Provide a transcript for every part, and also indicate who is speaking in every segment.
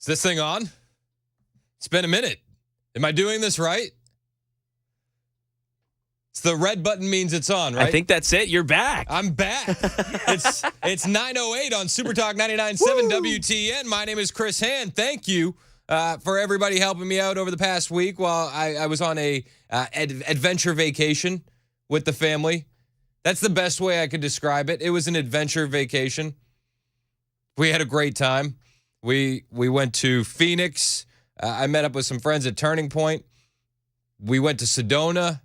Speaker 1: this thing on? It's been a minute. Am I doing this right? It's the red button means it's on, right?
Speaker 2: I think that's it. You're back.
Speaker 1: I'm back. It's 9:08 on Super Talk 99.7 WTN. My name is Chris Hand. Thank you for everybody helping me out over the past week while I was on a adventure vacation with the family. That's the best way I could describe it. It was an adventure vacation. We had a great time. We went to Phoenix. I met up with some friends at Turning Point. We went to Sedona.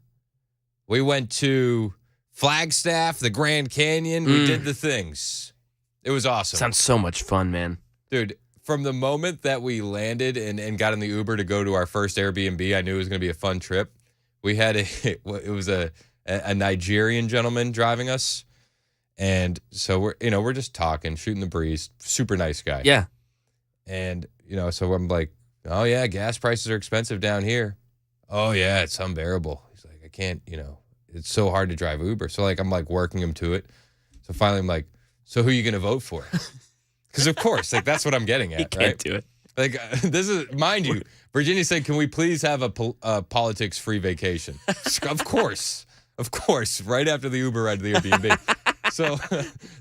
Speaker 1: We went to Flagstaff, the Grand Canyon. We did the things. It was awesome.
Speaker 2: Sounds so much fun, man.
Speaker 1: Dude, from the moment that we landed and got in the Uber to go to our first Airbnb, I knew it was going to be a fun trip. We had it was a Nigerian gentleman driving us. And so we're just talking, shooting the breeze. Super nice guy.
Speaker 2: Yeah.
Speaker 1: And, so I'm like, oh, yeah, gas prices are expensive down here. Oh, yeah, it's unbearable. He's like, I can't, it's so hard to drive Uber. So, I'm working him to it. So finally, I'm like, so who are you going to vote for? Because, of course, that's what I'm getting at,
Speaker 2: You can't do it.
Speaker 1: This is, mind you, Virginia said, can we please have a politics-free vacation? Of course, right after the Uber ride to the Airbnb.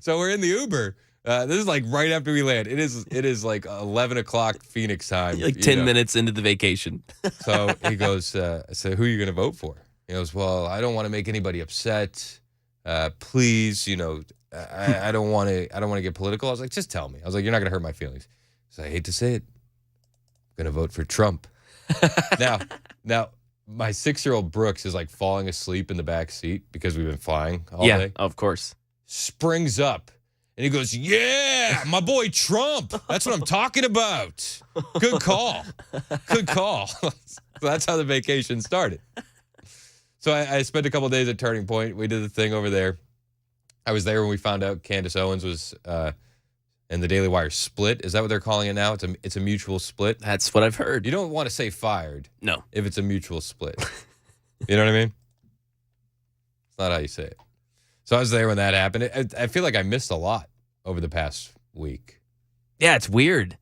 Speaker 1: So we're in the Uber. This is right after we land. It is 11 o'clock Phoenix time.
Speaker 2: 10 minutes into the vacation.
Speaker 1: So he goes, so who are you going to vote for? He goes, well, I don't want to make anybody upset. Please, I don't want to get political. I was like, just tell me. I was like, you're not going to hurt my feelings. So I hate to say it. I'm going to vote for Trump. Now, my 6-year-old Brooks is falling asleep in the back seat because we've been flying all day.
Speaker 2: Yeah, of course. Springs
Speaker 1: up. And he goes, yeah, my boy Trump. That's what I'm talking about. Good call. So that's how the vacation started. So I spent a couple of days at Turning Point. We did the thing over there. I was there when we found out Candace Owens was and the Daily Wire split. Is that what they're calling it now? It's a mutual split?
Speaker 2: That's what I've heard.
Speaker 1: You don't want to say fired.
Speaker 2: No.
Speaker 1: If it's a mutual split. You know what I mean? It's not how you say it. So I was there when that happened. I feel like I missed a lot over the past week.
Speaker 2: Yeah, it's weird.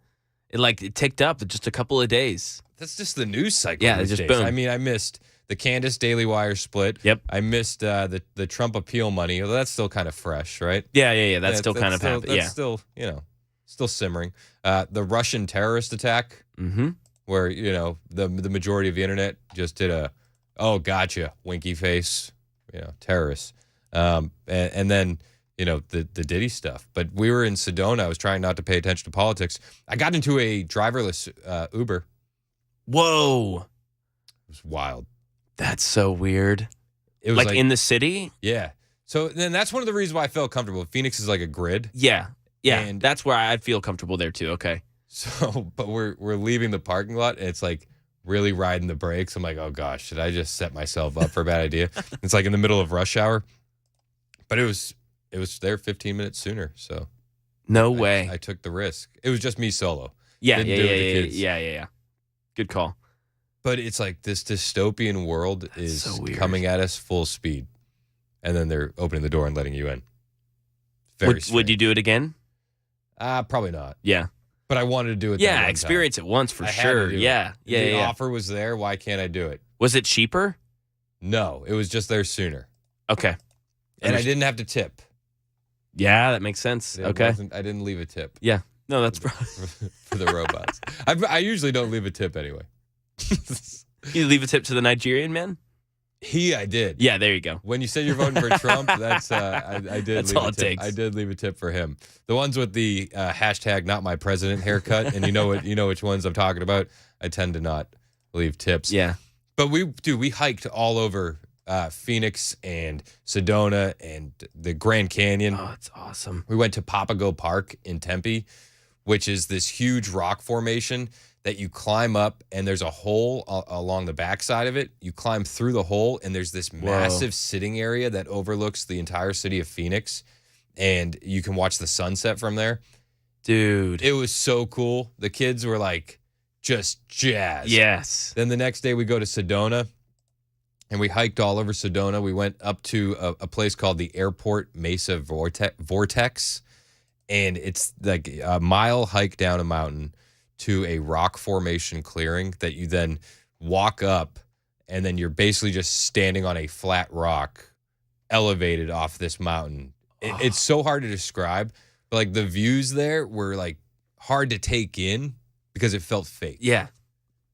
Speaker 2: It ticked up in just a couple of days.
Speaker 1: That's just the news cycle.
Speaker 2: Yeah, it's just boom.
Speaker 1: I mean, I missed the Candace Daily Wire split.
Speaker 2: Yep.
Speaker 1: I missed the Trump appeal money. Although that's still kind of fresh, right?
Speaker 2: Yeah. That's still kind of happening.
Speaker 1: That's still, still simmering. The Russian terrorist attack, where, the majority of the internet just did oh, gotcha, winky face, terrorists. And then, the Diddy stuff. But we were in Sedona. I was trying not to pay attention to politics. I got into a driverless Uber.
Speaker 2: Whoa.
Speaker 1: It was wild.
Speaker 2: That's so weird.
Speaker 1: It was
Speaker 2: in the city?
Speaker 1: Yeah. So then that's one of the reasons why I felt comfortable. Phoenix is like a grid.
Speaker 2: Yeah. And that's where I'd feel comfortable there too. Okay.
Speaker 1: So, but we're leaving the parking lot and it's really riding the brakes. I'm like, oh gosh, should I just set myself up for a bad idea? It's in the middle of rush hour. But it was there 15 minutes sooner. So
Speaker 2: no way.
Speaker 1: I took the risk. It was just me solo.
Speaker 2: Yeah.
Speaker 1: Didn't do it with the kids.
Speaker 2: Yeah. Good call.
Speaker 1: But it's this dystopian world is so coming at us full speed. And then they're opening the door and letting you in.
Speaker 2: Would you do it again?
Speaker 1: Probably not.
Speaker 2: Yeah.
Speaker 1: But I wanted to do it.
Speaker 2: Yeah, experience it once for sure. Yeah.
Speaker 1: The offer was there. Why can't I do it?
Speaker 2: Was it cheaper?
Speaker 1: No, it was just there sooner.
Speaker 2: Okay.
Speaker 1: And I didn't have to tip.
Speaker 2: Yeah, that makes sense. Okay.
Speaker 1: I didn't leave a tip.
Speaker 2: Yeah. No, that's
Speaker 1: for the robots. I usually don't leave a tip anyway.
Speaker 2: You leave a tip to the Nigerian man?
Speaker 1: I did.
Speaker 2: Yeah, there you go.
Speaker 1: When you said you're voting for Trump, that's I did.
Speaker 2: That's
Speaker 1: leave
Speaker 2: all
Speaker 1: a
Speaker 2: it
Speaker 1: tip.
Speaker 2: takes.
Speaker 1: I did leave a tip for him. The ones with the hashtag not my president haircut, and you know which ones I'm talking about. I tend to not leave tips.
Speaker 2: Yeah.
Speaker 1: But we hiked all over Phoenix and Sedona and the Grand Canyon.
Speaker 2: Oh, it's awesome.
Speaker 1: We went to Papago Park in Tempe, which is this huge rock formation that you climb up, and there's a hole along the backside of it. You climb through the hole, and there's this massive sitting area that overlooks the entire city of Phoenix, and you can watch the sunset from there.
Speaker 2: Dude.
Speaker 1: It was so cool. The kids were just jazzed.
Speaker 2: Yes.
Speaker 1: Then the next day we go to Sedona, and we hiked all over Sedona. We went up to a place called the Airport Mesa Vortex, and it's a mile hike down a mountain to a rock formation clearing that you then walk up, and then you're basically just standing on a flat rock elevated off this mountain. It's so hard to describe, but like the views there were like hard to take in because it felt fake.
Speaker 2: Yeah.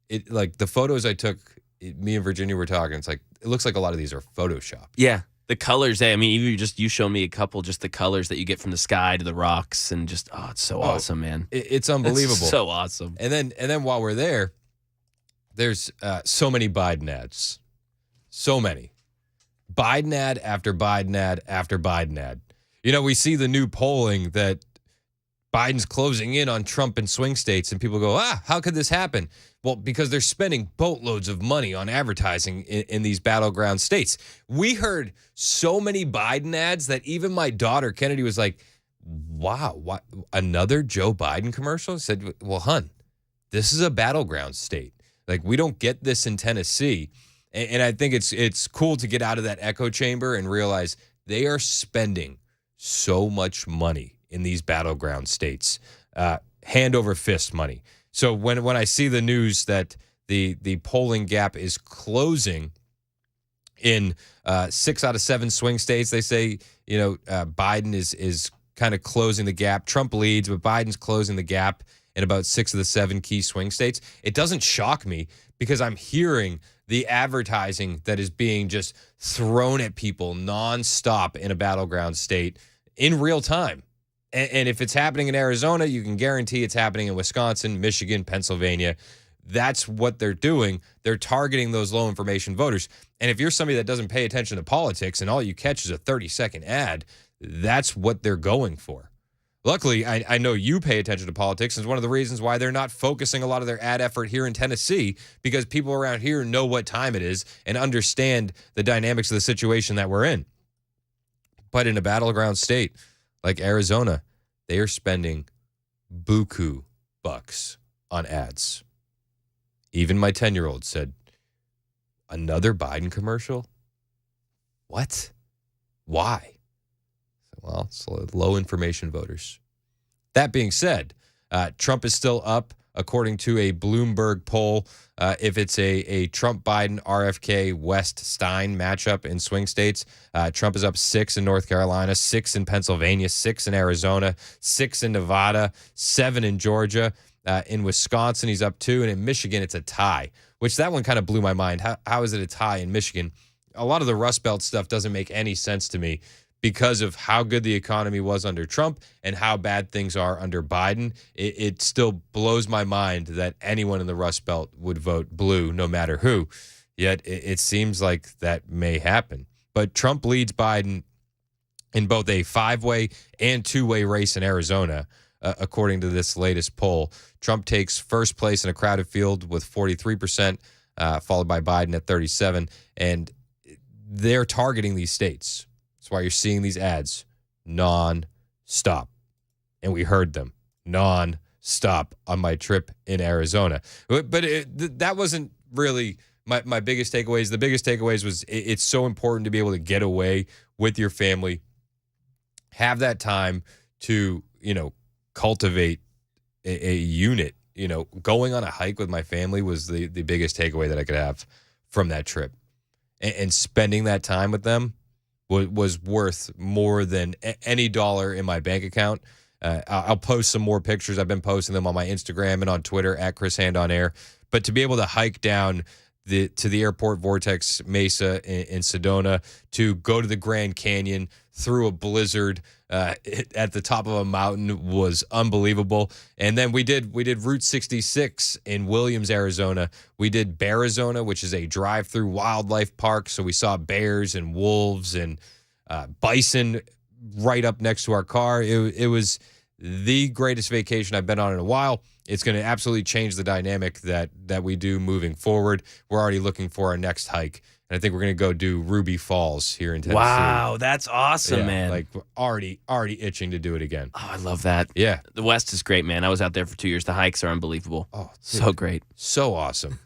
Speaker 1: It like the photos I took, me and Virginia were talking, it's like it looks like a lot of these are photoshopped.
Speaker 2: Yeah. The colors, I mean, you show me a couple, just the colors that you get from the sky to the rocks, and just it's so awesome, man.
Speaker 1: It's unbelievable.
Speaker 2: It's so awesome.
Speaker 1: And then while we're there, there's so many Biden ads. So many. Biden ad after Biden ad after Biden ad. You know, we see the new polling that Biden's closing in on Trump in swing states, and people go, how could this happen? Well, because they're spending boatloads of money on advertising in these battleground states. We heard so many Biden ads that even my daughter, Kennedy, was like, wow, what, another Joe Biden commercial? I said, well, hun, this is a battleground state. Like, we don't get this in Tennessee. And I think it's cool to get out of that echo chamber and realize they are spending so much money in these battleground states, hand over fist money. So when I see the news that the polling gap is closing in 6 out of 7 swing states, they say, Biden is kind of closing the gap. Trump leads, but Biden's closing the gap in about 6 of the 7 key swing states. It doesn't shock me because I'm hearing the advertising that is being just thrown at people nonstop in a battleground state in real time. And if it's happening in Arizona, you can guarantee it's happening in Wisconsin, Michigan, Pennsylvania. That's what they're doing. They're targeting those low information voters. And if you're somebody that doesn't pay attention to politics and all you catch is a 30-second ad, that's what they're going for. Luckily, I know you pay attention to politics. It's one of the reasons why they're not focusing a lot of their ad effort here in Tennessee, because people around here know what time it is and understand the dynamics of the situation that we're in. But in a battleground state like Arizona, they are spending buku bucks on ads. Even my 10-year-old said, another Biden commercial? What? Why? Well, it's low information voters. That being said, Trump is still up, according to a Bloomberg poll. If it's a Trump-Biden, RFK, West-Stein matchup in swing states, Trump is up 6 in North Carolina, 6 in Pennsylvania, 6 in Arizona, 6 in Nevada, 7 in Georgia. In Wisconsin, he's up 2. And in Michigan, it's a tie, which that one kind of blew my mind. How is it a tie in Michigan? A lot of the Rust Belt stuff doesn't make any sense to me, because of how good the economy was under Trump and how bad things are under Biden. It still blows my mind that anyone in the Rust Belt would vote blue, no matter who. Yet it seems like that may happen. But Trump leads Biden in both a 5-way and 2-way race in Arizona, according to this latest poll. Trump takes first place in a crowded field with 43%, followed by Biden at 37%. And they're targeting these states. That's why you're seeing these ads non-stop. And we heard them non-stop on my trip in Arizona. But that wasn't really my biggest takeaways. The biggest takeaways was it's so important to be able to get away with your family, have that time to, cultivate a unit. Going on a hike with my family was the biggest takeaway that I could have from that trip. And spending that time with them was worth more than any dollar in my bank account. I'll post some more pictures. I've been posting them on my Instagram and on Twitter at Chris Hand on Air. But to be able to hike down to the airport Vortex Mesa in Sedona, to go to the Grand Canyon through a blizzard at the top of a mountain was unbelievable. And then we did Route 66 in Williams, Arizona. We did Bearizona, which is a drive-through wildlife park. So we saw bears and wolves and bison right up next to our car. It was the greatest vacation I've been on in a while. It's going to absolutely change the dynamic that we do moving forward. We're already looking for our next hike. And I think we're going to go do Ruby Falls here in Tennessee.
Speaker 2: Wow, that's awesome, man.
Speaker 1: Like, we're already itching to do it again.
Speaker 2: Oh, I love that.
Speaker 1: Yeah.
Speaker 2: The West is great, man. I was out there for 2 years. The hikes are unbelievable.
Speaker 1: Oh,
Speaker 2: so great.
Speaker 1: So awesome.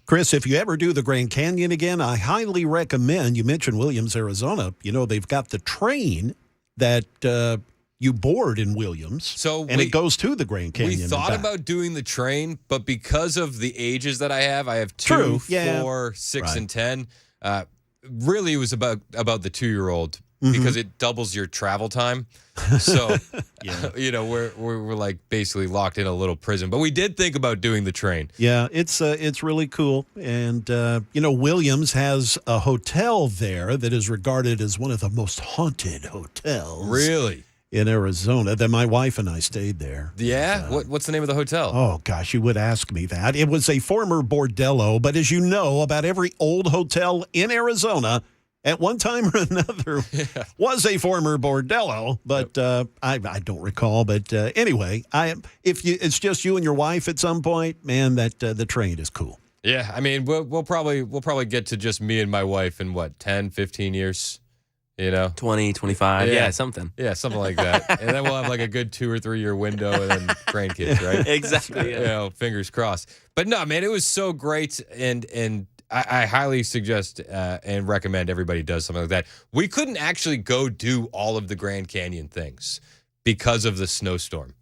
Speaker 3: Chris, if you ever do the Grand Canyon again, I highly recommend, you mentioned Williams, Arizona. They've got the train that you board in Williams,
Speaker 1: So
Speaker 3: and it goes to the Grand Canyon.
Speaker 1: We
Speaker 3: and
Speaker 1: thought
Speaker 3: back.
Speaker 1: about doing the train, but because of the ages that I have 2,
Speaker 3: True, yeah.
Speaker 1: 4, 6,
Speaker 3: Right.
Speaker 1: and 10. Really, it was about the 2-year-old because it doubles your travel time. So, we're like basically locked in a little prison. But we did think about doing the train.
Speaker 3: Yeah, it's really cool. And, Williams has a hotel there that is regarded as one of the most haunted hotels.
Speaker 1: Really?
Speaker 3: In Arizona. Then my wife and I stayed there.
Speaker 1: Yeah? What's the name of the hotel?
Speaker 3: Oh, gosh, you would ask me that. It was a former bordello, but as you know, about every old hotel in Arizona at one time or another was a former bordello, but I don't recall. But anyway, if it's just you and your wife at some point, man, that the train is cool.
Speaker 1: Yeah, I mean, we'll probably get to just me and my wife in 10, 15 years.
Speaker 2: 20, 25, yeah, something.
Speaker 1: Yeah, something like that. And then we'll have like a good 2 or 3 year window and then grandkids, right?
Speaker 2: Exactly. Yeah.
Speaker 1: Fingers crossed. But no, man, it was so great. And I highly suggest and recommend everybody does something like that. We couldn't actually go do all of the Grand Canyon things because of the snowstorm.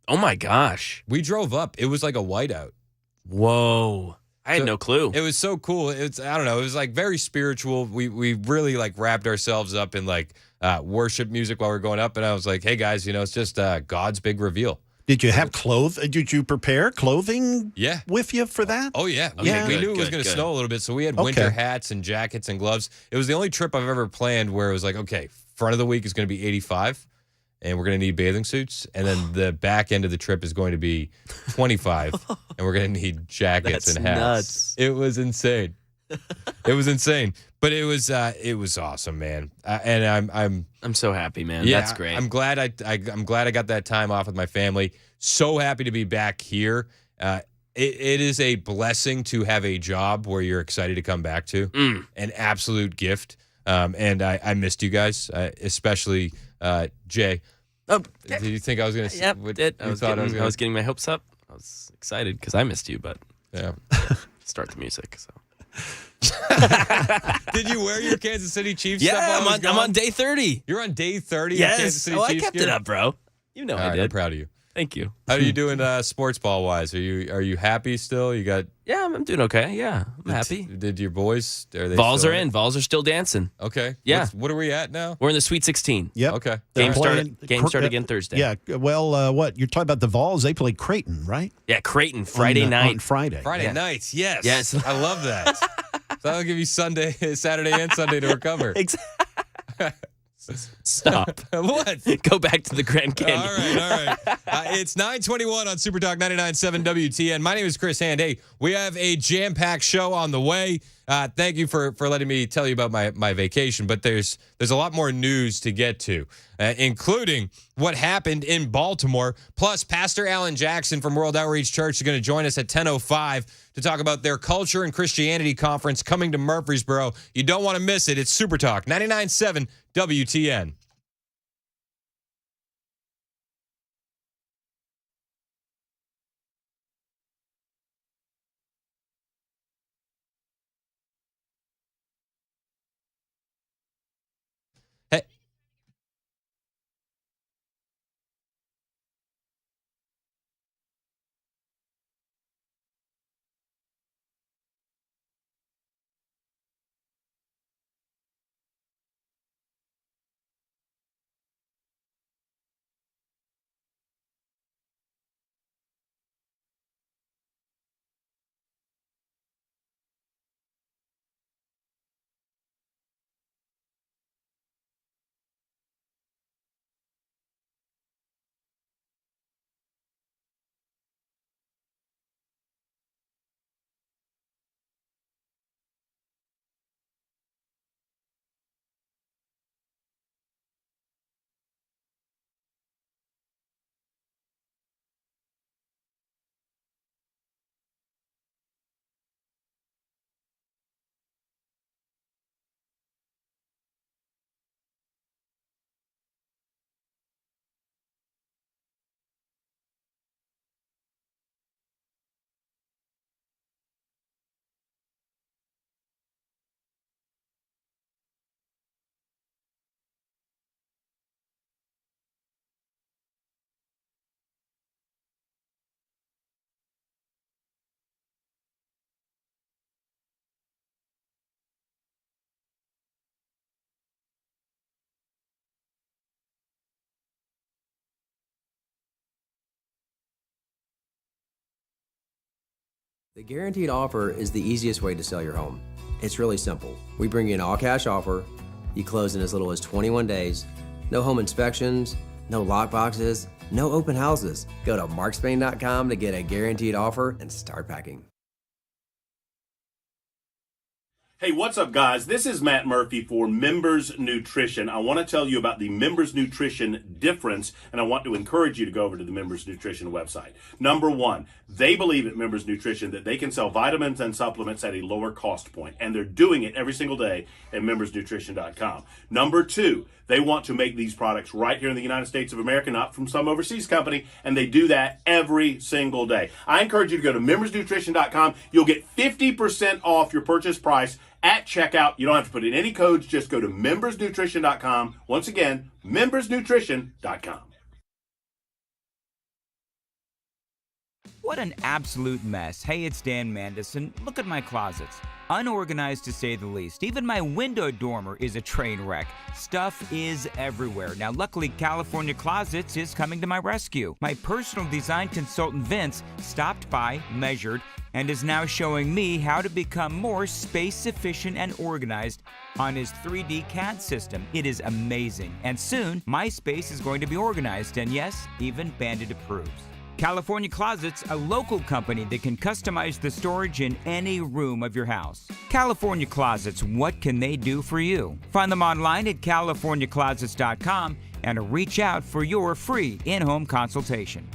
Speaker 2: Oh, my gosh.
Speaker 1: We drove up. It was like a whiteout.
Speaker 2: Whoa. I had no clue.
Speaker 1: It was so cool. I don't know. It was like very spiritual. We really like wrapped ourselves up in like worship music while we were going up. And I was like, hey guys, it's just God's big reveal.
Speaker 3: Did you have Did you prepare clothing?
Speaker 1: Yeah.
Speaker 3: With you for that?
Speaker 1: Oh yeah.
Speaker 3: Yeah.
Speaker 1: We knew it was going to snow a little bit, so we had winter
Speaker 3: Okay.
Speaker 1: hats and jackets and gloves. It was the only trip I've ever planned where it was like, okay, front of the week is going to be 85. And we're going to need bathing suits. And then the back end of the trip is going to be 25. And we're going to need jackets
Speaker 2: That's
Speaker 1: and hats.
Speaker 2: nuts.
Speaker 1: It was insane. It was insane. But it was awesome, man. And
Speaker 2: I'm so happy, man.
Speaker 1: yeah,
Speaker 2: That's great.
Speaker 1: I'm glad I'm glad I got that time off with my family. So happy to be back here. It is a blessing to have a job where you're excited to come back to. An absolute gift. And I missed you guys, especially Jay.
Speaker 2: Oh,
Speaker 1: Did you think I was going to?
Speaker 2: yep,
Speaker 1: I
Speaker 2: was getting my hopes up. I was excited because I missed you, but
Speaker 1: Yeah.
Speaker 2: start the music. So.
Speaker 1: Did you wear your Kansas City Chiefs
Speaker 2: Yeah,
Speaker 1: stuff? while I was
Speaker 2: I'm
Speaker 1: gone?
Speaker 2: on day 30.
Speaker 1: You're on day 30. Of Kansas
Speaker 2: Yes.
Speaker 1: City
Speaker 2: Oh, I
Speaker 1: Chiefs
Speaker 2: kept
Speaker 1: gear?
Speaker 2: it up, bro. You know
Speaker 1: All
Speaker 2: I
Speaker 1: right,
Speaker 2: did.
Speaker 1: I'm proud of you.
Speaker 2: Thank you.
Speaker 1: How are you doing sports ball wise? Are you happy still? You got
Speaker 2: Yeah, I'm doing okay. Yeah, I'm happy.
Speaker 1: Did your boys? Are they
Speaker 2: Vols
Speaker 1: still
Speaker 2: are in. Vols are still dancing.
Speaker 1: Okay.
Speaker 2: Yeah.
Speaker 1: What are we at now?
Speaker 2: We're in the Sweet 16.
Speaker 3: Yep.
Speaker 1: Okay.
Speaker 3: They're
Speaker 2: Game
Speaker 3: playing-
Speaker 2: started again Thursday.
Speaker 3: Yeah. Well, what? You're talking about the Vols? They play Creighton, right?
Speaker 2: Yeah, Creighton, Friday night.
Speaker 3: On Friday.
Speaker 1: Friday
Speaker 2: Yeah.
Speaker 1: nights. Yes.
Speaker 2: Yes.
Speaker 1: I love that. So that'll give you Saturday and Sunday to recover.
Speaker 2: Stop.
Speaker 1: What?
Speaker 2: Go back to the Grand Canyon.
Speaker 1: All right. It's 9:21 on Super Talk 99.7 WTN. My name is Chris Hand. Hey, we have a jam-packed show on the way. Thank you for letting me tell you about my vacation, but there's a lot more news to get to, including what happened in Baltimore. Plus, Pastor Alan Jackson from World Outreach Church is going to join us at 10:05 to talk about their Culture and Christianity Conference coming to Murfreesboro. You don't want to miss it. It's Super Talk 99.7 WTN.
Speaker 4: The guaranteed offer is the easiest way to sell your home. It's really simple. We bring you an all-cash offer. You close in as little as 21 days. No home inspections, no lock boxes, no open houses. Go to markspain.com to get a guaranteed offer and start packing.
Speaker 5: Hey, what's up, guys? This is Matt Murphy for Members Nutrition. I want to tell you about the Members Nutrition difference, and I want to encourage you to go over to the Members Nutrition website. Number one, they believe at Members Nutrition that they can sell vitamins and supplements at a lower cost point, and they're doing it every single day at membersnutrition.com. Number two, they want to make these products right here in the United States of America, not from some overseas company, and they do that every single day. I encourage you to go to membersnutrition.com. You'll get 50% off your purchase price at checkout. You don't have to put in any codes. Just go to membersnutrition.com. Once again, membersnutrition.com.
Speaker 6: What an absolute mess. Hey, it's Dan Mandison. Look at my closets. Unorganized to say the least. Even my window dormer is a train wreck. Stuff is everywhere. Now, luckily, California Closets is coming to my rescue. My personal design consultant, Vince, stopped by, measured, and is now showing me how to become more space efficient and organized on his 3D CAD system. It is amazing. And soon, my space is going to be organized, and yes, even Bandit approves. California Closets, a local company that can customize the storage in any room of your house. California Closets, what can they do for you? Find them online at californiaclosets.com and reach out for your free in-home consultation.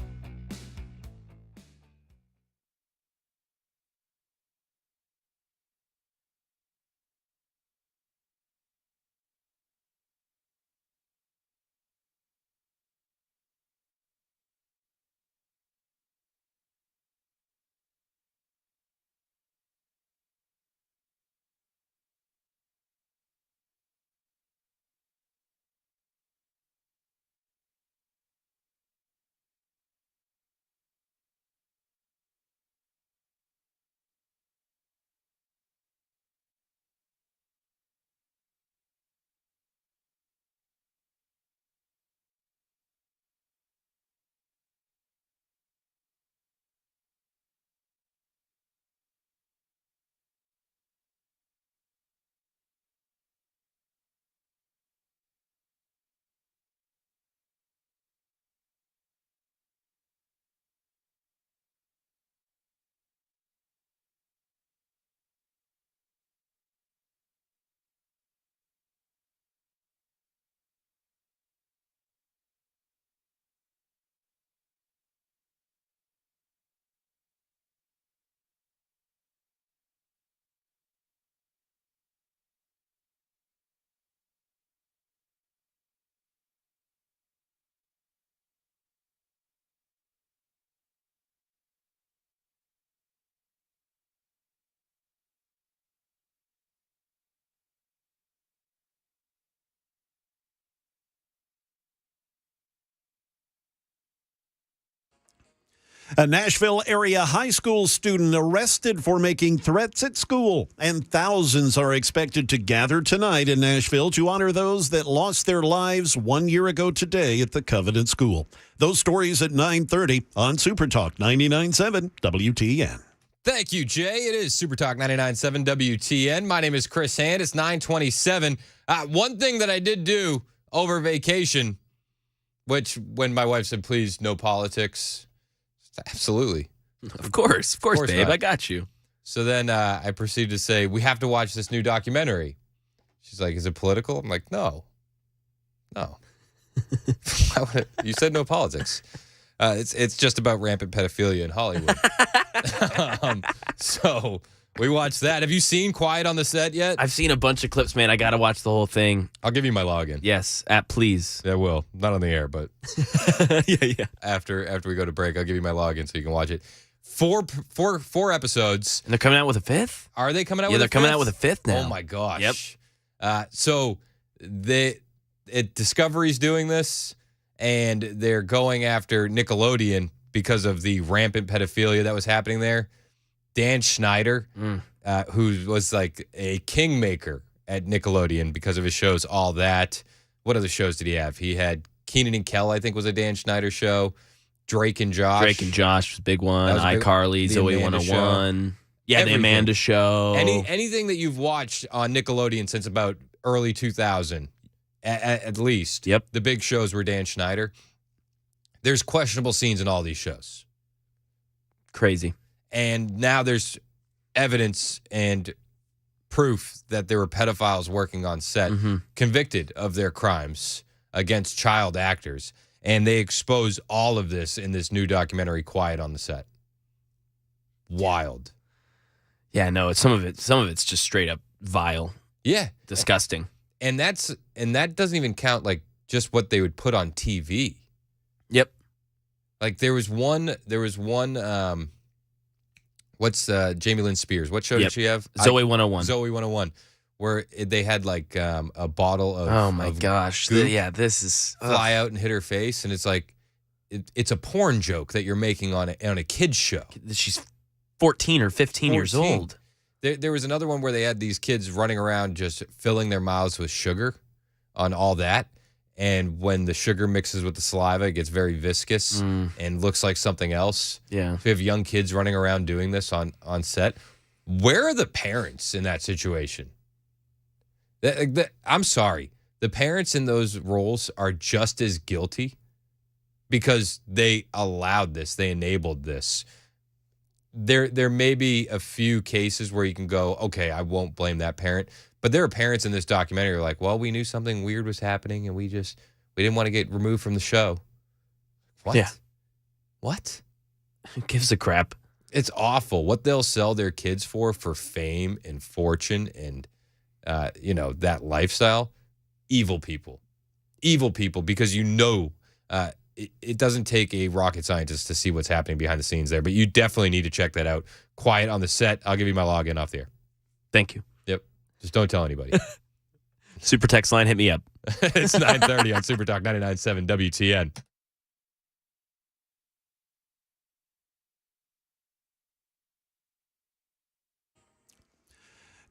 Speaker 3: A Nashville area high school student arrested for making threats at school, and thousands are expected to gather tonight in Nashville to honor those that lost their lives 1 year ago today at the Covenant School. Those stories at 9:30 on Super Talk 99.7 WTN.
Speaker 1: Thank you, Jay. It is Super Talk 99.7 WTN. My name is Chris Hand. It's 9:27. One thing that I did do over vacation, which when my wife said, please, no politics, absolutely.
Speaker 2: Of course, babe.
Speaker 1: Not.
Speaker 2: I got you.
Speaker 1: So then I proceeded to say, we have to watch this new documentary. She's like, is it political? I'm like, no. Why would you said no politics. It's just about rampant pedophilia in Hollywood. So we watched that. Have you seen Quiet on the Set yet?
Speaker 2: I've seen a bunch of clips, man. I got to watch the whole thing.
Speaker 1: I'll give you my login.
Speaker 2: Yes, please.
Speaker 1: Yeah, I will. Not on the air, but
Speaker 2: yeah.
Speaker 1: After we go to break, I'll give you my login so you can watch it. Four episodes.
Speaker 2: And they're coming out with a fifth?
Speaker 1: Are they coming out
Speaker 2: Yeah,
Speaker 1: with a fifth?
Speaker 2: they're coming out with a fifth now.
Speaker 1: Oh, my gosh.
Speaker 2: Yep.
Speaker 1: So Discovery's doing this, and they're going after Nickelodeon because of the rampant pedophilia that was happening there. Dan Schneider, who was like a kingmaker at Nickelodeon because of his shows, All That. What other shows did he have? He had Keenan and Kel, I think, was a Dan Schneider show. Drake and Josh.
Speaker 2: Drake and Josh was a big one.
Speaker 1: That was a big-
Speaker 2: iCarly,
Speaker 1: the
Speaker 2: Zoe
Speaker 1: Amanda
Speaker 2: 101. Yeah,
Speaker 1: Everything.
Speaker 2: the Amanda Show.
Speaker 1: Anything that you've watched on Nickelodeon since about early 2000, at least.
Speaker 2: Yep.
Speaker 1: The big shows were Dan Schneider. There's questionable scenes in all these shows.
Speaker 2: Crazy.
Speaker 1: And now there's evidence and proof that there were pedophiles working on set, convicted of their crimes against child actors. And they expose all of this in this new documentary, Quiet on the Set. Wild.
Speaker 2: Yeah, no, some of it's just straight up vile.
Speaker 1: Yeah.
Speaker 2: Disgusting.
Speaker 1: And that doesn't even count like just what they would put on TV.
Speaker 2: Yep.
Speaker 1: Like there was one what's Jamie Lynn Spears? What show did she have?
Speaker 2: Zoe 101.
Speaker 1: Zoe 101, where they had like a bottle of
Speaker 2: Oh my
Speaker 1: of
Speaker 2: gosh.
Speaker 1: goop
Speaker 2: This is
Speaker 1: fly out and hit her face, and it's like it's a porn joke that you're making on a kid's show.
Speaker 2: She's 14 or 15 years
Speaker 1: 14.
Speaker 2: old.
Speaker 1: There was another one where they had these kids running around just filling their mouths with sugar on all that. And when the sugar mixes with the saliva, it gets very viscous and looks like something else.
Speaker 2: Yeah.
Speaker 1: So you have young kids running around doing this on set. Where are the parents in that situation? I'm sorry. The parents in those roles are just as guilty because they allowed this. They enabled this. There may be a few cases where you can go, okay, I won't blame that parent. But there are parents in this documentary who are like, well, we knew something weird was happening and we didn't want to get removed from the show. What?
Speaker 2: Yeah.
Speaker 1: What?
Speaker 2: Who gives a crap?
Speaker 1: It's awful. What they'll sell their kids for fame and fortune and, that lifestyle. Evil people. Evil people, because it doesn't take a rocket scientist to see what's happening behind the scenes there, but you definitely need to check that out. Quiet on the Set. I'll give you my login off the air.
Speaker 2: Thank you.
Speaker 1: Yep. Just don't tell anybody.
Speaker 2: Super text line, hit me up.
Speaker 1: It's 9:30 on Super Talk 99.7 WTN.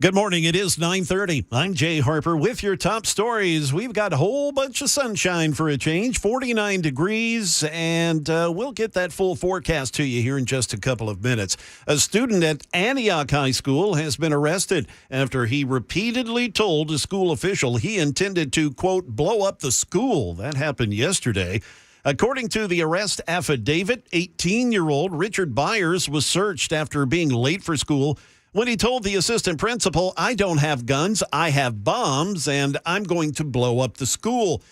Speaker 3: Good morning. It is 9:30. I'm Jay Harper with your top stories. We've got a whole bunch of sunshine for a change, 49 degrees, and we'll get that full forecast to you here in just a couple of minutes. A student at Antioch High School has been arrested after he repeatedly told a school official he intended to, quote, blow up the school. That happened yesterday. According to the arrest affidavit, 18-year-old Richard Byers was searched after being late for school when he told the assistant principal, I don't have guns, I have bombs, and I'm going to blow up the school.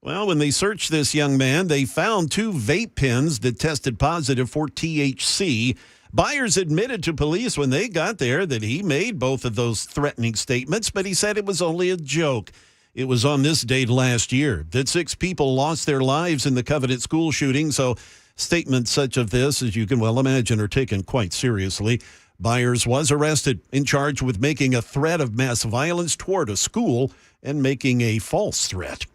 Speaker 3: Well, when they searched this young man, they found 2 vape pens that tested positive for THC. Byers admitted to police when they got there that he made both of those threatening statements, but he said it was only a joke. It was on this date last year that 6 people lost their lives in the Covenant school shooting, so statements such as this, as you can well imagine, are taken quite seriously. Byers was arrested and charged with making a threat of mass violence toward a school and making a false threat.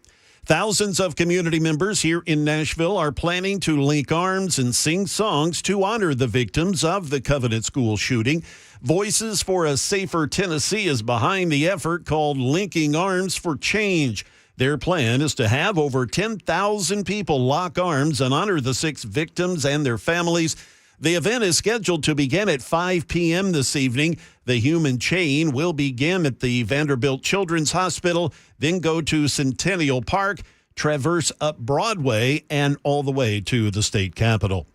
Speaker 3: Thousands of community members here in Nashville are planning to link arms and sing songs to honor the victims of the Covenant school shooting. Voices for a Safer Tennessee is behind the effort called Linking Arms for Change. Their plan is to have over 10,000 people lock arms and honor the 6 victims and their families. The event is scheduled to begin at 5 p.m. this evening. The human chain will begin at the Vanderbilt Children's Hospital, then go to Centennial Park, traverse up Broadway, and all the way to the state capitol.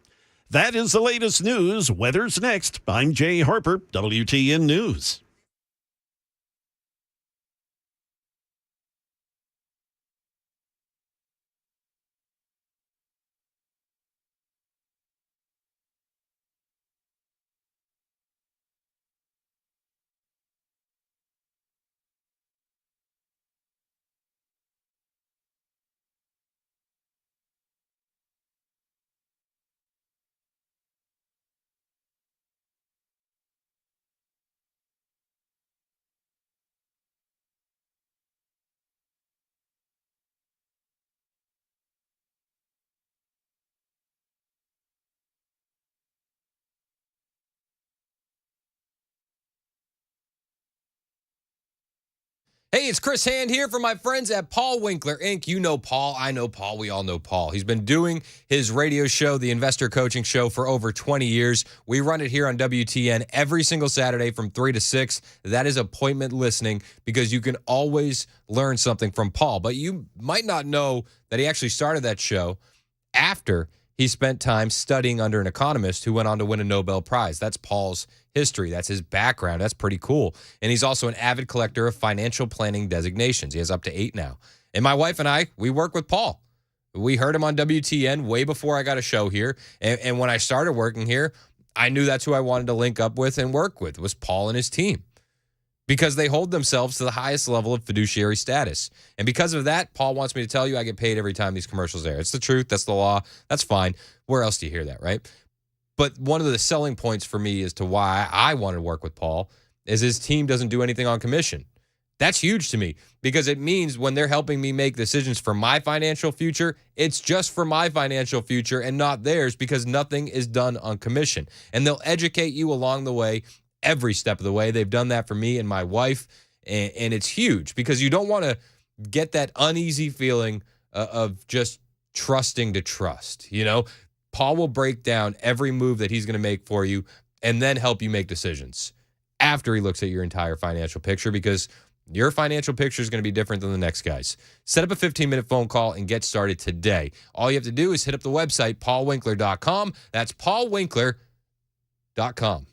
Speaker 3: That is the latest news. Weather's next. I'm Jay Harper, WTN News.
Speaker 1: Hey, it's Chris Hand here for my friends at Paul Winkler Inc. You know Paul. I know Paul. We all know Paul. He's been doing his radio show, the Investor Coaching Show, for over 20 years. We run it here on WTN every single Saturday from 3 to 6. That is appointment listening because you can always learn something from Paul. But you might not know that he actually started that show after he spent time studying under an economist who went on to win a Nobel Prize. That's Paul's history. That's his background. That's pretty cool. And he's also an avid collector of financial planning designations. He has up to 8 now. And my wife and I, we work with Paul. We heard him on WTN way before I got a show here. And when I started working here, I knew that's who I wanted to link up with and work with, was Paul and his team, because they hold themselves to the highest level of fiduciary status. And because of that, Paul wants me to tell you I get paid every time these commercials air. It's the truth. That's the law. That's fine. Where else do you hear that, right? But one of the selling points for me as to why I want to work with Paul is his team doesn't do anything on commission. That's huge to me because it means when they're helping me make decisions for my financial future, it's just for my financial future and not theirs, because nothing is done on commission. And they'll educate you along the way, every step of the way. They've done that for me and my wife, and it's huge because you don't want to get that uneasy feeling of just trusting to trust. You know, Paul will break down every move that he's going to make for you and then help you make decisions after he looks at your entire financial picture, because your financial picture is going to be different than the next guy's. Set up a 15-minute phone call and get started today. All you have to do is hit up the website, paulwinkler.com. That's paulwinkler.com.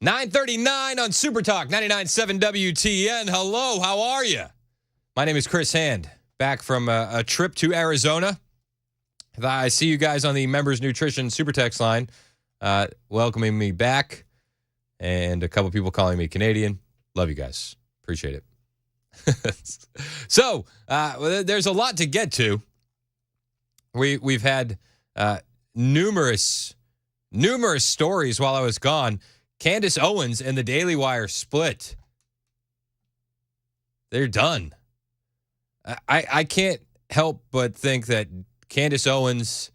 Speaker 1: 9:39 on Super Talk 99.7 WTN. Hello, how are you? My name is Chris Hand, back from a trip to Arizona. I see you guys on the Members Nutrition Super Text line welcoming me back, and a couple people calling me Canadian. Love you guys. Appreciate it. So, there's a lot to get to. We've had numerous stories while I was gone. Candace Owens and the Daily Wire split. They're done. I can't help but think that Candace Owens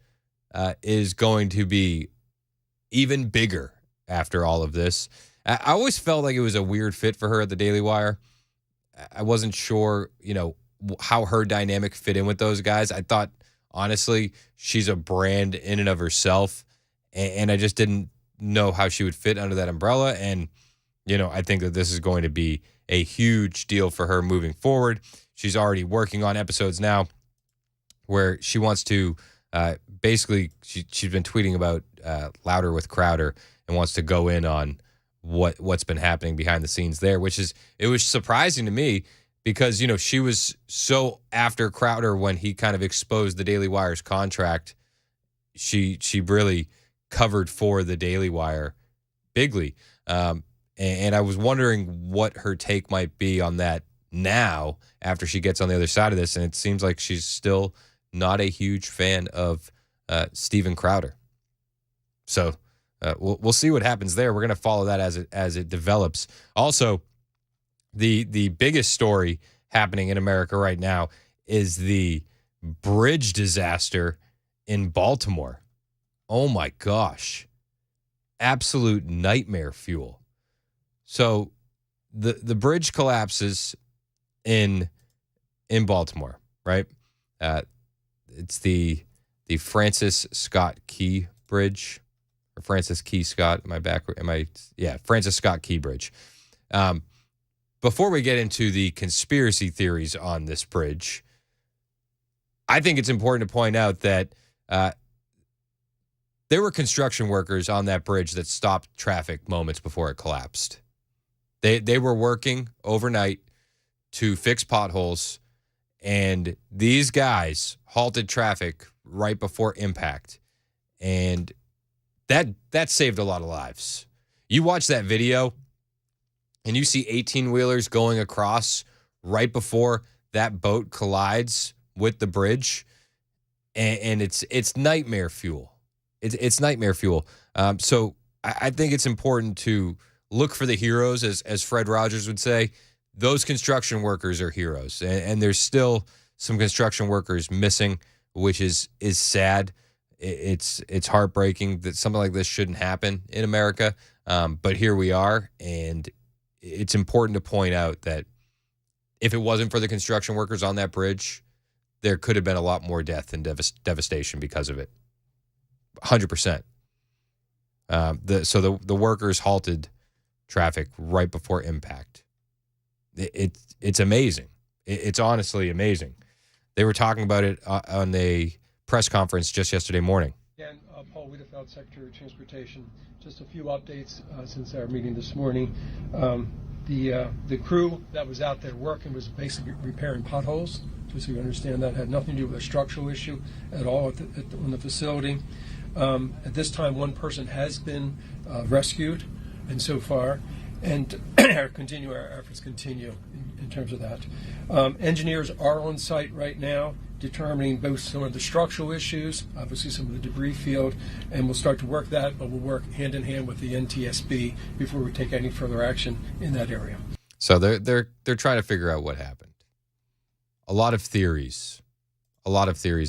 Speaker 1: is going to be even bigger after all of this. I always felt like it was a weird fit for her at the Daily Wire. I wasn't sure, how her dynamic fit in with those guys. I thought, honestly, she's a brand in and of herself, and I just didn't know how she would fit under that umbrella. And, I think that this is going to be a huge deal for her moving forward. She's already working on episodes now where she wants to basically, she's been tweeting about Louder with Crowder and wants to go in on what's been happening behind the scenes there, it was surprising to me because, she was so after Crowder when he kind of exposed the Daily Wire's contract. She really covered for the Daily Wire bigly. And I was wondering what her take might be on that now after she gets on the other side of this. And it seems like she's still not a huge fan of Steven Crowder. So we'll see what happens there. We're going to follow that as it develops. Also, the biggest story happening in America right now is the bridge disaster in Baltimore. Oh my gosh. Absolute nightmare fuel. So the bridge collapses in Baltimore, right? It's the Francis Scott Key Bridge, or Francis Key Scott. Francis Scott Key Bridge. Before we get into the conspiracy theories on this bridge, I think it's important to point out that there were construction workers on that bridge that stopped traffic moments before it collapsed. They were working overnight to fix potholes, and these guys halted traffic right before impact, and that saved a lot of lives. You watch that video, and you see 18-wheelers going across right before that boat collides with the bridge, and it's nightmare fuel. It's nightmare fuel. So I think it's important to look for the heroes, as Fred Rogers would say. Those construction workers are heroes, and there's still some construction workers missing, which is sad. It's heartbreaking that something like this shouldn't happen in America, but here we are, and it's important to point out that if it wasn't for the construction workers on that bridge, there could have been a lot more death and devastation because of it. 100%. So the workers halted traffic right before impact. It's amazing. It's honestly amazing. They were talking about it on a press conference just yesterday morning.
Speaker 7: And Paul Wiedefeld, Secretary of Transportation. Just a few updates since our meeting this morning. The crew that was out there working was basically repairing potholes. Just so you understand, that had nothing to do with a structural issue at all on the facility. At this time, one person has been rescued, and so far, and our efforts continue in terms of that. Engineers are on site right now, determining both some of the structural issues, obviously some of the debris field, and we'll start to work that, but we'll work hand in hand with the NTSB before we take any further action in that area.
Speaker 1: So they're trying to figure out what happened. A lot of theories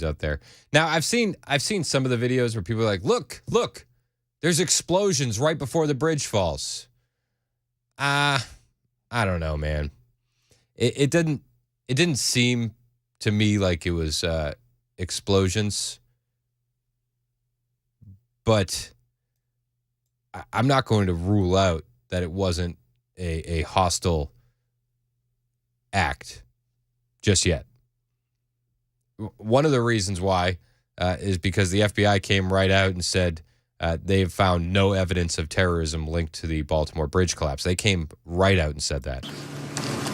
Speaker 1: out there. Now I've seen some of the videos where people are like, look, there's explosions right before the bridge falls. I don't know, man. It didn't seem to me like it was explosions, but I'm not going to rule out that it wasn't a hostile act just yet. One of the reasons why is because the FBI came right out and said they have found no evidence of terrorism linked to the Baltimore bridge collapse. They came right out and said that.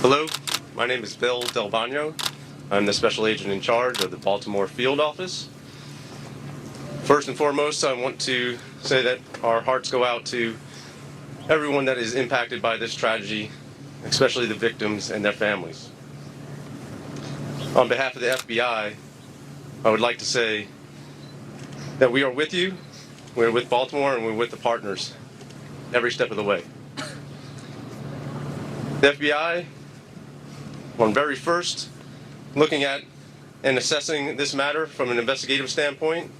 Speaker 8: Hello, my name is Bill Del Bagno. I'm the special agent in charge of the Baltimore field office. First and foremost, I want to say that our hearts go out to everyone that is impacted by this tragedy, especially the victims and their families. On behalf of the FBI, I would like to say that we are with you, we're with Baltimore, and we're with the partners every step of the way. The FBI, when very first looking at and assessing this matter from an investigative standpoint,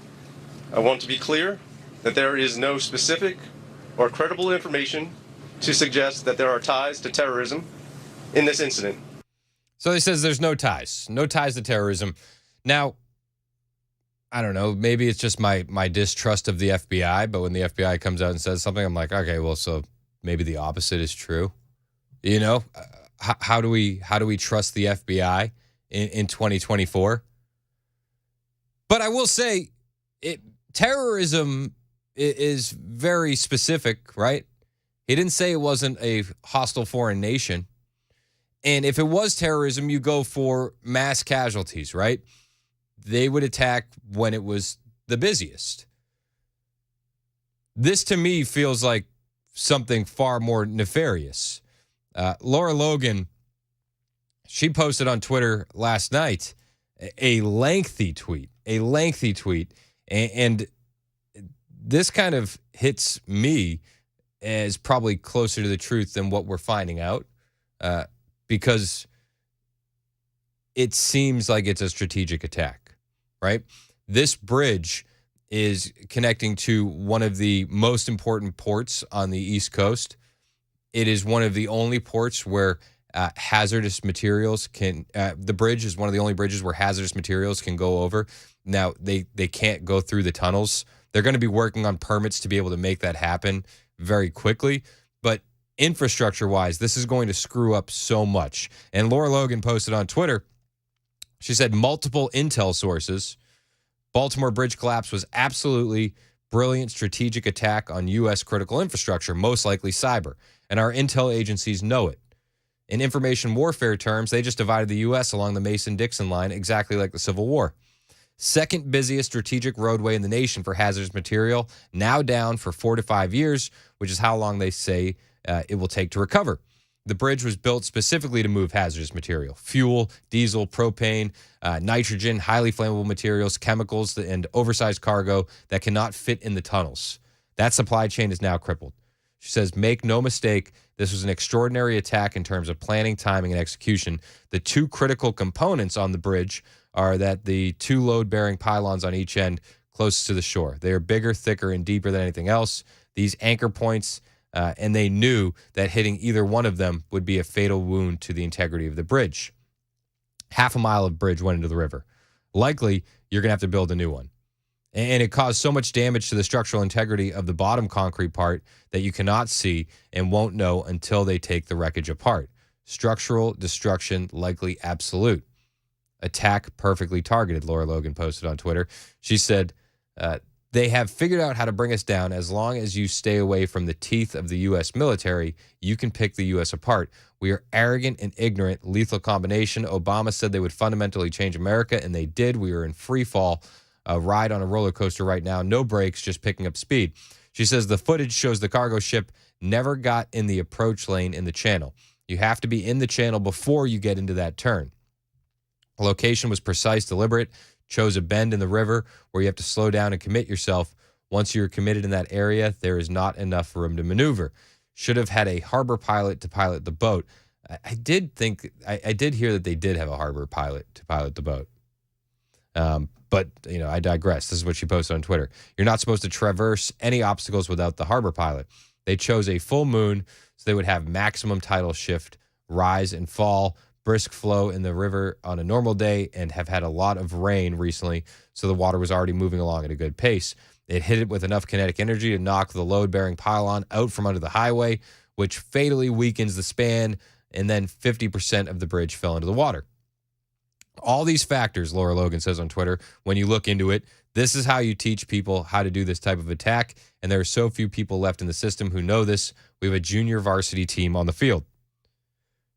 Speaker 8: I want to be clear that there is no specific or credible information to suggest that there are ties to terrorism in this incident.
Speaker 1: So he says there's no ties to terrorism. Now, I don't know, maybe it's just my distrust of the FBI, but when the FBI comes out and says something, I'm like, okay, well, so maybe the opposite is true. You know, how do we trust the FBI in 2024? But I will say, terrorism is very specific, right? He didn't say it wasn't a hostile foreign nation. And if it was terrorism, you go for mass casualties, right? They would attack when it was the busiest. This, to me, feels like something far more nefarious. Laura Logan, she posted on Twitter last night a lengthy tweet, and this kind of hits me as probably closer to the truth than what we're finding out, because it seems like it's a strategic attack, right? This bridge is connecting to one of the most important ports on the East Coast. It is one of the only ports where hazardous materials can, the bridge is one of the only bridges where hazardous materials can go over. Now, they can't go through the tunnels. They're going to be working on permits to be able to make that happen very quickly. But infrastructure-wise, this is going to screw up so much. And Laura Logan posted on Twitter, she said, multiple intel sources, Baltimore bridge collapse was absolutely brilliant strategic attack on U.S. critical infrastructure, most likely cyber. And our intel agencies know it. In information warfare terms, they just divided the U.S. along the Mason-Dixon line, exactly like the Civil War. Second busiest strategic roadway in the nation for hazardous material, now down for 4 to 5 years, which is how long they say it will take to recover. The bridge was built specifically to move hazardous material, fuel, diesel, propane, nitrogen, highly flammable materials, chemicals, and oversized cargo that cannot fit in the tunnels. That supply chain is now crippled. She says, make no mistake, this was an extraordinary attack in terms of planning, timing, and execution. The two critical components on the bridge are that the two load-bearing pylons on each end closest to the shore. They are bigger, thicker, and deeper than anything else. These anchor points, and they knew that hitting either one of them would be a fatal wound to the integrity of the bridge. Half a mile of bridge went into the river. Likely, you're going to have to build a new one. And it caused so much damage to the structural integrity of the bottom concrete part that you cannot see and won't know until they take the wreckage apart. Structural destruction likely absolute. Attack perfectly targeted, Laura Logan posted on Twitter. She said, they have figured out how to bring us down. As long as you stay away from the teeth of the U.S. military, you can pick the U.S. apart. We are arrogant and ignorant, lethal combination. Obama said they would fundamentally change America, and they did. We are in free fall, a ride on a roller coaster right now. No brakes, just picking up speed. She says the footage shows the cargo ship never got in the approach lane in the channel. You have to be in the channel before you get into that turn. The location was precise, deliberate, chose a bend in the river where you have to slow down and commit yourself. Once you're committed in that area, there is not enough room to maneuver. Should have had a harbor pilot to pilot the boat. I did hear that they did have a harbor pilot to pilot the boat. But, you know, I digress. This is what she posted on Twitter. You're not supposed to traverse any obstacles without the harbor pilot. They chose a full moon so they would have maximum tidal shift, rise and fall, brisk flow in the river on a normal day, and have had a lot of rain recently, so the water was already moving along at a good pace. It hit it with enough kinetic energy to knock the load-bearing pylon out from under the highway, which fatally weakens the span, and then 50% of the bridge fell into the water. All these factors, Laura Logan says on Twitter, when you look into it, this is how you teach people how to do this type of attack. And there are so few people left in the system who know this. We have a junior varsity team on the field.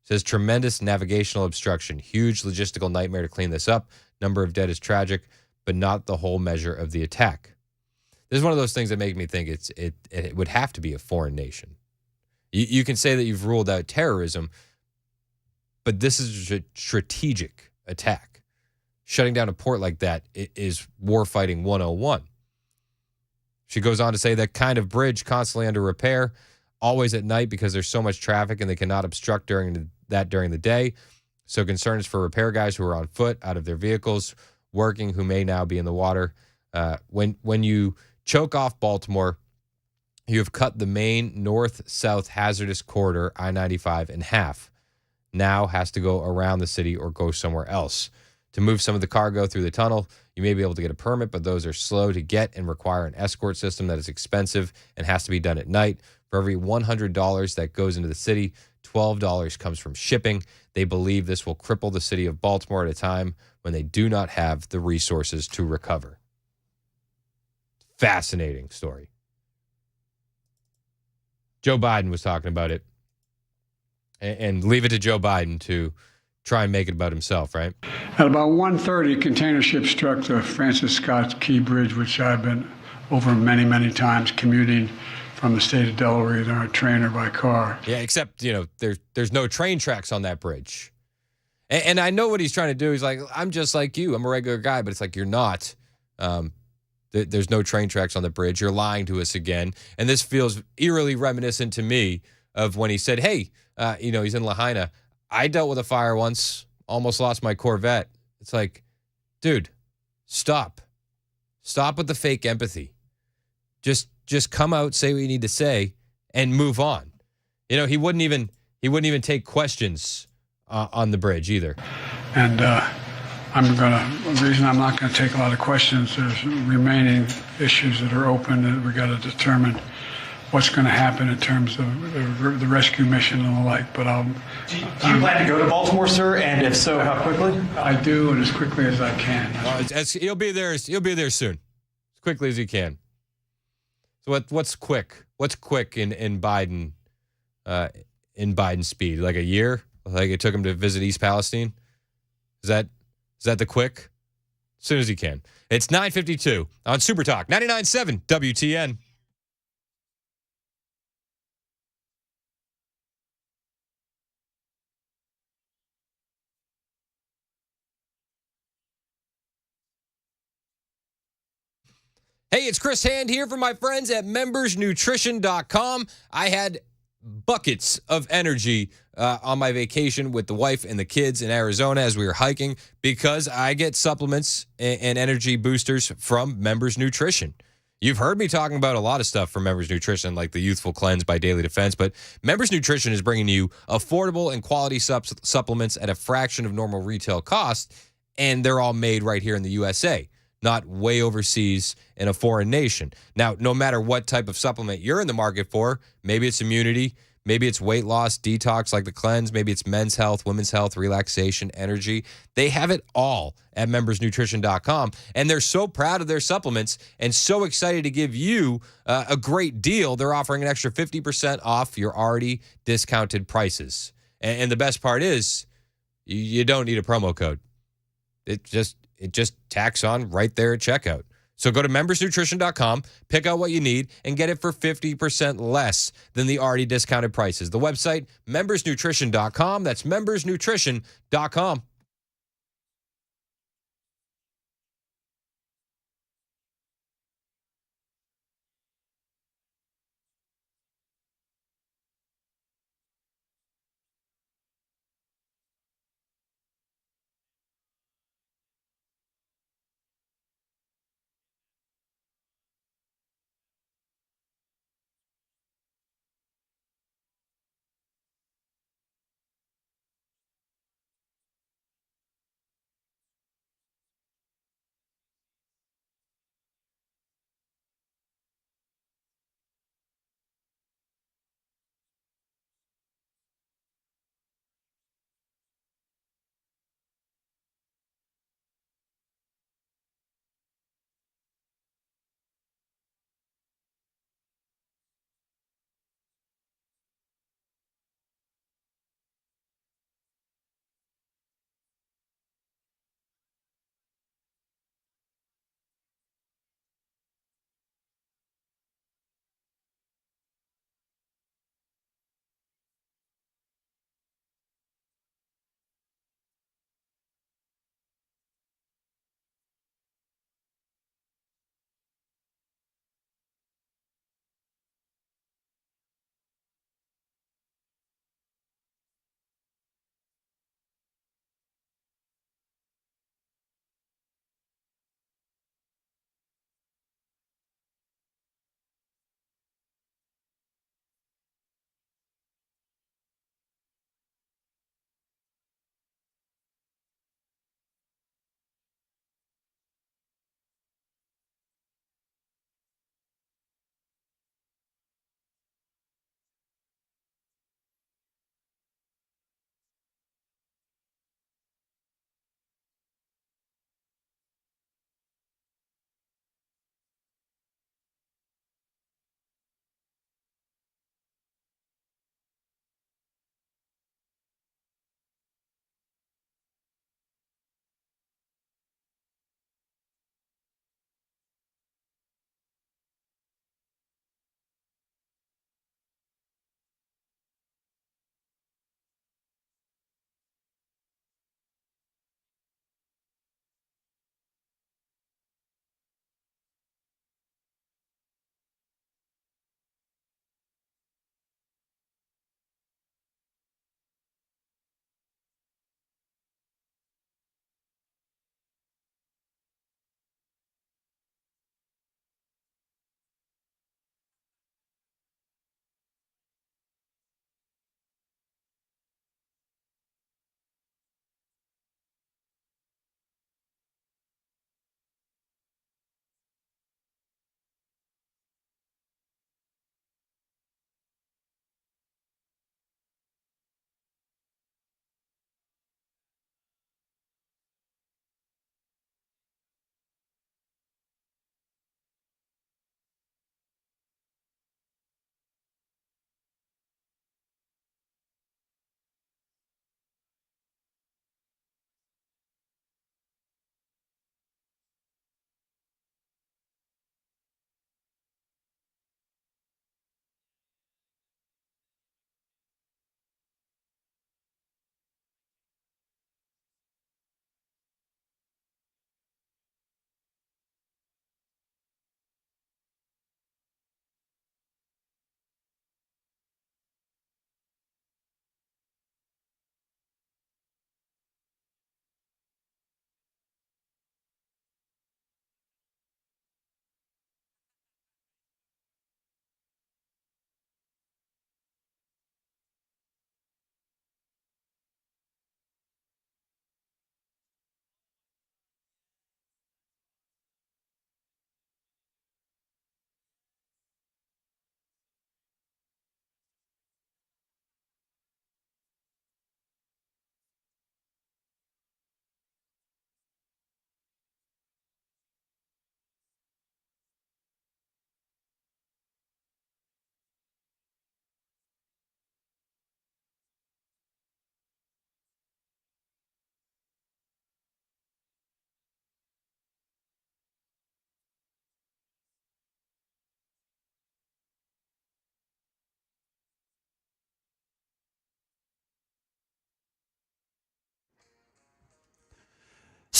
Speaker 1: Says tremendous navigational obstruction, huge logistical nightmare to clean this up. Number of dead is tragic, but not the whole measure of the attack. This is one of those things that make me think it would have to be a foreign nation. You can say that you've ruled out terrorism, but this is a strategic attack. Shutting down a port like that is warfighting 101. She goes on to say that kind of bridge constantly under repair, always at night because there's so much traffic and they cannot obstruct during the day. So concern is for repair guys who are on foot, out of their vehicles, working, who may now be in the water. When you choke off Baltimore, you have cut the main north-south hazardous corridor, I-95, in half. Now has to go around the city or go somewhere else. To move some of the cargo through the tunnel, you may be able to get a permit, but those are slow to get and require an escort system that is expensive and has to be done at night. For every $100 that goes into the city, $12 comes from shipping. They believe this will cripple the city of Baltimore at a time when they do not have the resources to recover. Fascinating story. Joe Biden was talking about it. And leave it to Joe Biden to try and make it about himself, right?
Speaker 9: At about 1:30, container ship struck the Francis Scott Key Bridge, which I've been over many, many times commuting from the state of Delaware, either on a train or by car.
Speaker 1: Yeah, except, there's no train tracks on that bridge. And I know what he's trying to do. He's like, I'm just like you. I'm a regular guy, but it's like, you're not. There's no train tracks on the bridge. You're lying to us again. And this feels eerily reminiscent to me of when he said, hey, he's in Lahaina. I dealt with a fire once, almost lost my Corvette. It's like, dude, stop. Stop with the fake empathy. Just come out, say what you need to say, and move on. He wouldn't even take questions on the bridge either.
Speaker 9: And the reason I'm not going to take a lot of questions, there's remaining issues that are open that we got to determine what's going to happen in terms of the rescue mission and the like. But
Speaker 10: do you plan to go to Baltimore, sir? And if so, how quickly?
Speaker 9: I do, and as quickly as I can.
Speaker 1: He'll be there soon, as quickly as he can. So what's quick? What's quick in Biden? In Biden's speed, like a year? Like it took him to visit East Palestine? Is that the quick? As soon as he can. It's 9:52 on Super Talk 99.7 WTN. Hey, it's Chris Hand here from my friends at membersnutrition.com. I had buckets of energy on my vacation with the wife and the kids in Arizona as we were hiking because I get supplements and energy boosters from Members Nutrition. You've heard me talking about a lot of stuff from Members Nutrition, like the Youthful Cleanse by Daily Defense, but Members Nutrition is bringing you affordable and quality supplements at a fraction of normal retail cost, and they're all made right here in the USA. Not way overseas in a foreign nation. Now, no matter what type of supplement you're in the market for, maybe it's immunity, maybe it's weight loss, detox like the cleanse, maybe it's men's health, women's health, relaxation, energy. They have it all at membersnutrition.com, and they're so proud of their supplements and so excited to give you a great deal. They're offering an extra 50% off your already discounted prices. And the best part is you don't need a promo code. It just tacks on right there at checkout. So go to membersnutrition.com, pick out what you need, and get it for 50% less than the already discounted prices. The website, membersnutrition.com. That's membersnutrition.com.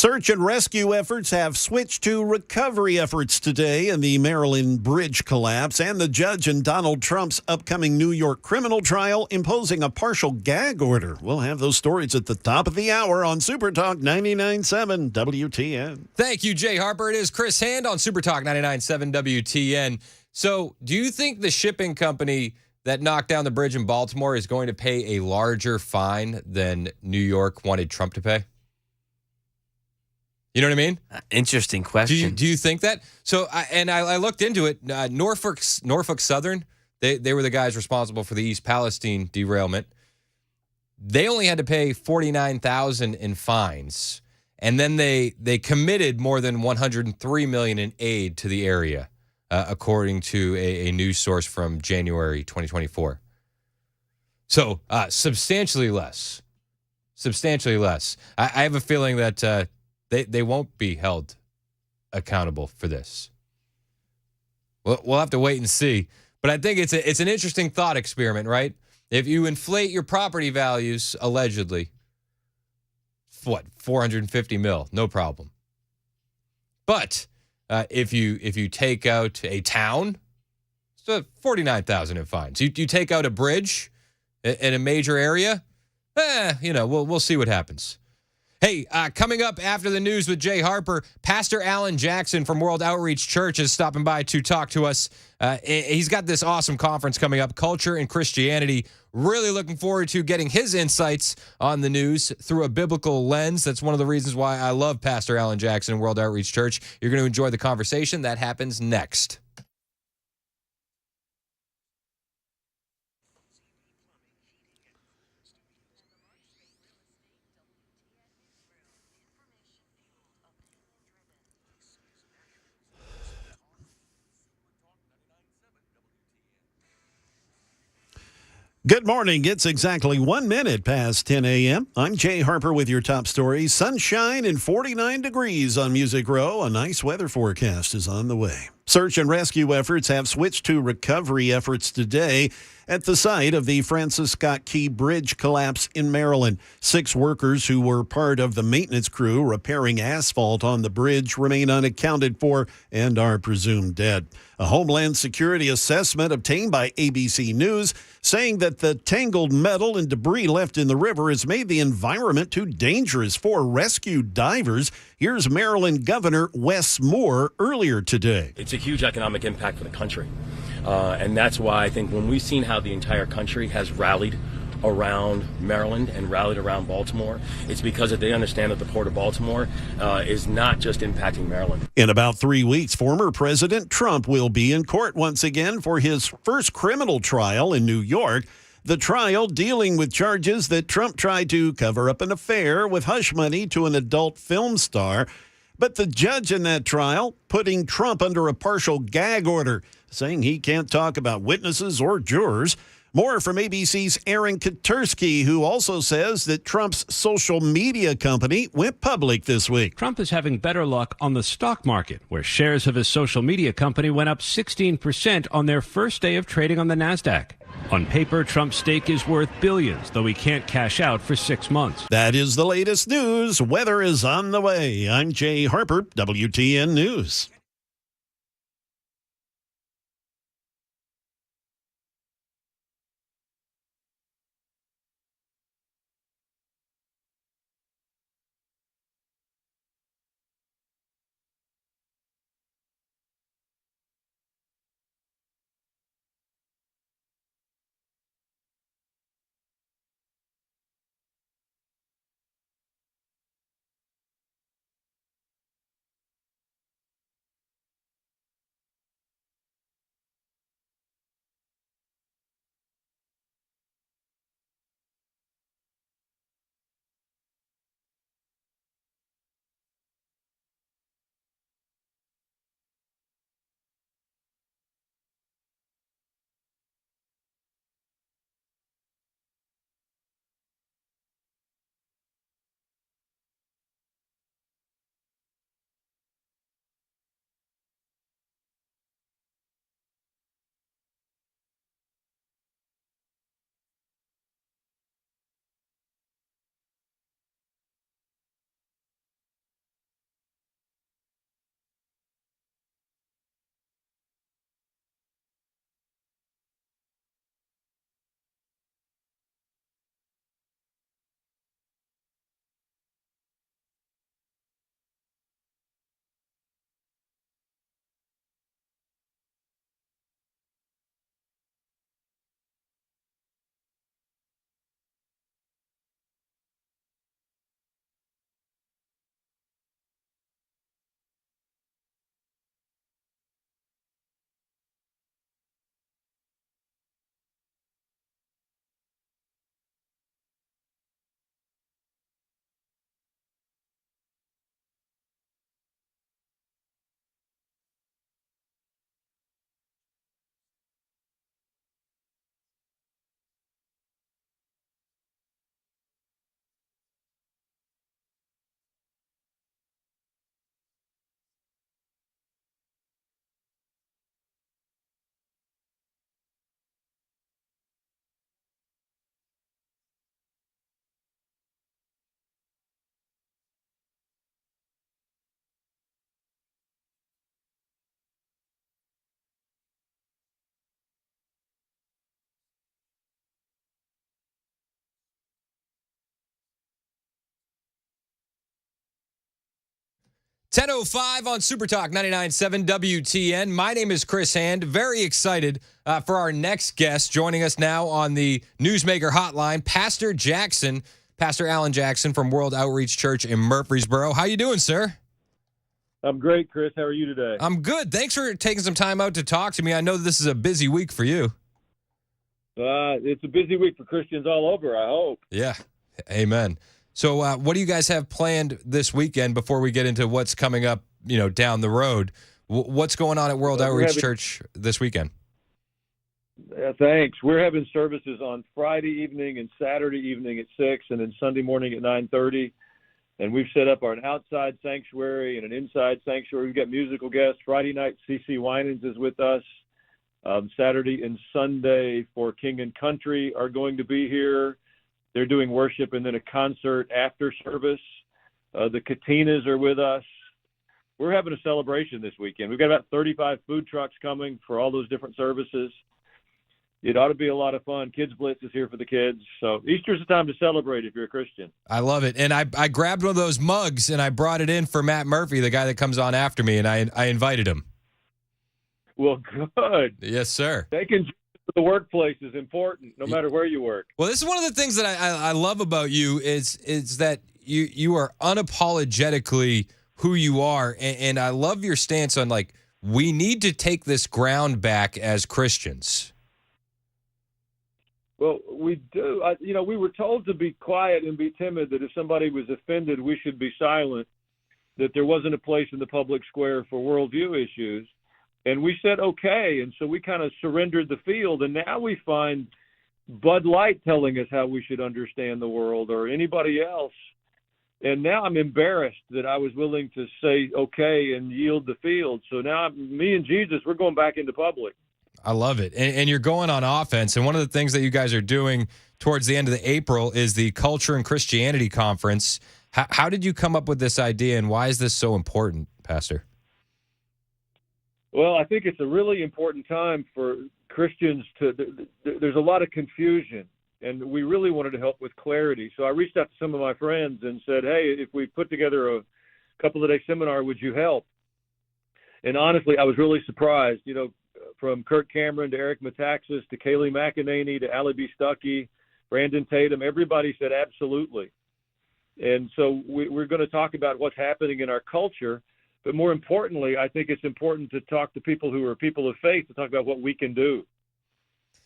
Speaker 3: Search and rescue efforts have switched to recovery efforts today in the Maryland bridge collapse, and the judge in Donald Trump's upcoming New York criminal trial imposing a partial gag order. We'll have those stories at the top of the hour on Super Talk 99.7 WTN.
Speaker 1: Thank you, Jay Harper. It is Chris Hand on Super Talk 99.7 WTN. So, do you think the shipping company that knocked down the bridge in Baltimore is going to pay a larger fine than New York wanted Trump to pay? You know what I mean?
Speaker 2: Interesting question.
Speaker 1: Do you think that? So, I looked into it. Norfolk Southern, they were the guys responsible for the East Palestine derailment. They only had to pay $49,000 in fines, and then they committed more than $103 million in aid to the area, according to a news source from January 2024. So, substantially less. Substantially less. I have a feeling that they won't be held accountable for this. We'll have to wait and see. But I think it's an interesting thought experiment, right? If you inflate your property values, allegedly, what, $450 million, no problem. But if you take out a town, it's $49,000 in fines. You take out a bridge in a major area, we'll see what happens. Hey, coming up after the news with Jay Harper, Pastor Alan Jackson from World Outreach Church is stopping by to talk to us. He's got this awesome conference coming up, Culture and Christianity. Really looking forward to getting his insights on the news through a biblical lens. That's one of the reasons why I love Pastor Alan Jackson and World Outreach Church. You're going to enjoy the conversation. That happens next.
Speaker 3: Good morning. It's exactly 1 minute past 10 a.m. I'm Jay Harper with your top stories. Sunshine and 49 degrees on Music Row. A nice weather forecast is on the way. Search and rescue efforts have switched to recovery efforts today at the site of the Francis Scott Key Bridge collapse in Maryland. 6 workers who were part of the maintenance crew repairing asphalt on the bridge remain unaccounted for and are presumed dead. A Homeland Security assessment obtained by ABC News saying that the tangled metal and debris left in the river has made the environment too dangerous for rescue divers. Here's Maryland Governor Wes Moore earlier today.
Speaker 11: It's a huge economic impact for the country. And that's why I think when we've seen how the entire country has rallied around Maryland and rallied around Baltimore, it's because that they understand that the Port of Baltimore is not just impacting Maryland.
Speaker 3: In about 3 weeks, former President Trump will be in court once again for his first criminal trial in New York. The trial dealing with charges that Trump tried to cover up an affair with hush money to an adult film star. But the judge in that trial putting Trump under a partial gag order, saying he can't talk about witnesses or jurors. More from ABC's Aaron Katursky, who also says that Trump's social media company went public this week.
Speaker 12: Trump is having better luck on the stock market, where shares of his social media company went up 16% on their first day of trading on the NASDAQ. On paper, Trump's stake is worth billions, though he can't cash out for 6 months.
Speaker 3: That is the latest news. Weather is on the way. I'm Jay Harper, WTN News.
Speaker 1: 10:05 on Super Talk 99.7 WTN. My name is Chris Hand. Very excited for our next guest. Joining us now on the Newsmaker Hotline, Pastor Jackson, Pastor Alan Jackson from World Outreach Church in Murfreesboro. How you doing, sir?
Speaker 13: I'm great, Chris. How are you today?
Speaker 1: I'm good. Thanks for taking some time out to talk to me. I know this is a busy week for you.
Speaker 13: It's a busy week for Christians all over, I hope.
Speaker 1: Yeah. Amen. So what do you guys have planned this weekend before we get into what's coming up, down the road? What's going on at World Outreach Church this weekend?
Speaker 13: Thanks. We're having services on Friday evening and Saturday evening at 6 and then Sunday morning at 9:30. And we've set up an outside sanctuary and an inside sanctuary. We've got musical guests. Friday night, C.C. Winans is with us. Saturday and Sunday for King and Country are going to be here. They're doing worship and then a concert after service. The Katinas are with us. We're having a celebration this weekend. We've got about 35 food trucks coming for all those different services. It ought to be a lot of fun. Kids Blitz is here for the kids. So Easter's the time to celebrate if you're a Christian.
Speaker 1: I love it. And I grabbed one of those mugs and I brought it in for Matt Murphy, the guy that comes on after me, and I invited him.
Speaker 13: Well, good.
Speaker 1: Yes, sir.
Speaker 13: Taking the workplace is important, no matter where you work.
Speaker 1: Well, this is one of the things that I love about you is that you are unapologetically who you are, and I love your stance on, like, we need to take this ground back as Christians.
Speaker 13: Well, we do. We were told to be quiet and be timid, that if somebody was offended, we should be silent, that there wasn't a place in the public square for worldview issues. And we said, okay. And so we kind of surrendered the field. And now we find Bud Light telling us how we should understand the world, or anybody else. And now I'm embarrassed that I was willing to say, okay, and yield the field. So now me and Jesus, we're going back into public.
Speaker 1: I love it. And you're going on offense. And one of the things that you guys are doing towards the end of the April is the Culture and Christianity Conference. How did you come up with this idea, and why is this so important, Pastor?
Speaker 13: Well, I think it's a really important time for Christians there's a lot of confusion, and we really wanted to help with clarity. So I reached out to some of my friends and said, hey, if we put together a couple of day seminar, would you help? And honestly, I was really surprised, from Kirk Cameron to Eric Metaxas to Kaylee McEnany to Allie B. Stuckey, Brandon Tatum, everybody said absolutely. And so we're going to talk about what's happening in our culture. But more importantly, I think it's important to talk to people who are people of faith, to talk about what we can do.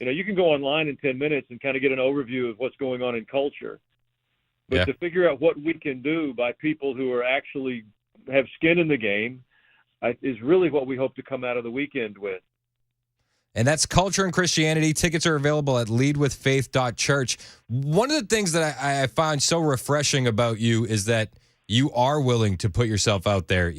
Speaker 13: You can go online in 10 minutes and kind of get an overview of what's going on in culture. But to figure out what we can do by people who are actually have skin in the game is really what we hope to come out of the weekend with.
Speaker 1: And that's Culture and Christianity. Tickets are available at leadwithfaith.church. One of the things that I find so refreshing about you is that you are willing to put yourself out there.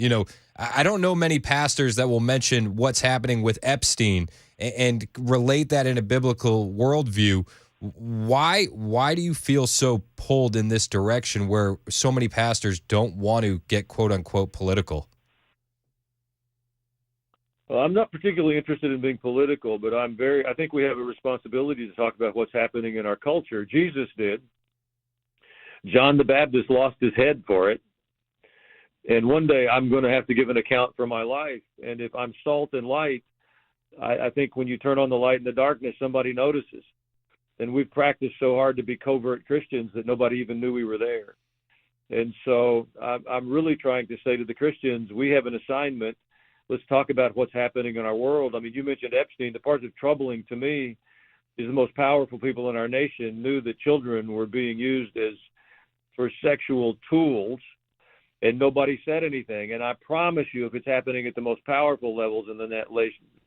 Speaker 1: I don't know many pastors that will mention what's happening with Epstein and relate that in a biblical worldview. Why do you feel so pulled in this direction where so many pastors don't want to get quote unquote political?
Speaker 13: Well, I'm not particularly interested in being political, but I think we have a responsibility to talk about what's happening in our culture. Jesus did. John the Baptist lost his head for it. And one day I'm going to have to give an account for my life. And if I'm salt and light, I think when you turn on the light in the darkness, somebody notices. And we've practiced so hard to be covert Christians that nobody even knew we were there. And so I'm really trying to say to the Christians, we have an assignment. Let's talk about what's happening in our world. I mean, you mentioned Epstein. The part that's troubling to me is the most powerful people in our nation knew that children were being used for sexual tools, and nobody said anything. And I promise you, if it's happening at the most powerful levels in the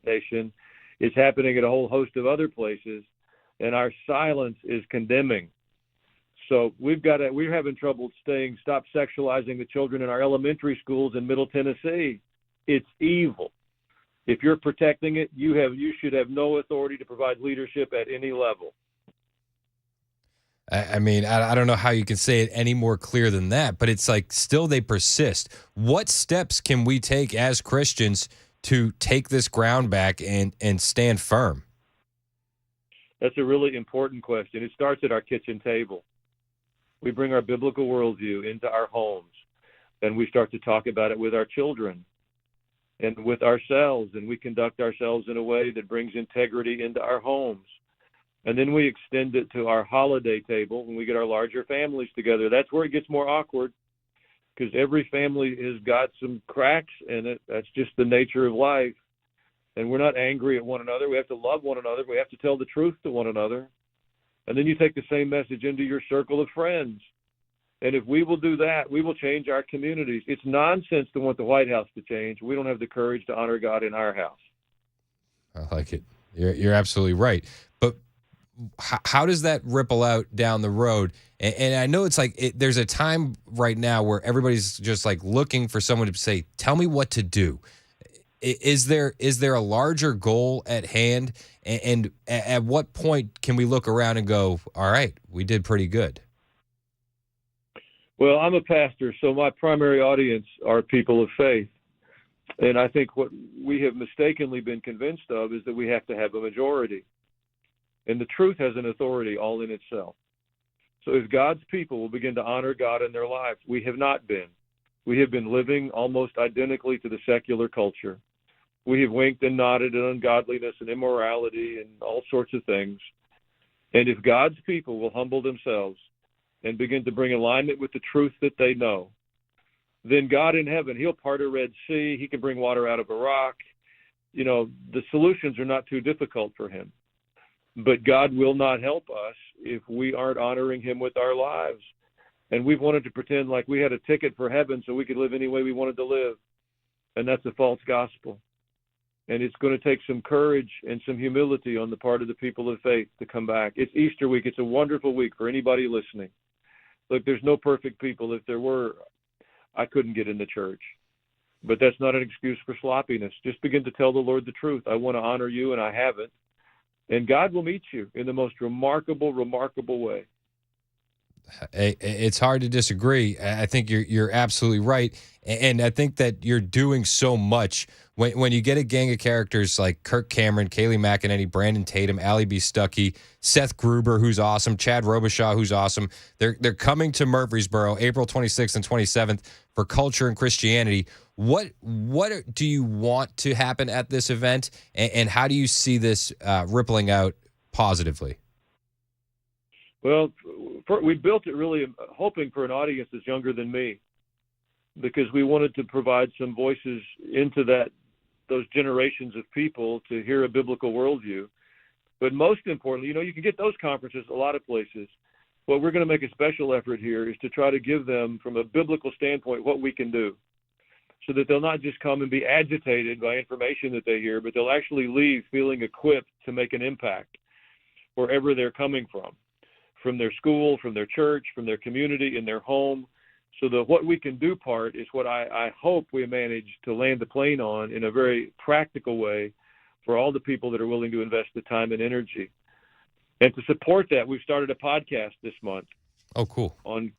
Speaker 13: nation, it's happening at a whole host of other places, and our silence is condemning. So we're having trouble stop sexualizing the children in our elementary schools in Middle Tennessee. It's evil. If you're protecting it, you should have no authority to provide leadership at any level.
Speaker 1: I mean, I don't know how you can say it any more clear than that, but it's like still they persist. What steps can we take as Christians to take this ground back and stand firm?
Speaker 13: That's a really important question. It starts at our kitchen table. We bring our biblical worldview into our homes. and we start to talk about it with our children and with ourselves, and we conduct ourselves in a way that brings integrity into our homes. And then we extend it to our holiday table when we get our larger families together. That's where it gets more awkward, because every family has got some cracks in it. That's just the nature of life. And we're not angry at one another. We have to love one another. We have to tell the truth to one another. And then you take the same message into your circle of friends. And if we will do that, we will change our communities. It's nonsense to want the White House to change. We don't have the courage to honor God in our house.
Speaker 1: I like it. You're absolutely right. But how does that ripple out down the road? And I know it's like there's a time right now where everybody's just like looking for someone to say, tell me what to do. Is there a larger goal at hand? And at what point can we look around and go, all right, we did pretty good?
Speaker 13: Well, I'm a pastor, so my primary audience are people of faith. And I think what we have mistakenly been convinced of is that we have to have a majority. And the truth has an authority all in itself. So if God's people will begin to honor God in their lives, we have not been. We have been living almost identically to the secular culture. We have winked and nodded at ungodliness and immorality and all sorts of things. And if God's people will humble themselves and begin to bring alignment with the truth that they know, then God in heaven, he'll part a Red Sea. He can bring water out of a rock. You know, the solutions are not too difficult for him. But God will not help us if we aren't honoring him with our lives. And we've wanted to pretend like we had a ticket for heaven so we could live any way we wanted to live. And that's a false gospel. And it's going to take some courage and some humility on the part of the people of faith to come back. It's Easter week. It's a wonderful week for anybody listening. Look, there's no perfect people. If there were, I couldn't get in the church. But that's not an excuse for sloppiness. Just begin to tell the Lord the truth. I want to honor you, and I haven't. And God will meet you in the most remarkable, remarkable way.
Speaker 1: It's hard to disagree. I think you're absolutely right. And I think that you're doing so much. When you get a gang of characters like Kirk Cameron, Kayleigh McEnany, Brandon Tatum, Allie B. Stuckey, Seth Gruber, who's awesome, Chad Robichaud, who's awesome, they're coming to Murfreesboro April 26th and 27th for Culture and Christianity. What do you want to happen at this event, and how do you see this rippling out positively?
Speaker 13: Well, we built it really hoping for an audience that's younger than me, because we wanted to provide some voices into those generations of people to hear a biblical worldview. But most importantly, you can get those conferences a lot of places. What we're going to make a special effort here is to try to give them, from a biblical standpoint, what we can do, so that they'll not just come and be agitated by information that they hear, but they'll actually leave feeling equipped to make an impact wherever they're coming from their school, from their church, from their community, in their home. So the what we can do part is what I hope we manage to land the plane on in a very practical way for all the people that are willing to invest the time and energy. And to support that, we've started a podcast this month.
Speaker 1: Oh, cool.
Speaker 13: On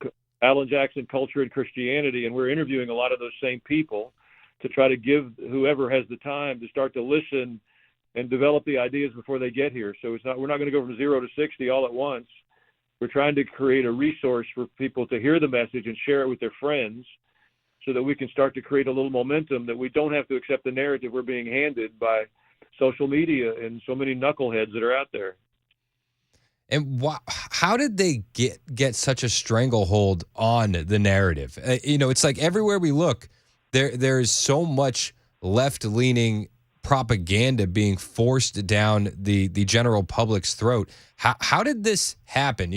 Speaker 13: Alan Jackson, Culture and Christianity, and we're interviewing a lot of those same people to try to give whoever has the time to start to listen and develop the ideas before they get here. So we're not going to go from 0 to 60 all at once. We're trying to create a resource for people to hear the message and share it with their friends, so that we can start to create a little momentum, that we don't have to accept the narrative we're being handed by social media and so many knuckleheads that are out there.
Speaker 1: And how did they get such a stranglehold on the narrative? It's like everywhere we look, there is so much left-leaning propaganda being forced down the general public's throat. How did this happen?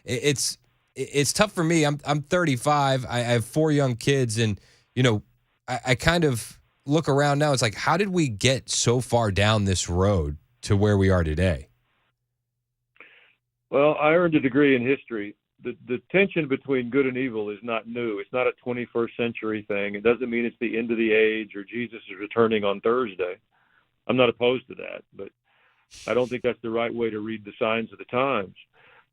Speaker 1: It's tough for me. I'm 35. I have 4 young kids, and I kind of look around now. It's like, how did we get so far down this road to where we are today?
Speaker 13: Well, I earned a degree in history. The tension between good and evil is not new. It's not a 21st century thing. It doesn't mean it's the end of the age or Jesus is returning on Thursday. I'm not opposed to that, but I don't think that's the right way to read the signs of the times.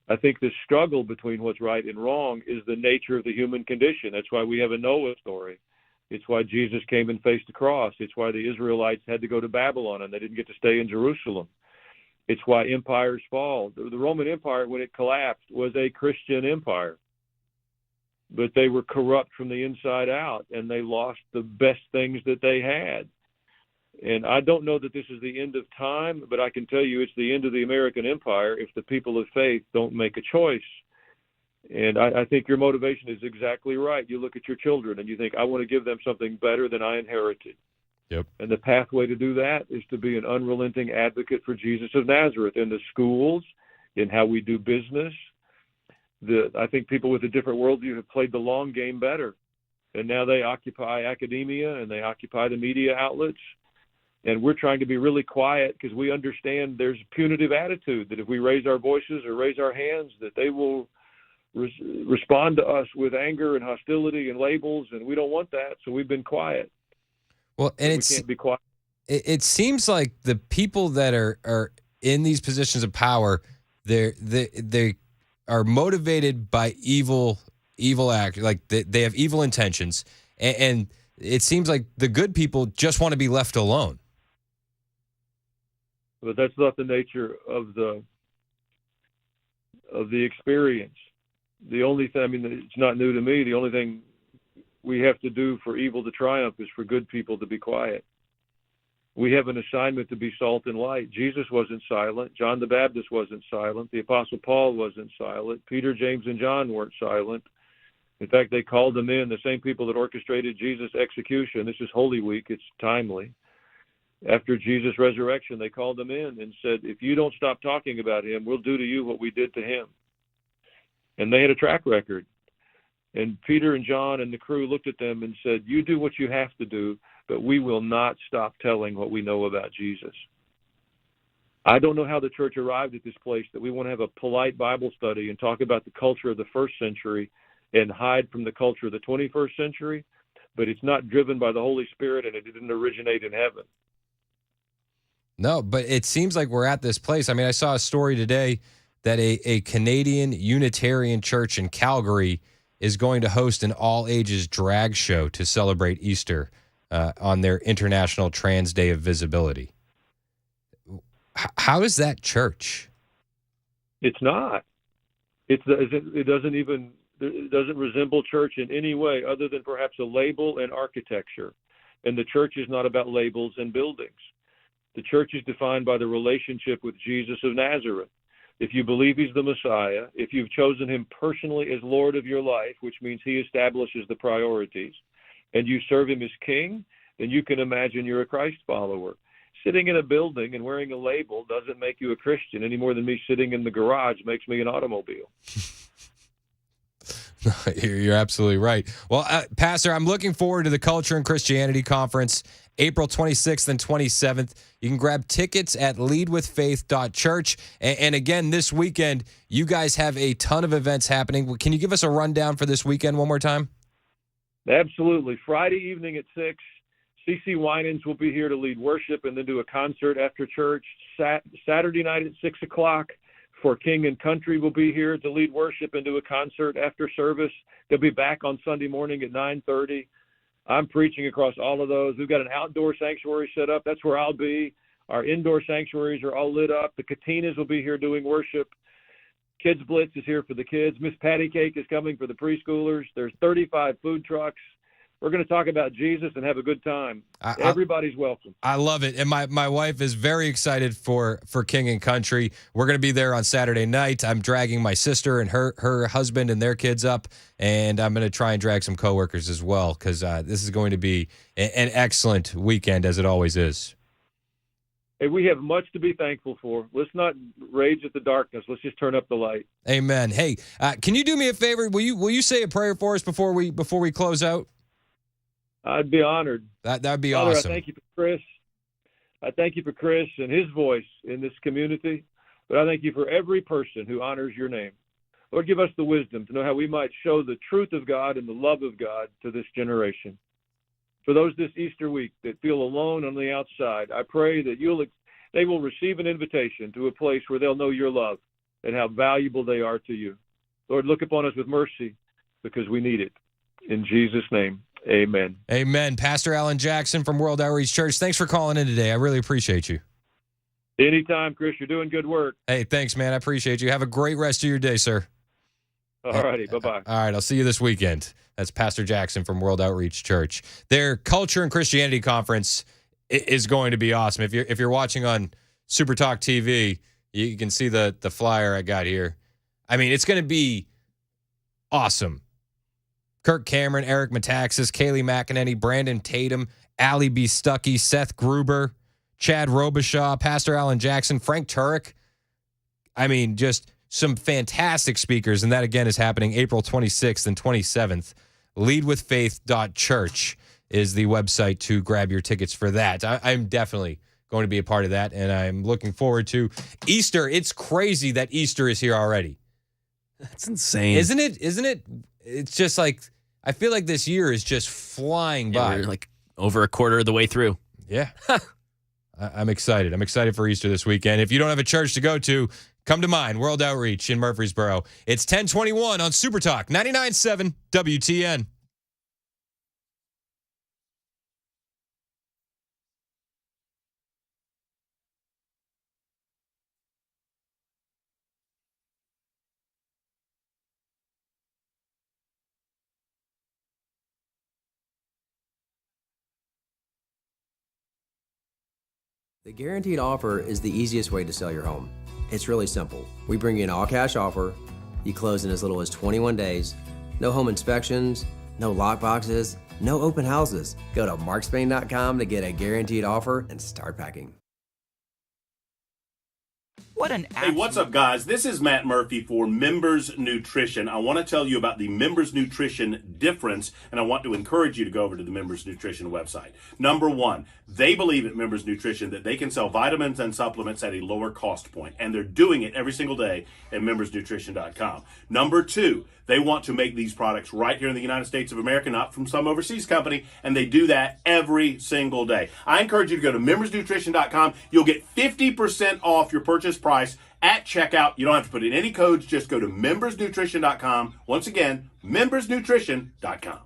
Speaker 13: I think the struggle between what's right and wrong is the nature of the human condition. That's why we have a Noah story. It's why Jesus came and faced the cross. It's why the Israelites had to go to Babylon and they didn't get to stay in Jerusalem. It's why empires fall. The Roman Empire, when it collapsed, was a Christian empire. but they were corrupt from the inside out, and they lost the best things that they had. And I don't know that this is the end of time, but I can tell you it's the end of the American empire if the people of faith don't make a choice. And I think your motivation is exactly right. You look at your children and you think, I want to give them something better than I inherited.
Speaker 1: Yep.
Speaker 13: And the pathway to do that is to be an unrelenting advocate for Jesus of Nazareth in the schools, in how we do business. I think people with a different worldview have played the long game better. And now they occupy academia and they occupy the media outlets. And we're trying to be really quiet because we understand there's a punitive attitude that if we raise our voices or raise our hands, that they will respond to us with anger and hostility and labels, and we don't want that. So we've been quiet.
Speaker 1: Well, and
Speaker 13: we can't be quiet.
Speaker 1: It seems like the people that are in these positions of power, they are motivated by evil act, like they have evil intentions, and it seems like the good people just want to be left alone.
Speaker 13: But that's not the nature of the experience. The only thing, I mean, it's not new to me. The only thing we have to do for evil to triumph is for good people to be quiet. We have an assignment to be salt and light. Jesus wasn't silent. John the Baptist wasn't silent. The Apostle Paul wasn't silent. Peter, James, and John weren't silent. In fact, they called them in, the same people that orchestrated Jesus' execution. This is Holy Week. It's timely. After Jesus' resurrection, they called them in and said, if you don't stop talking about him, we'll do to you what we did to him. And they had a track record. And Peter and John and the crew looked at them and said, you do what you have to do, but we will not stop telling what we know about Jesus. I don't know how the church arrived at this place that we want to have a polite Bible study and talk about the culture of the first century and hide from the culture of the 21st century, but it's not driven by the Holy Spirit and it didn't originate in heaven.
Speaker 1: No, but it seems like we're at this place. I mean, I saw a story today that a Canadian Unitarian church in Calgary is going to host an all-ages drag show to celebrate Easter on their International Trans Day of Visibility. How is that church?
Speaker 13: It's not. It doesn't resemble church in any way other than perhaps a label and architecture. And the church is not about labels and buildings. The church is defined by the relationship with Jesus of Nazareth. If you believe he's the Messiah, if you've chosen him personally as Lord of your life, which means he establishes the priorities, and you serve him as king, then you can imagine you're a Christ follower. Sitting in a building and wearing a label doesn't make you a Christian any more than me sitting in the garage makes me an automobile.
Speaker 1: You're absolutely right. Well, Pastor, I'm looking forward to the Culture and Christianity Conference, April 26th and 27th. You can grab tickets at leadwithfaith.church. And again, this weekend, you guys have a ton of events happening. Can you give us a rundown for this weekend one more time?
Speaker 13: Absolutely. Friday evening at 6, C.C. Winans will be here to lead worship and then do a concert after church. Saturday night at 6 o'clock, For King and Country will be here to lead worship and do a concert after service. They'll be back on Sunday morning at 9:30. I'm preaching across all of those. We've got an outdoor sanctuary set up. That's where I'll be. Our indoor sanctuaries are all lit up. The Katinas will be here doing worship. Kids Blitz is here for the kids. Miss Patty Cake is coming for the preschoolers. There's 35 food trucks. We're going to talk about Jesus and have a good time. Everybody's welcome.
Speaker 1: I love it. And my wife is very excited for King and Country. We're going to be there on Saturday night. I'm dragging my sister and her husband and their kids up, and I'm going to try and drag some coworkers as well because this is going to be an excellent weekend, as it always is.
Speaker 13: Hey, we have much to be thankful for. Let's not rage at the darkness. Let's just turn up the light.
Speaker 1: Amen. Hey, can you do me a favor? Will you say a prayer for us before we close out?
Speaker 13: I'd be honored.
Speaker 1: That'd be
Speaker 13: Father,
Speaker 1: awesome.
Speaker 13: I thank you for Chris. I thank you for Chris and his voice in this community. But I thank you for every person who honors your name. Lord, give us the wisdom to know how we might show the truth of God and the love of God to this generation. For those this Easter week that feel alone on the outside, I pray that they will receive an invitation to a place where they'll know your love and how valuable they are to you. Lord, look upon us with mercy because we need it. In Jesus' name. Amen.
Speaker 1: Amen. Pastor Alan Jackson from World Outreach Church, thanks for calling in today. I really appreciate you.
Speaker 13: Anytime, Chris. You're doing good work.
Speaker 1: Hey, thanks, man. I appreciate you. Have a great rest of your day, sir.
Speaker 13: All righty. Bye-bye.
Speaker 1: All right, I'll see you this weekend. That's Pastor Jackson from World Outreach Church. Their Culture and Christianity Conference is going to be awesome. If you're watching on Super Talk TV, you can see the flyer I got here. I mean, it's going to be awesome. Kirk Cameron, Eric Metaxas, Kaylee McEnany, Brandon Tatum, Allie B. Stuckey, Seth Gruber, Chad Robichaud, Pastor Alan Jackson, Frank Turek. I mean, just some fantastic speakers. And that, again, is happening April 26th and 27th. Leadwithfaith.church is the website to grab your tickets for that. I'm definitely going to be a part of that, and I'm looking forward to Easter. It's crazy that Easter is here already.
Speaker 2: That's insane.
Speaker 1: Isn't it? It's just like, I feel like this year is just flying by.
Speaker 2: We're like over a quarter of the way through.
Speaker 1: Yeah. I'm excited. I'm excited for Easter this weekend. If you don't have a church to go to, come to mine, World Outreach in Murfreesboro. It's 1021 on Super Talk 99.7 WTN.
Speaker 4: The guaranteed offer is the easiest way to sell your home. It's really simple. We bring you an all-cash offer. You close in as little as 21 days. No home inspections, no lock boxes, no open houses. Go to markspain.com to get a guaranteed offer and start packing.
Speaker 6: What an
Speaker 5: Hey, what's up, guys? This is Matt Murphy for Members Nutrition. I want to tell you about the Members Nutrition difference, and I want to encourage you to go over to the Members Nutrition website. Number one, they believe at Members Nutrition that they can sell vitamins and supplements at a lower cost point, and they're doing it every single day at membersnutrition.com. Number two, they want to make these products right here in the United States of America, not from some overseas company, and they do that every single day. I encourage you to go to membersnutrition.com. You'll get 50% off your purchase price at checkout. You don't have to put in any codes. Just go to membersnutrition.com. Once again, membersnutrition.com.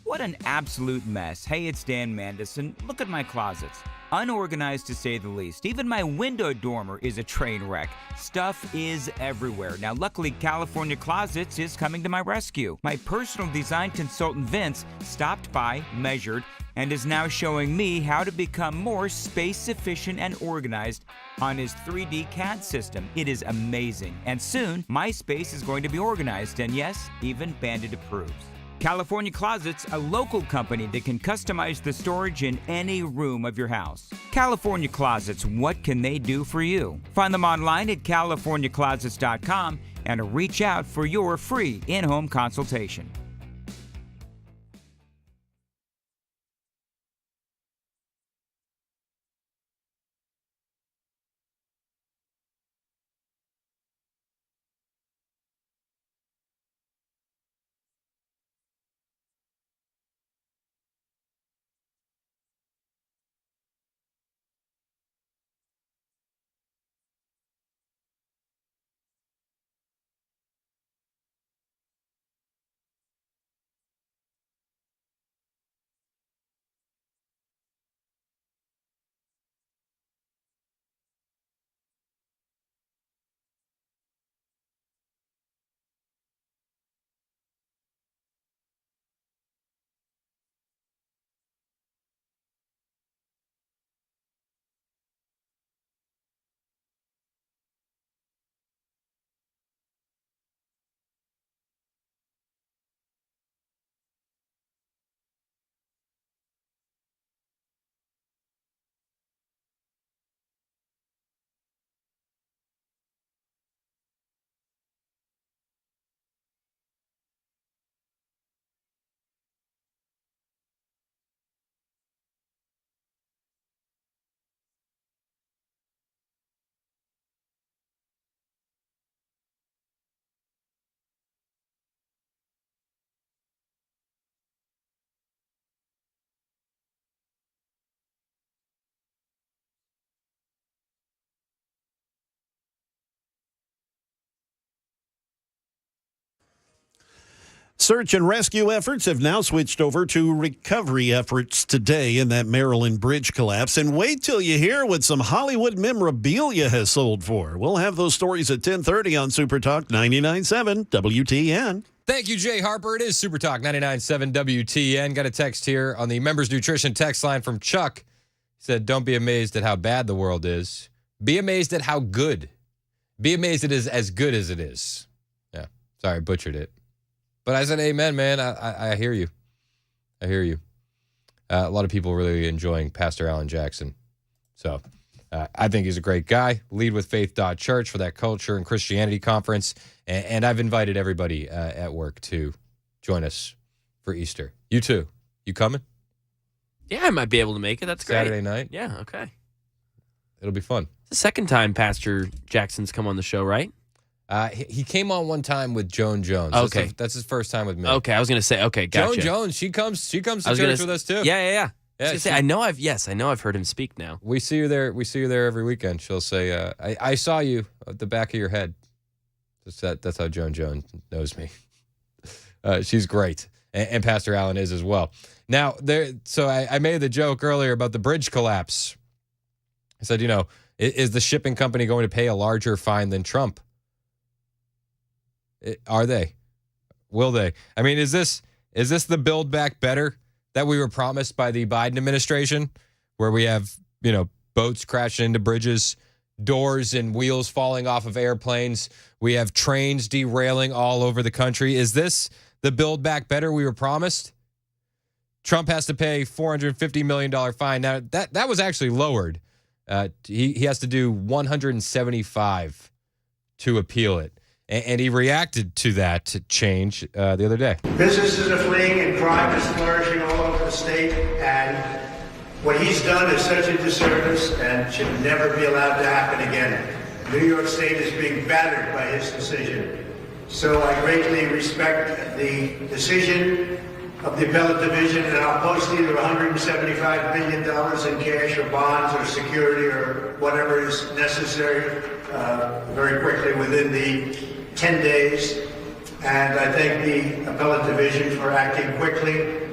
Speaker 6: What an absolute mess. Hey, it's Dan Mandison. Look at my closets. Unorganized to say the least. Even my window dormer is a train wreck. Stuff is everywhere. Now, luckily, California Closets is coming to my rescue. My personal design consultant, Vince, stopped by, measured, and is now showing me how to become more space efficient and organized on his 3D CAD system. It is amazing. And soon, my space is going to be organized, and yes, even Bandit approves. California Closets, a local company that can customize the storage in any room of your house. California Closets, what can they do for you? Find them online at californiaclosets.com and reach out for your free in-home consultation.
Speaker 3: Search and rescue efforts have now switched over to recovery efforts today in that Maryland bridge collapse. And wait till you hear what some Hollywood memorabilia has sold for. We'll have those stories at 10:30 on Super Talk 99.7 WTN.
Speaker 1: Thank you, Jay Harper. It is Super Talk 99.7 WTN. Got a text here on the Members Nutrition text line from Chuck. He said, don't be amazed at how bad the world is. Be amazed at how good. Be amazed it is as good as it is. Yeah, sorry, I butchered it. But I said, amen, man. I hear you. I hear you. A lot of people really enjoying Pastor Alan Jackson. So I think he's a great guy. Leadwithfaith.church for that culture and Christianity conference. And I've invited everybody at work to join us for Easter. You too. You coming?
Speaker 2: Yeah, I might be able to make it. That's great.
Speaker 1: Saturday night?
Speaker 2: Yeah, okay.
Speaker 1: It'll be fun.
Speaker 2: It's the second time Pastor Jackson's come on the show, right?
Speaker 1: He came on one time with Joan Jones.
Speaker 2: Okay.
Speaker 1: That's his first time with me.
Speaker 2: Okay, I was going to say, okay, gotcha.
Speaker 1: Joan Jones, she comes to church with us too.
Speaker 2: Yeah.
Speaker 1: Yeah,
Speaker 2: I know I've heard him speak now.
Speaker 1: We see you there. We see you there every weekend. She'll say, I saw you at the back of your head. That's how Joan Jones knows me. She's great. And Pastor Allen is as well. Now, so I made the joke earlier about the bridge collapse. I said, is the shipping company going to pay a larger fine than Trump? Are they? Will they? I mean, is this the Build Back Better that we were promised by the Biden administration, where we have, boats crashing into bridges, doors and wheels falling off of airplanes, we have trains derailing all over the country? Is this the Build Back Better we were promised? Trump has to pay $450 million fine. Now, that was actually lowered. He has to do 175 to appeal it. And he reacted to that change the other day.
Speaker 14: Businesses are fleeing and crime is flourishing all over the state. And what he's done is such a disservice and should never be allowed to happen again. New York State is being battered by his decision. So I greatly respect the decision of the appellate division, and I'll post either $175 million in cash or bonds or security or whatever is necessary very quickly within the 10 days. And I thank the appellate division for acting quickly.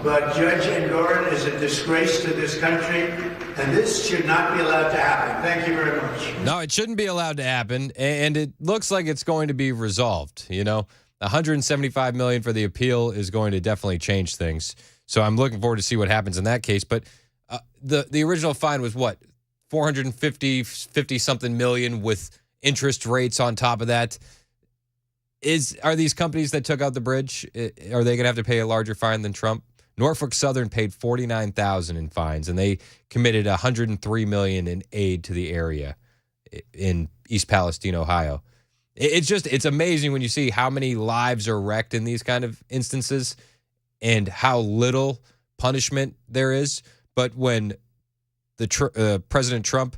Speaker 14: But Judge Engoron is a disgrace to this country, and this should not be allowed to happen. Thank you very much.
Speaker 1: No, it shouldn't be allowed to happen, and it looks like it's going to be resolved. $175 million for the appeal is going to definitely change things. So I'm looking forward to see what happens in that case. But the original fine was what? 50-something million with interest rates on top of that. Are these companies that took out the bridge, are they going to have to pay a larger fine than Trump? Norfolk Southern paid $49,000 in fines, and they committed $103 million in aid to the area in East Palestine, Ohio. It's amazing when you see how many lives are wrecked in these kind of instances and how little punishment there is. But when President Trump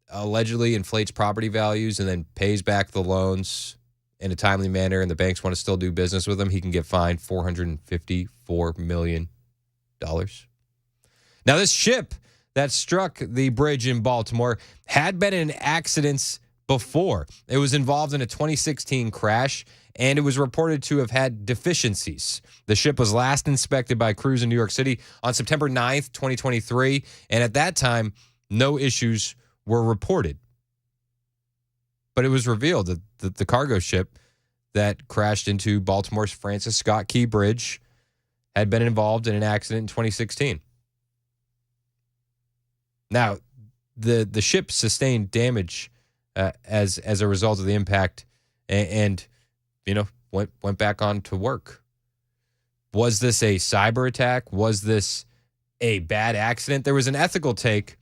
Speaker 1: allegedly inflates property values and then pays back the loans in a timely manner and the banks want to still do business with him, he can get fined $454 million. Now, this ship that struck the bridge in Baltimore had been in accidents before. It was involved in a 2016 crash, and it was reported to have had deficiencies. The ship was last inspected by crews in New York City on September 9th, 2023, and at that time, no issues were reported. But it was revealed that the cargo ship that crashed into Baltimore's Francis Scott Key Bridge had been involved in an accident in 2016. Now, the ship sustained damage as a result of the impact and went back on to work. Was this a cyber attack? Was this a bad accident? There was an ethical take.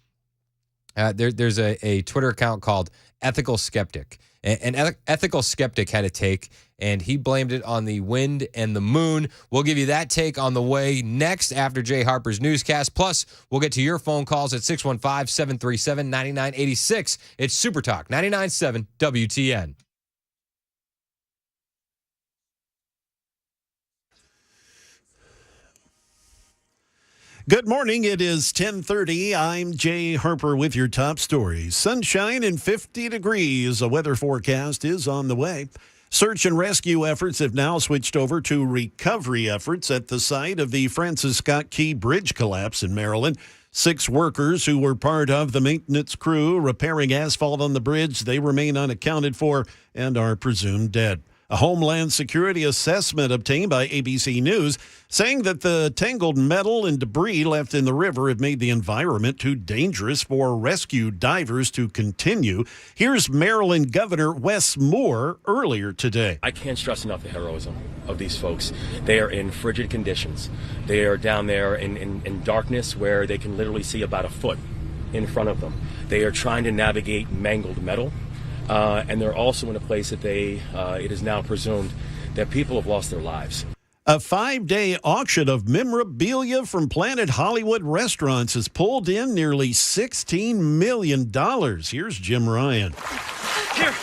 Speaker 1: There's a Twitter account called Ethical Skeptic. An ethical skeptic had a take, and he blamed it on the wind and the moon. We'll give you that take on the way next after Jay Harper's newscast. Plus, we'll get to your phone calls at 615-737-9986. It's Super Talk 99.7 WTN.
Speaker 3: Good morning. It is 10:30. I'm Jay Harper with your top stories. Sunshine and 50 degrees. A weather forecast is on the way. Search and rescue efforts have now switched over to recovery efforts at the site of the Francis Scott Key Bridge collapse in Maryland. 6 workers who were part of the maintenance crew repairing asphalt on the bridge, they remain unaccounted for and are presumed dead. A Homeland Security assessment obtained by ABC News saying that the tangled metal and debris left in the river have made the environment too dangerous for rescue divers to continue. Here's Maryland Governor Wes Moore earlier today.
Speaker 11: I can't stress enough the heroism of these folks. They are in frigid conditions. They are down there in darkness where they can literally see about a foot in front of them. They are trying to navigate mangled metal. And they're also in a place that it is now presumed that people have lost their lives.
Speaker 3: A 5-day auction of memorabilia from Planet Hollywood restaurants has pulled in nearly $16 million. Here's Jim Ryan.
Speaker 15: Here,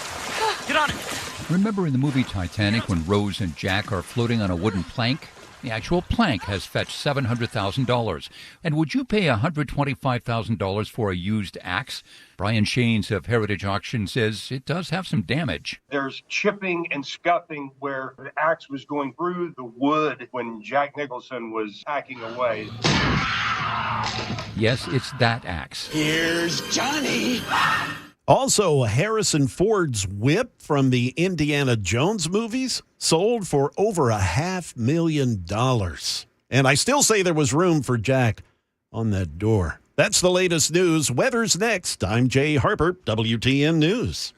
Speaker 15: get on it. Remember in the movie Titanic when Rose and Jack are floating on a wooden plank? The actual plank has fetched $700,000. And would you pay $125,000 for a used axe? Brian Shanes of Heritage Auction says it does have some damage.
Speaker 16: There's chipping and scuffing where the axe was going through the wood when Jack Nicholson was hacking away.
Speaker 15: Yes, it's that axe.
Speaker 3: Here's Johnny. Also, Harrison Ford's whip from the Indiana Jones movies sold for over $500,000. And I still say there was room for Jack on that door. That's the latest news. Weather's next. I'm Jay Harper, WTN News.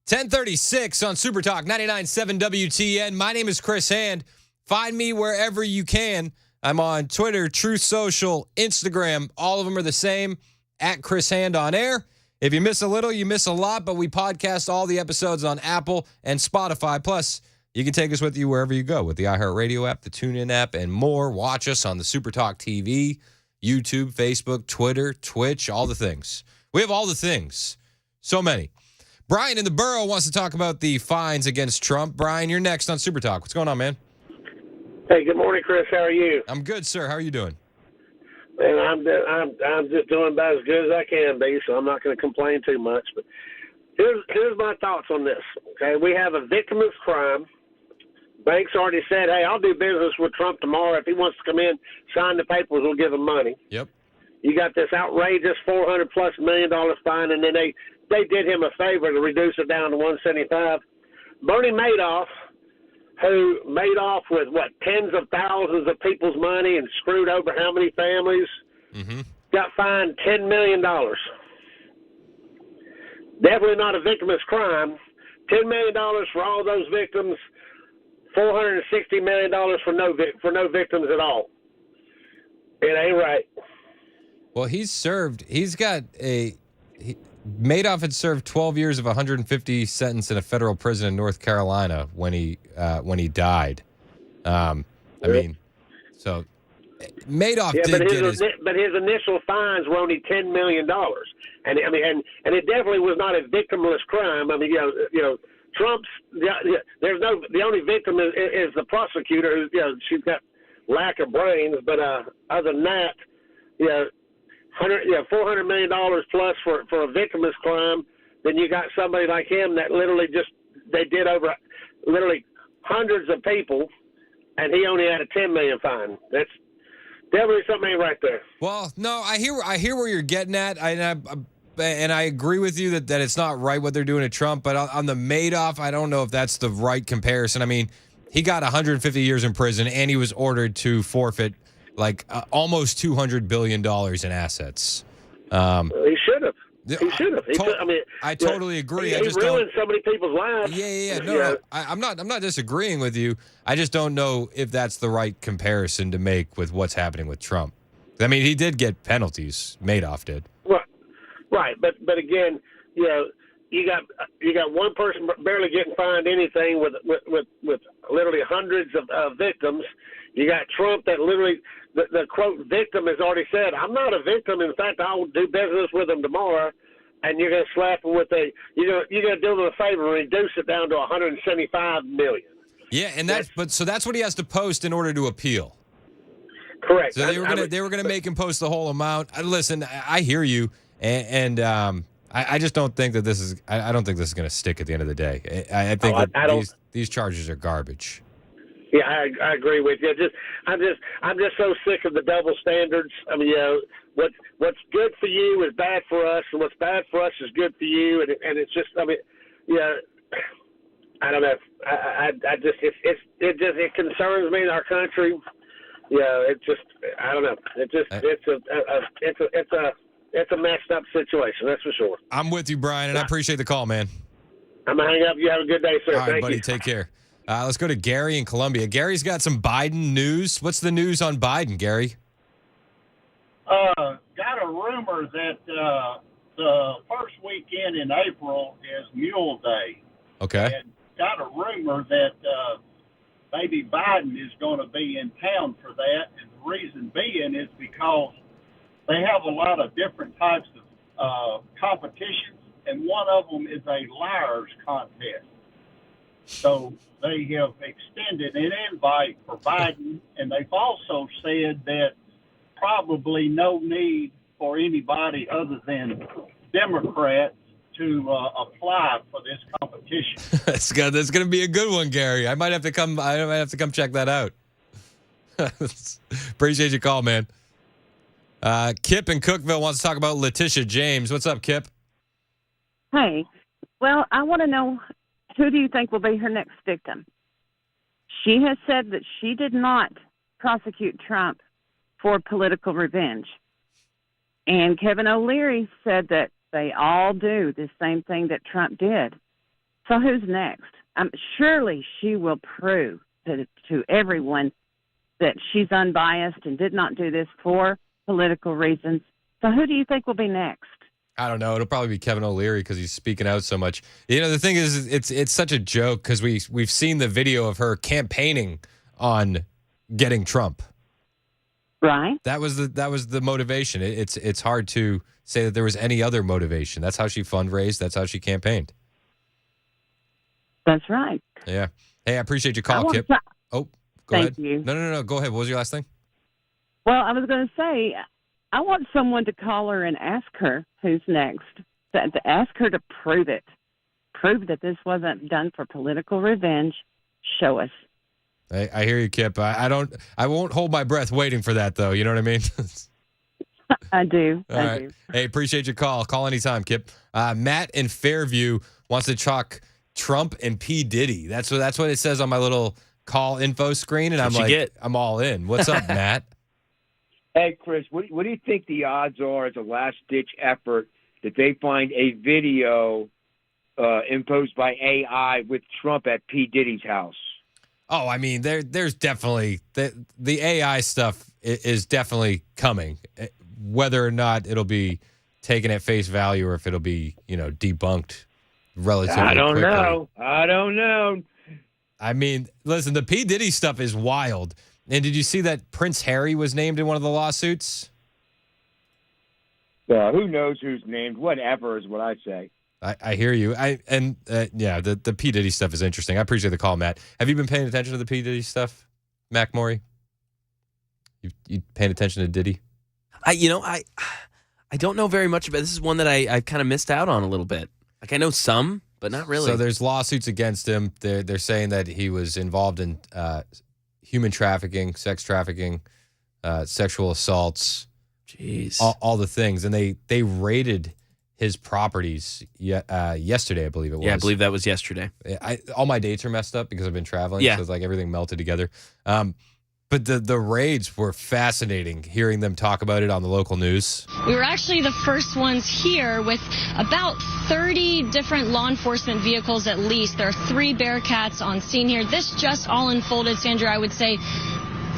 Speaker 1: 1036 on Super Talk 99.7 WTN. My name is Chris Hand. Find me wherever you can. I'm on Twitter, Truth Social, Instagram. All of them are the same, at Chris Hand on air. If you miss a little, you miss a lot, but we podcast all the episodes on Apple and Spotify. Plus, you can take us with you wherever you go with the iHeartRadio app, the TuneIn app, and more. Watch us on the Super Talk TV, YouTube, Facebook, Twitter, Twitch, all the things. We have all the things. So many. Brian in the borough wants to talk about the fines against Trump. Brian, you're next on Super Talk. What's going on, man?
Speaker 17: Hey, good morning, Chris. How are you?
Speaker 1: I'm good, sir. How are you doing?
Speaker 17: Man, I'm just doing about as good as I can be, so I'm not going to complain too much. But here's my thoughts on this. Okay, we have a victimless crime. Banks already said, "Hey, I'll do business with Trump tomorrow. If he wants to come in, sign the papers, we'll give him money."
Speaker 1: Yep.
Speaker 17: You got this outrageous $400+ million fine, and then they did him a favor to reduce it down to $175. Bernie Madoff, who made off with, tens of thousands of people's money and screwed over how many families, got fined $10 million. Definitely not a victimless crime. $10 million for all those victims, $460 million for no victims at all. It ain't right.
Speaker 1: Well, Madoff had served 12 years of 150 sentence in a federal prison in North Carolina when he died. Madoff
Speaker 17: but his initial fines were only $10 million, and it definitely was not a victimless crime. I mean, Trump's the only victim is the prosecutor who she's got lack of brains, but other than that, $400 million plus for a victimless crime. Then you got somebody like him that literally they did over literally hundreds of people, and he only had a $10 million fine. That's definitely something ain't right there.
Speaker 1: Well, no, I hear where you're getting at, and I agree with you that it's not right what they're doing to Trump. But on the Madoff, I don't know if that's the right comparison. I mean, he got 150 years in prison, and he was ordered to forfeit almost $200 billion in assets.
Speaker 17: He should have.
Speaker 1: I totally agree.
Speaker 17: He ruined so many people's lives.
Speaker 1: Yeah. No, I'm not disagreeing with you. I just don't know if that's the right comparison to make with what's happening with Trump. I mean, he did get penalties. Madoff did.
Speaker 17: Right. But again, you got one person barely getting fined anything with literally hundreds of victims. You got Trump that literally the quote victim has already said, "I'm not a victim. In fact, I'll do business with him tomorrow." And you're going to slap him with you're going to do him a favor and reduce it down to $175 million.
Speaker 1: Yeah, and that's what he has to post in order to appeal.
Speaker 17: Correct.
Speaker 1: So they were gonna make him post the whole amount. Listen, I hear you, and I just don't think that this is. I don't think this is going to stick at the end of the day. I think these charges are garbage.
Speaker 17: Yeah, I agree with you. I'm just so sick of the double standards. I mean, what's good for you is bad for us, and what's bad for us is good for you. And it's just, I mean, I don't know. It concerns me in our country. I don't know. It's a messed up situation. That's for sure.
Speaker 1: I'm with you, Brian, and I appreciate the call, man.
Speaker 17: I'm gonna hang up. You have a good day, sir.
Speaker 1: All right,
Speaker 17: Thank
Speaker 1: buddy.
Speaker 17: you.
Speaker 1: Take care. Let's go to Gary in Columbia. Gary's got some Biden news. What's the news on Biden, Gary?
Speaker 18: Got a rumor that the first weekend in April is Mule Day.
Speaker 1: Okay.
Speaker 18: And got a rumor that maybe Biden is going to be in town for that. And the reason being is because they have a lot of different types of competitions, and one of them is a liars contest. So they have extended an invite for Biden, and they've also said that probably no need for anybody other than Democrats to apply for this competition.
Speaker 1: That's going to be a good one, Gary. I might have to come check that out. Appreciate your call, man. Kip in Cookville wants to talk about Letitia James. What's up, Kip?
Speaker 19: Hey. Well, I want to know, who do you think will be her next victim? She has said that she did not prosecute Trump for political revenge. And Kevin O'Leary said that they all do the same thing that Trump did. So who's next? Surely she will prove to everyone that she's unbiased and did not do this for political reasons. So who do you think will be next?
Speaker 1: I don't know. It'll probably be Kevin O'Leary because he's speaking out so much. You know, the thing is, it's such a joke because we've seen the video of her campaigning on getting Trump.
Speaker 19: Right.
Speaker 1: That was the motivation. It's hard to say that there was any other motivation. That's how she fundraised. That's how she campaigned.
Speaker 19: That's right.
Speaker 1: Yeah. Hey, I appreciate your call, Kip. Go ahead.
Speaker 19: Thank you.
Speaker 1: No. Go ahead. What was your last thing?
Speaker 19: Well, I was going to say, I want someone to call her and ask her who's next. To ask her to prove it. Prove that this wasn't done for political revenge. Show us.
Speaker 1: I hear you, Kip. I won't hold my breath waiting for that, though. You know what I mean?
Speaker 19: I do.
Speaker 1: All right.
Speaker 19: Do.
Speaker 1: Hey, appreciate your call. Call anytime, Kip. Matt in Fairview wants to chalk Trump and P. Diddy. That's what it says on my little call info screen, and I'm like, I'm all in. What's up, Matt?
Speaker 20: Hey, Chris, what do you think the odds are as a last-ditch effort that they find a video imposed by AI with Trump at P. Diddy's house?
Speaker 1: Oh, I mean, there's definitely the AI stuff is definitely coming. Whether or not it'll be taken at face value or if it'll be, debunked relatively quickly.
Speaker 20: I don't know.
Speaker 1: I mean, listen, the P. Diddy stuff is wild. And did you see that Prince Harry was named in one of the lawsuits?
Speaker 20: Who knows who's named? Whatever is what I say.
Speaker 1: I hear you. The P. Diddy stuff is interesting. I appreciate the call, Matt. Have you been paying attention to the P. Diddy stuff, Mac Maury? You paying attention to Diddy?
Speaker 2: I don't know very much about this. Is one that I kind of missed out on a little bit. Like I know some, but not really.
Speaker 1: So there's lawsuits against him. They're saying that he was involved in human trafficking, sex trafficking, sexual assaults.
Speaker 2: Jeez.
Speaker 1: All the things. And they raided his properties yesterday, I believe it was.
Speaker 2: Yeah, I believe that was yesterday.
Speaker 1: All my dates are messed up because I've been traveling.
Speaker 2: Yeah.
Speaker 1: So it's like everything melted together. But the raids were fascinating, hearing them talk about it on the local news.
Speaker 21: We were actually the first ones here with about 30 different law enforcement vehicles at least. There are 3 Bearcats on scene here. This just all unfolded, Sandra, I would say,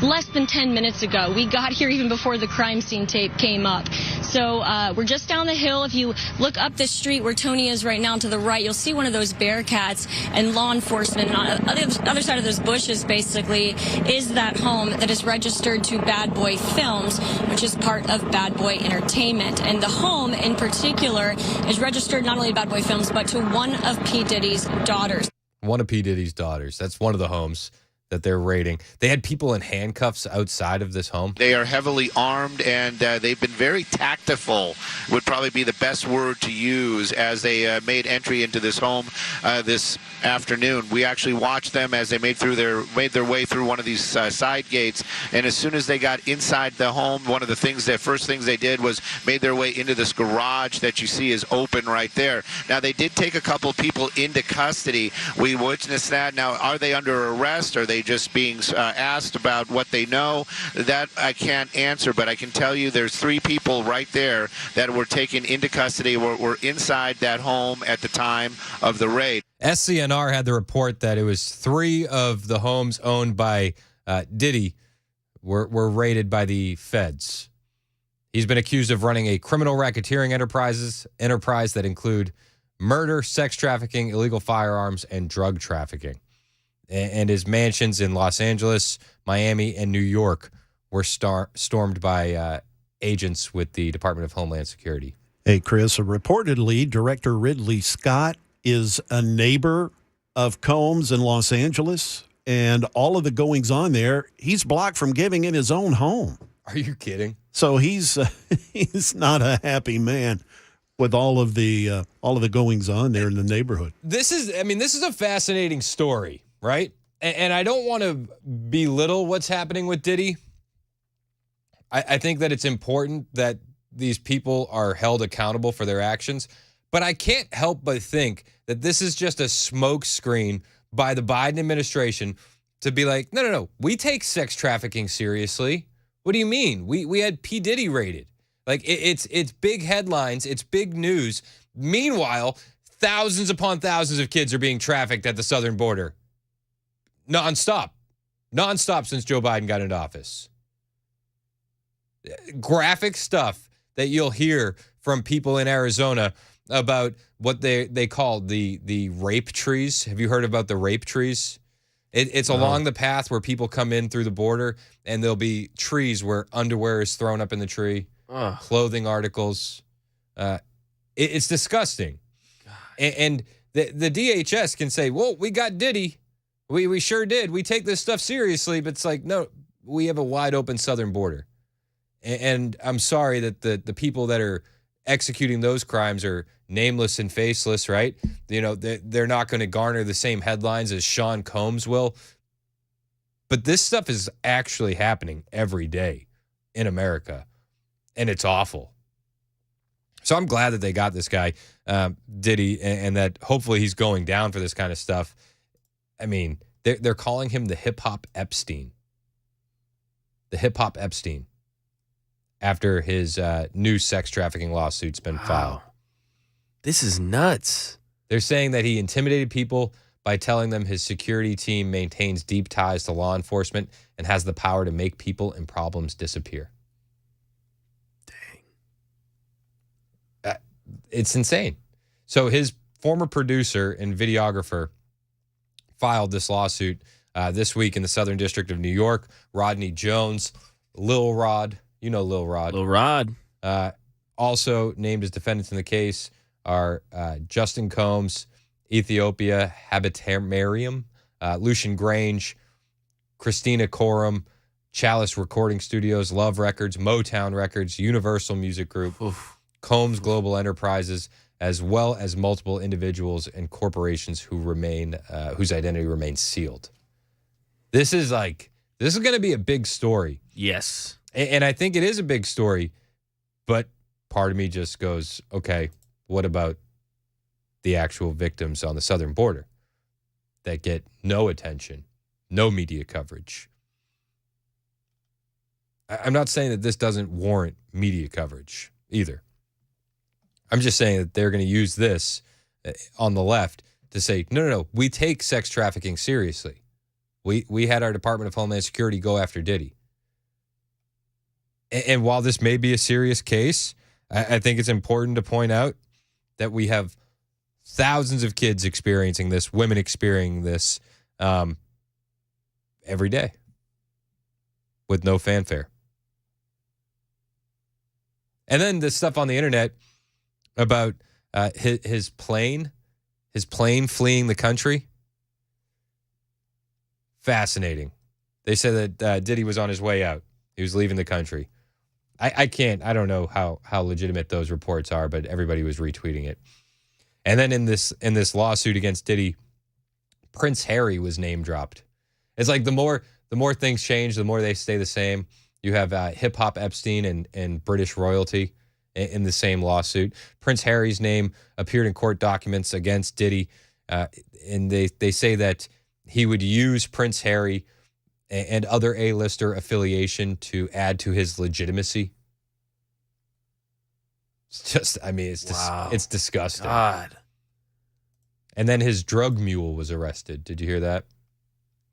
Speaker 21: less than 10 minutes ago. We got here even before the crime scene tape came up. So we're just down the hill. If you look up the street where Tony is right now to the right, you'll see one of those Bearcats and law enforcement. And on the other side of those bushes, basically, is that home that is registered to Bad Boy Films, which is part of Bad Boy Entertainment. And the home in particular is registered not only to Bad Boy Films, but to one of P. Diddy's daughters.
Speaker 1: One of P. Diddy's daughters. That's one of the homes that they're raiding. They had people in handcuffs outside of this home.
Speaker 22: They are heavily armed, and they've been very tactful, would probably be the best word to use, as they made entry into this home this afternoon. We actually watched them as they made their way through one of these side gates, and as soon as they got inside the home, one of the first things they did was made their way into this garage that you see is open right there. Now, they did take a couple people into custody. We witnessed that. Now, are they under arrest? Are they just being asked about what they know? That I can't answer, but I can tell you there's 3 people right there that were taken into custody, were inside that home at the time of the raid.
Speaker 1: SCNR had the report that it was 3 of the homes owned by Diddy were raided by the feds. He's been accused of running a criminal racketeering enterprise that include murder, sex trafficking, illegal firearms, and drug trafficking. And his mansions in Los Angeles, Miami, and New York were stormed by agents with the Department of Homeland Security.
Speaker 3: Hey, Chris, reportedly, Director Ridley Scott is a neighbor of Combs in Los Angeles, and all of the goings-on there, he's blocked from giving him his own home.
Speaker 1: Are you kidding?
Speaker 3: So he's not a happy man with all of the goings-on there in the neighborhood.
Speaker 1: This is a fascinating story. Right? And I don't want to belittle what's happening with Diddy. I think that it's important that these people are held accountable for their actions. But I can't help but think that this is just a smokescreen by the Biden administration to be like, no, we take sex trafficking seriously. What do you mean? We had P. Diddy raided. Like, it's big headlines. It's big news. Meanwhile, Thousands upon thousands of kids are being trafficked at the southern border. Nonstop since Joe Biden got into office. Graphic stuff that you'll hear from people in Arizona about what they call the rape trees. Have you heard about the rape trees? It's along the path where people come in through the border, and there'll be trees where underwear is thrown up in the tree, clothing articles. It's disgusting. And the DHS can say, well, we got Diddy. We sure did. We take this stuff seriously, but it's like, no, we have a wide open southern border. And I'm sorry that the people that are executing those crimes are nameless and faceless, right? You know, they're not going to garner the same headlines as Sean Combs will. But this stuff is actually happening every day in America, and it's awful. So I'm glad that they got this guy, Diddy, and that hopefully he's going down for this kind of stuff. I mean, they're calling him the hip-hop Epstein. The hip-hop Epstein. After his new sex trafficking lawsuit's been filed.
Speaker 2: This is nuts.
Speaker 1: They're saying that he intimidated people by telling them his security team maintains deep ties to law enforcement and has the power to make people and problems disappear. Dang. It's insane. So his former producer and videographer filed this lawsuit this week in the Southern District of New York. Rodney Jones, Lil Rod. You know Lil Rod.
Speaker 2: Lil Rod.
Speaker 1: Also named as defendants in the case are Justin Combs, Ethiopia Habitarium, Lucian Grange, Christina Coram, Chalice Recording Studios, Love Records, Motown Records, Universal Music Group, Combs Global Enterprises, as well as multiple individuals and corporations who remain whose identity remains sealed. This is going to be a big story.
Speaker 2: Yes.
Speaker 1: And I think it is a big story, but part of me just goes, okay, what about the actual victims on the southern border that get no attention, no media coverage? I'm not saying that this doesn't warrant media coverage either. I'm just saying that they're going to use this on the left to say, no, we take sex trafficking seriously. We had our Department of Homeland Security go after Diddy. And while this may be a serious case, I think it's important to point out that we have thousands of kids experiencing this, women experiencing this every day with no fanfare. And then the stuff on the internet about his plane fleeing the country. Fascinating. They said that Diddy was on his way out. He was leaving the country. I don't know how legitimate those reports are, but everybody was retweeting it. And then in this lawsuit against Diddy, Prince Harry was name dropped. It's like the more things change, the more they stay the same. You have hip hop Epstein and British royalty in the same lawsuit. Prince Harry's name appeared in court documents against Diddy, and they say that he would use Prince Harry and other A-lister affiliation to add to his legitimacy. It's just, it's disgusting.
Speaker 2: God.
Speaker 1: And then his drug mule was arrested. Did you hear that?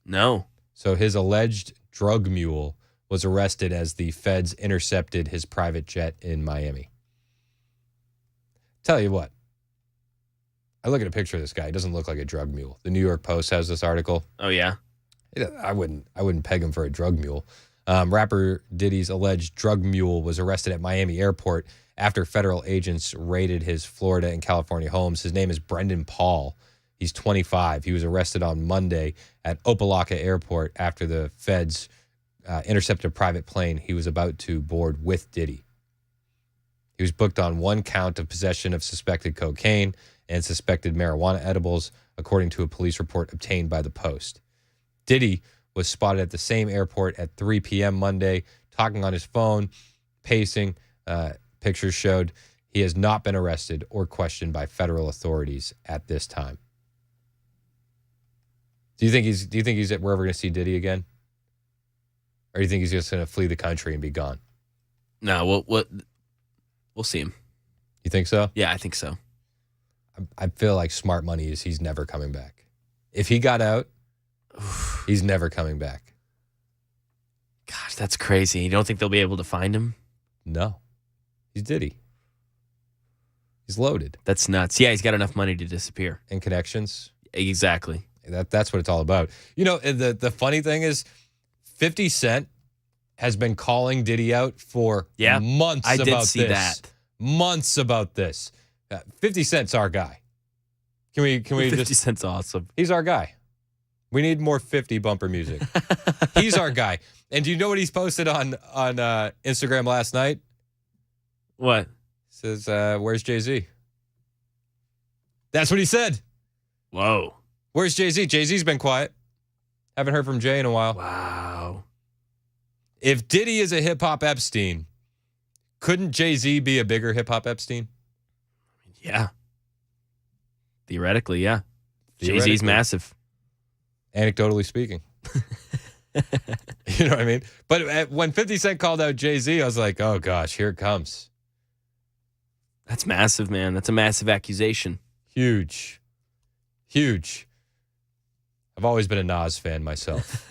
Speaker 2: No.
Speaker 1: So his alleged drug mule was arrested as the feds intercepted his private jet in Miami. Tell you what, I look at a picture of this guy. He doesn't look like a drug mule. The New York Post has this article.
Speaker 2: Oh, yeah?
Speaker 1: I wouldn't peg him for a drug mule. Rapper Diddy's alleged drug mule was arrested at Miami Airport after federal agents raided his Florida and California homes. His name is Brendan Paul. He's 25. He was arrested on Monday at Opa-locka Airport after the feds intercepted a private plane he was about to board with Diddy. He was booked on one count of possession of suspected cocaine and suspected marijuana edibles, according to a police report obtained by the Post. Diddy was spotted at the same airport at 3 p.m. Monday, talking on his phone, pacing. Pictures showed he has not been arrested or questioned by federal authorities at this time. Do you think we're ever going to see Diddy again? Or do you think he's just going to flee the country and be gone?
Speaker 2: No, we'll see him.
Speaker 1: You think so?
Speaker 2: Yeah, I think so.
Speaker 1: I feel like smart money is he's never coming back. If he got out, he's never coming back.
Speaker 2: Gosh, that's crazy. You don't think they'll be able to find him?
Speaker 1: No. He's Diddy. He's loaded.
Speaker 2: That's nuts. Yeah, he's got enough money to disappear.
Speaker 1: And connections.
Speaker 2: Exactly.
Speaker 1: That's what it's all about. You know, the funny thing is 50 Cent has been calling Diddy out for months
Speaker 2: I
Speaker 1: about
Speaker 2: did see
Speaker 1: this.
Speaker 2: that.
Speaker 1: Months about this. 50 Cent's our guy. Can we
Speaker 2: 50 Cent's awesome.
Speaker 1: He's our guy. We need more 50 bumper music. He's our guy. And do you know what he's posted on Instagram last night?
Speaker 2: What?
Speaker 1: Says, where's Jay-Z? That's what he said.
Speaker 2: Whoa.
Speaker 1: Where's Jay-Z? Jay-Z's been quiet. Haven't heard from Jay in a while.
Speaker 2: Wow.
Speaker 1: If Diddy is a hip-hop Epstein, couldn't Jay-Z be a bigger hip-hop Epstein?
Speaker 2: Yeah. Theoretically, yeah.
Speaker 1: Theoretically.
Speaker 2: Jay-Z's massive.
Speaker 1: Anecdotally speaking. You know what I mean? But when 50 Cent called out Jay-Z, I was like, oh, gosh, here it comes.
Speaker 2: That's massive, man. That's a massive accusation.
Speaker 1: Huge. Huge. I've always been a Nas fan myself.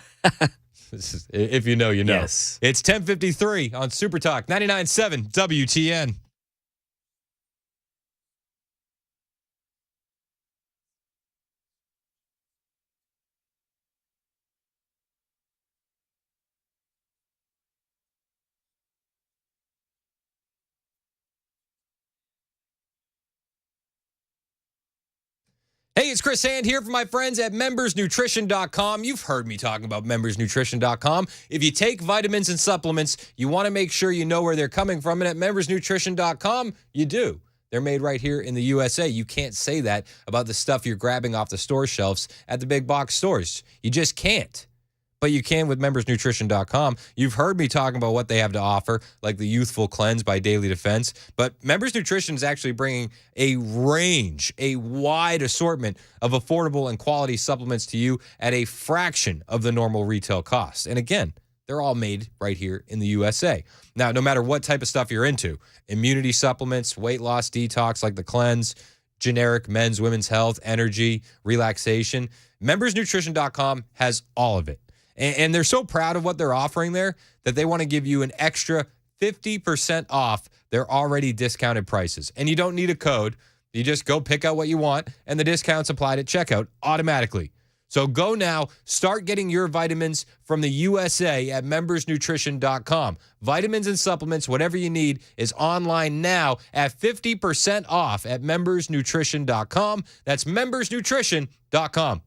Speaker 1: If you know, you know.
Speaker 2: Yes.
Speaker 1: It's 10:53 on Super Talk 99.7 WTN. Hey, it's Chris Hand here for my friends at membersnutrition.com. You've heard me talking about membersnutrition.com. If you take vitamins and supplements, you want to make sure you know where they're coming from. And at membersnutrition.com, you do. They're made right here in the USA. You can't say that about the stuff you're grabbing off the store shelves at the big box stores. You just can't. But you can with membersnutrition.com. You've heard me talking about what they have to offer, like the Youthful Cleanse by Daily Defense. But Members Nutrition is actually bringing a wide assortment of affordable and quality supplements to you at a fraction of the normal retail cost. And again, they're all made right here in the USA. Now, no matter what type of stuff you're into, immunity supplements, weight loss detox like the Cleanse, generic men's, women's health, energy, relaxation, membersnutrition.com has all of it. And they're so proud of what they're offering there that they want to give you an extra 50% off their already discounted prices. And you don't need a code. You just go pick out what you want, and the discount's applied at checkout automatically. So go now, start getting your vitamins from the USA at membersnutrition.com. Vitamins and supplements, whatever you need, is online now at 50% off at membersnutrition.com. That's membersnutrition.com.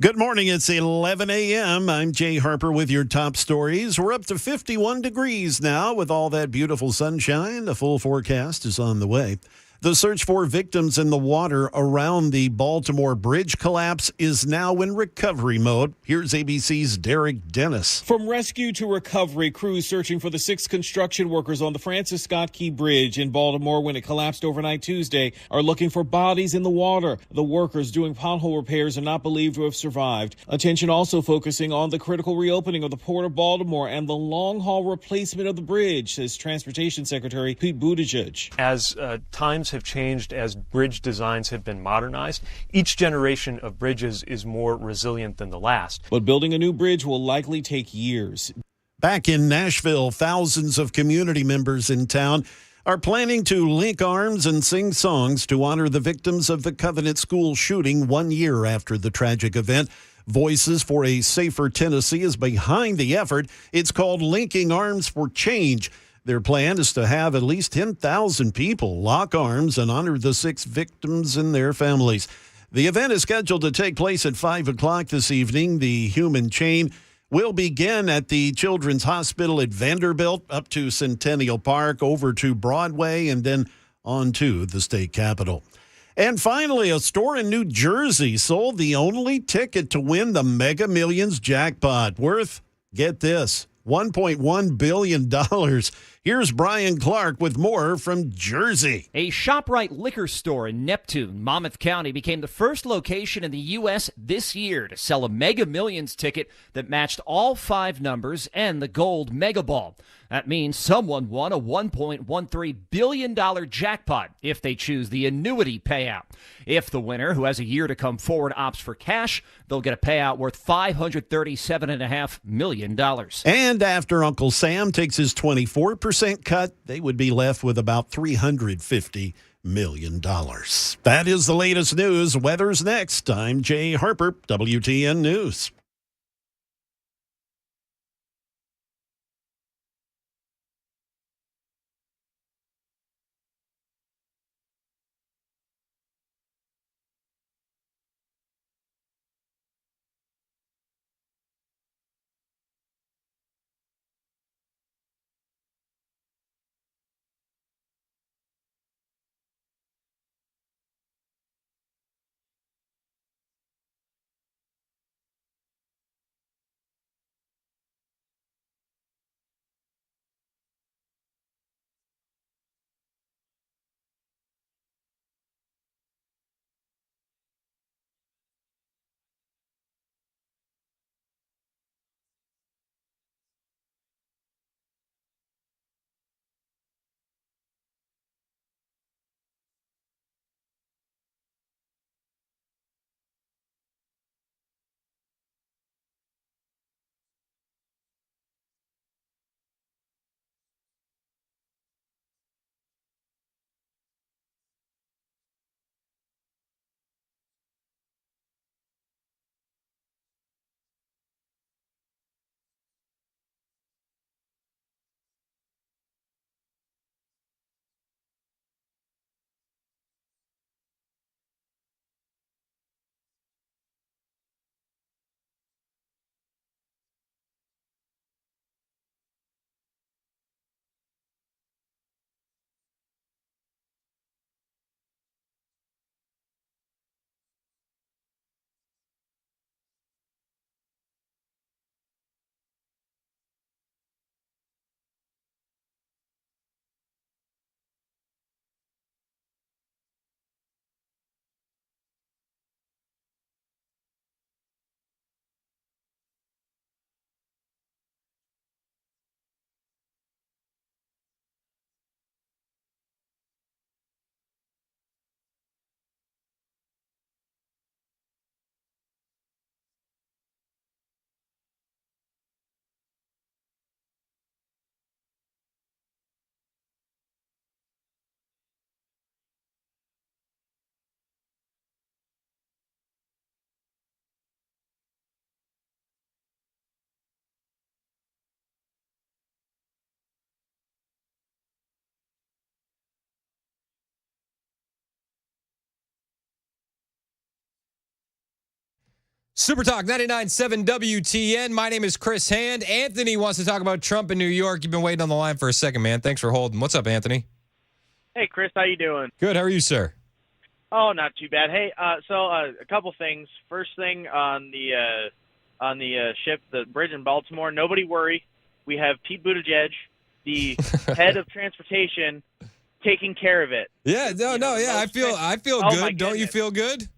Speaker 3: Good morning. It's 11 a.m. I'm Jay Harper with your top stories. We're up to 51 degrees now with all that beautiful sunshine. The full forecast is on the way. The search for victims in the water around the Baltimore bridge collapse is now in recovery mode. Here's ABC's Derek Dennis.
Speaker 7: From rescue to recovery, crews searching for the 6 construction workers on the Francis Scott Key Bridge in Baltimore when it collapsed overnight Tuesday are looking for bodies in the water. The workers doing pothole repairs are not believed to have survived. Attention also focusing on the critical reopening of the Port of Baltimore and the long-haul replacement of the bridge, says Transportation Secretary Pete Buttigieg.
Speaker 8: As times have changed, as bridge designs have been modernized, each generation of bridges is more resilient than the last.
Speaker 7: But building a new bridge will likely take years.
Speaker 3: Back in Nashville, thousands of community members in town are planning to link arms and sing songs to honor the victims of the Covenant School shooting 1 year after the tragic event. Voices for a Safer Tennessee is behind the effort. It's called Linking Arms for Change. Their plan is to have at least 10,000 people lock arms and honor the 6 victims and their families. The event is scheduled to take place at 5 o'clock this evening. The human chain will begin at the Children's Hospital at Vanderbilt, up to Centennial Park, over to Broadway, and then on to the state capitol. And finally, a store in New Jersey sold the only ticket to win the Mega Millions jackpot, worth, get this, $1.1 billion. Here's Brian Clark with more from Jersey.
Speaker 23: A ShopRite liquor store in Neptune, Monmouth County, became the first location in the U.S. this year to sell a Mega Millions ticket that matched all 5 numbers and the gold Mega Ball. That means someone won a $1.13 billion jackpot if they choose the annuity payout. If the winner, who has a year to come forward, opts for cash, they'll get a payout worth $537.5 million.
Speaker 3: And after Uncle Sam takes his 24% cut, they would be left with about $350 million. That is the latest news. Weather's next. I'm Jay Harper, WTN News.
Speaker 1: Super Talk 99.7 WTN. My name is Chris Hand. Anthony wants to talk about Trump in New York. You've been waiting on the line for a second, man. Thanks for holding. What's up, Anthony?
Speaker 9: Hey, Chris, how you doing?
Speaker 1: Good. How are you, sir?
Speaker 9: Oh, not too bad. Hey, so a couple things. First thing on the ship, the bridge in Baltimore. Nobody worry. We have Pete Buttigieg, the head of transportation, taking care of it.
Speaker 1: Yeah. Yeah. I feel
Speaker 9: Oh,
Speaker 1: good.
Speaker 9: my
Speaker 1: Don't you
Speaker 9: goodness.
Speaker 1: feel good?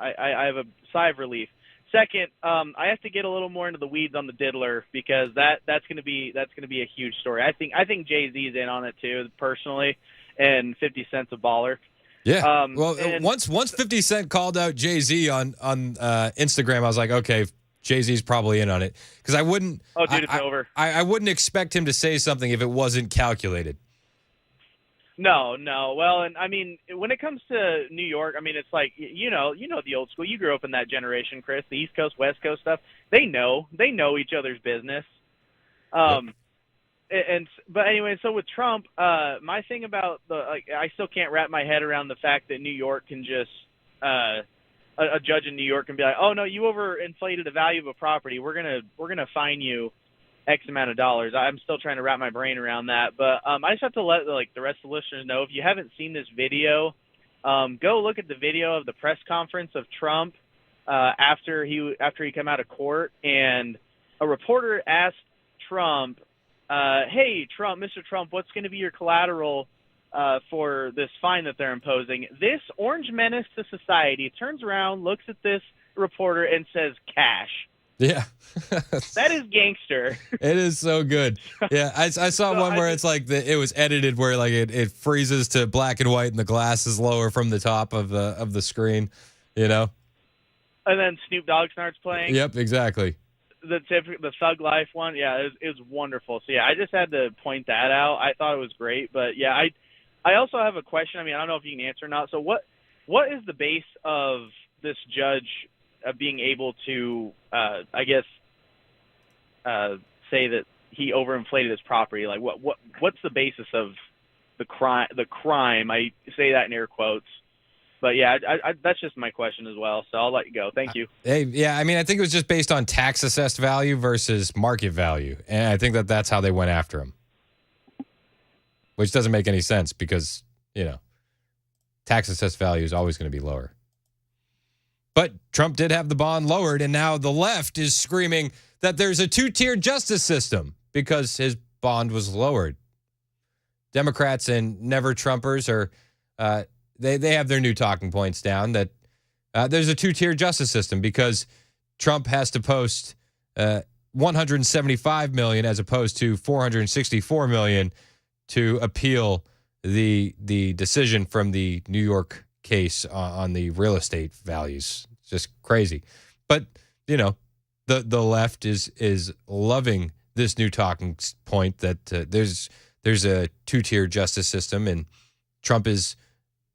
Speaker 9: I have a sigh of relief. Second, I have to get a little more into the weeds on the diddler because that's gonna be a huge story. I think Jay-Z's in on it too, personally, and 50 Cent's a baller.
Speaker 1: Yeah.
Speaker 9: And-
Speaker 1: once 50 Cent called out Jay-Z on Instagram, I was like, okay, Jay-Z's probably in on it because I wouldn't.
Speaker 9: Oh, dude, it's over.
Speaker 1: I wouldn't expect him to say something if it wasn't calculated.
Speaker 9: No. Well, and I mean, when it comes to New York, I mean, it's like you know the old school. You grew up in that generation, Chris. The East Coast, West Coast stuff. They know each other's business. But anyway, so with Trump, my thing about I still can't wrap my head around the fact that New York can just a judge in New York can be like, oh no, you overinflated the value of a property. We're gonna fine you X amount of dollars. I'm still trying to wrap my brain around that, but I just have to let the rest of the listeners know, if you haven't seen this video, go look at the video of the press conference of Trump after he came out of court, and a reporter asked Trump, "Hey, Trump, Mr. Trump, what's going to be your collateral for this fine that they're imposing?" This orange menace to society turns around, looks at this reporter, and says, "Cash."
Speaker 1: Yeah.
Speaker 9: That is gangster.
Speaker 1: It is so good. Yeah, I saw one where it's like it was edited where like it freezes to black and white and the glass is lower from the top of the screen, you know.
Speaker 9: And then Snoop Dogg starts playing.
Speaker 1: Yep, exactly.
Speaker 9: The Thug Life one, yeah, it was wonderful. So yeah, I just had to point that out. I thought it was great, but yeah, I also have a question. I mean, I don't know if you can answer or not. So what is the base of this judge being able to, I guess, say that he overinflated his property? Like, what's the basis of the crime? The crime. I say that in air quotes. But yeah, I that's just my question as well. So I'll let you go. Thank you.
Speaker 1: Hey, yeah, I mean, I think it was just based on tax assessed value versus market value, and I think that's how they went after him, which doesn't make any sense because tax assessed value is always going to be lower. But Trump did have the bond lowered, and now the left is screaming that there's a two-tier justice system because his bond was lowered. Democrats and never-Trumpers are they have their new talking points down that there's a two-tier justice system because Trump has to post $175 million as opposed to $464 million to appeal the decision from the New York case on the real estate values. It's just crazy. But, the left is loving this new talking point that there's a two-tier justice system, and Trump is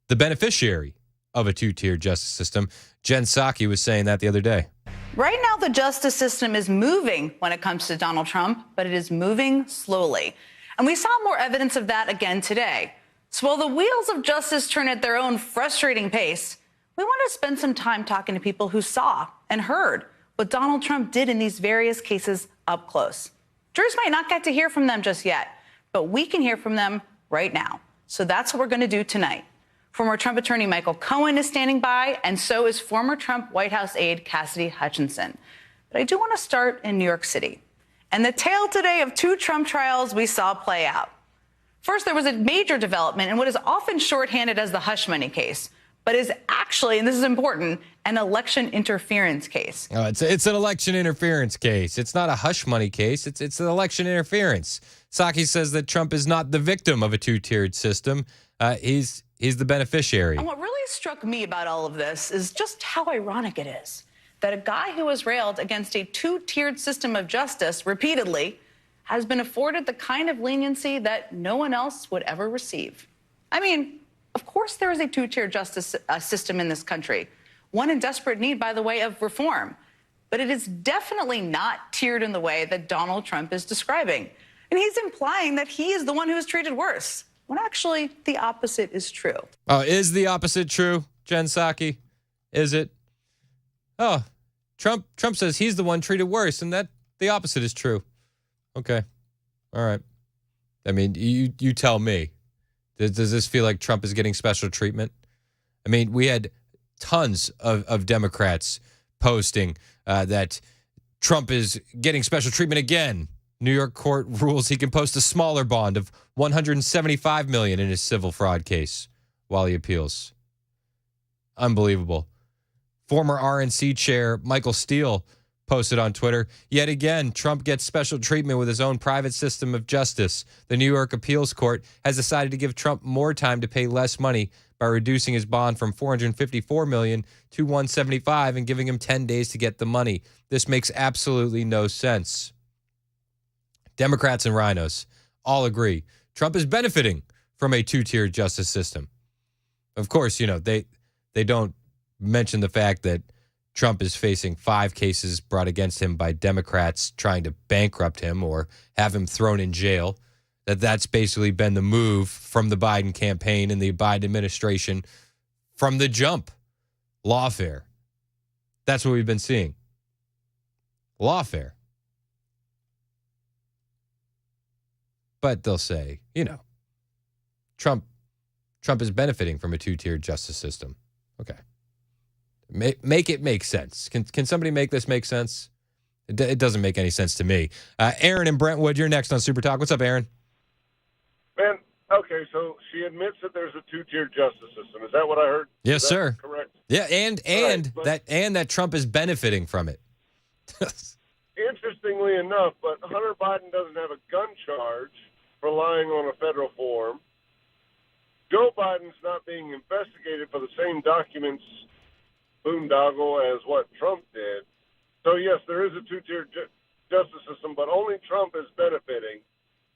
Speaker 1: the beneficiary of a two-tier justice system. Jen Psaki was saying that the other day.
Speaker 10: Right now, the justice system is moving when it comes to Donald Trump, but it is moving slowly. And we saw more evidence of that again today. So while the wheels of justice turn at their own frustrating pace, we want to spend some time talking to people who saw and heard what Donald Trump did in these various cases up close. Jurors might not get to hear from them just yet, but we can hear from them right now. So that's what we're going to do tonight. Former Trump attorney Michael Cohen is standing by, and so is former Trump White House aide Cassidy Hutchinson. But I do want to start in New York City and the tale today of two Trump trials we saw play out. First, there was a major development in what is often shorthanded as the hush money case, but is actually, and this is important, an election interference case.
Speaker 1: Oh, it's an election interference case. It's not a hush money case. It's an election interference. Psaki says that Trump is not the victim of a two-tiered system. He's the beneficiary.
Speaker 10: And what really struck me about all of this is just how ironic it is that a guy who has railed against a two-tiered system of justice repeatedly has been afforded the kind of leniency that no one else would ever receive. I mean, of course there is a two-tier justice system in this country, one in desperate need, by the way, of reform. But it is definitely not tiered in the way that Donald Trump is describing. And he's implying that he is the one who is treated worse, when actually the opposite is true.
Speaker 1: Oh, is the opposite true, Jen Psaki? Is it? Oh, Trump says he's the one treated worse, and that the opposite is true. Okay. All right. I mean, you tell me. Does this feel like Trump is getting special treatment? I mean, we had tons of Democrats posting that Trump is getting special treatment again. New York court rules he can post a smaller bond of $175 million in his civil fraud case while he appeals. Unbelievable. Former RNC chair Michael Steele posted on Twitter, yet again, Trump gets special treatment with his own private system of justice. The New York appeals court has decided to give Trump more time to pay less money by reducing his bond from $454 million to $175 and giving him 10 days to get the money. This makes absolutely no sense. Democrats and rhinos all agree Trump is benefiting from a two-tiered justice system. Of course, they don't mention the fact that Trump is facing 5 cases brought against him by Democrats trying to bankrupt him or have him thrown in jail. That's basically been the move from the Biden campaign and the Biden administration from the jump. Lawfare. That's what we've been seeing. Lawfare. But they'll say, Trump is benefiting from a two-tiered justice system. Okay. Make it make sense. Can somebody make this make sense? It doesn't make any sense to me. Aaron in Brentwood, you're next on Super Talk. What's up, Aaron?
Speaker 4: Man, okay, so she admits that there's a two-tiered justice system. Is that what I heard?
Speaker 1: Yes, sir.
Speaker 4: Correct.
Speaker 1: Yeah, and that Trump is benefiting from it.
Speaker 4: Interestingly enough, but Hunter Biden doesn't have a gun charge for lying on a federal form. Joe Biden's not being investigated for the same documents boondoggle as what Trump did. So, yes, there is a two-tiered justice system, but only Trump is benefiting.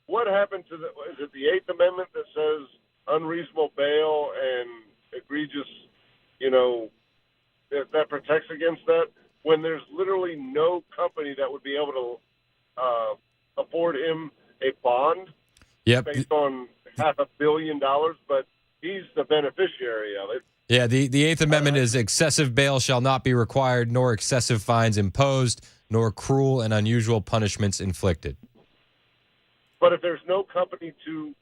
Speaker 4: What happened to is it the Eighth Amendment that says unreasonable bail and egregious, that protects against that, when there's literally no company that would be able to afford him a bond based on $500 million, but he's the beneficiary of it.
Speaker 1: Yeah, the Eighth Amendment is excessive bail shall not be required, nor excessive fines imposed, nor cruel and unusual punishments inflicted.
Speaker 4: But if there's no company to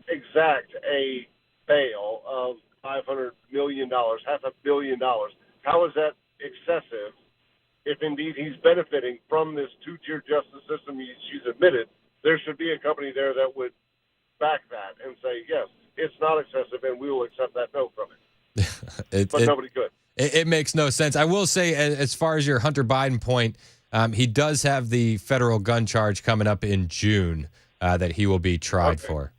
Speaker 4: exact a bail of $500 million, $500 million, how is that excessive if indeed he's benefiting from this two-tier justice system she's admitted? There should be a company there that would back that and say, yes, it's not excessive, and we will accept that note from it. But nobody could.
Speaker 1: It makes no sense. I will say, as far as your Hunter Biden point, he does have the federal gun charge coming up in June that he will be tried for.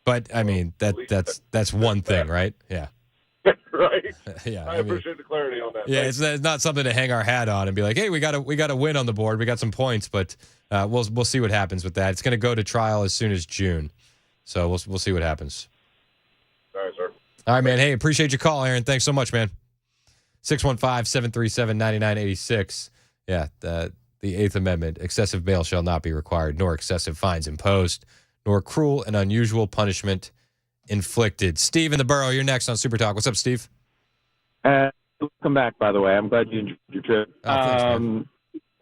Speaker 1: But I mean, that's one thing, right? Yeah.
Speaker 4: Right.
Speaker 1: Yeah.
Speaker 4: I appreciate the clarity on that.
Speaker 1: Yeah, it's not something to hang our hat on and be like, hey, we got a win on the board. We got some points, but we'll see what happens with that. It's going to go to trial as soon as June. So we'll see what happens.
Speaker 4: All right, sir.
Speaker 1: All right, man. Hey, appreciate your call, Aaron. Thanks so much, man. 615-737-9986. Yeah, the Eighth Amendment. Excessive bail shall not be required, nor excessive fines imposed, nor cruel and unusual punishment inflicted. Steve in the Borough, you're next on Super Talk. What's up, Steve?
Speaker 12: Welcome back, by the way. I'm glad you enjoyed your trip.
Speaker 1: Thanks,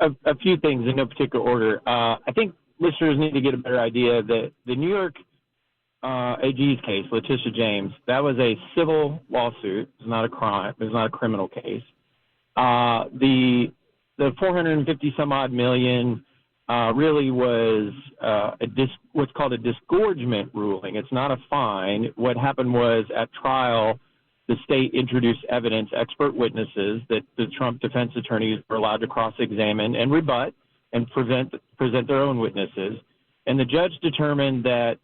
Speaker 12: a few things in no particular order. I think listeners need to get a better idea that the New York AG's case, Letitia James, that was a civil lawsuit. It's not a crime. It's not a criminal case. The 450 some odd million really was what's called a disgorgement ruling. It's not a fine. What happened was at trial, the state introduced evidence, expert witnesses that the Trump defense attorneys were allowed to cross-examine and rebut and present their own witnesses. And the judge determined that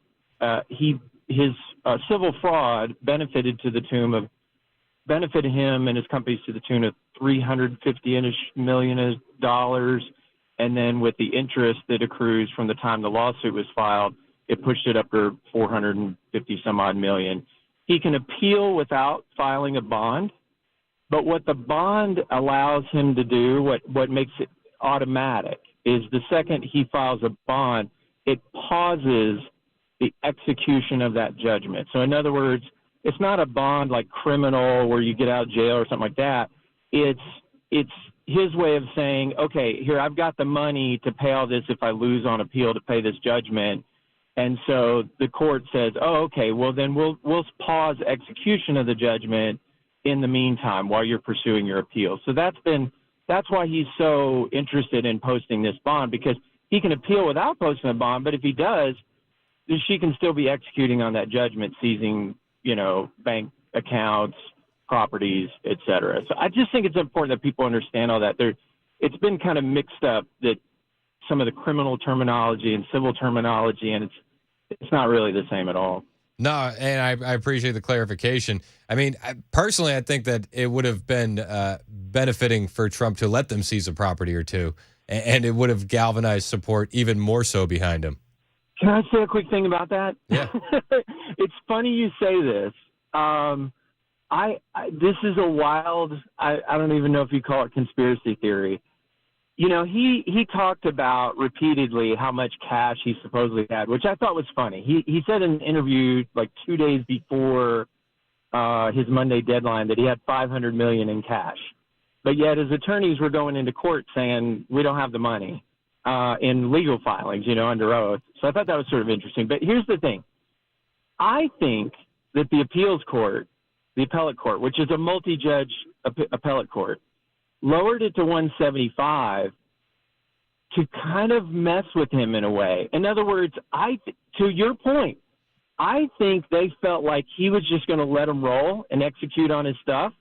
Speaker 12: his civil fraud benefited him and his companies to the tune of $350-ish million, and then with the interest that accrues from the time the lawsuit was filed, it pushed it up to 450 some odd million. He can appeal without filing a bond, but what the bond allows him to do, what makes it automatic, is the second he files a bond, it pauses the execution of that judgment. So in other words, it's not a bond like criminal where you get out of jail or something like that. it's his way of saying, okay, here, I've got the money to pay all this if I lose on appeal to pay this judgment. And so the court says, oh, okay, well, then we'll pause execution of the judgment in the meantime while you're pursuing your appeal. So that's why he's so interested in posting this bond, because he can appeal without posting a bond. But if he does, then she can still be executing on that judgment, seizing, bank accounts, properties, et cetera. So I just think it's important that people understand all that. It's been kind of mixed up, that some of the criminal terminology and civil terminology, and it's not really the same at all.
Speaker 1: No, and I appreciate the clarification. I mean, personally, I think that it would have been benefiting for Trump to let them seize a property or two, and it would have galvanized support even more so behind him.
Speaker 12: Can I say a quick thing about that?
Speaker 1: Yeah.
Speaker 12: It's funny you say this. This is a wild, I don't even know if you call it conspiracy theory. He talked about repeatedly how much cash he supposedly had, which I thought was funny. He said in an interview like 2 days before his Monday deadline that he had $500 million in cash. But yet his attorneys were going into court saying, we don't have the money in legal filings, under oath. So I thought that was sort of interesting. But here's the thing. I think that the appeals court, the appellate court, which is a multi-judge appellate court, lowered it to 175 to kind of mess with him in a way. In other words, to your point, I think they felt like he was just going to let him roll and execute on his stuff.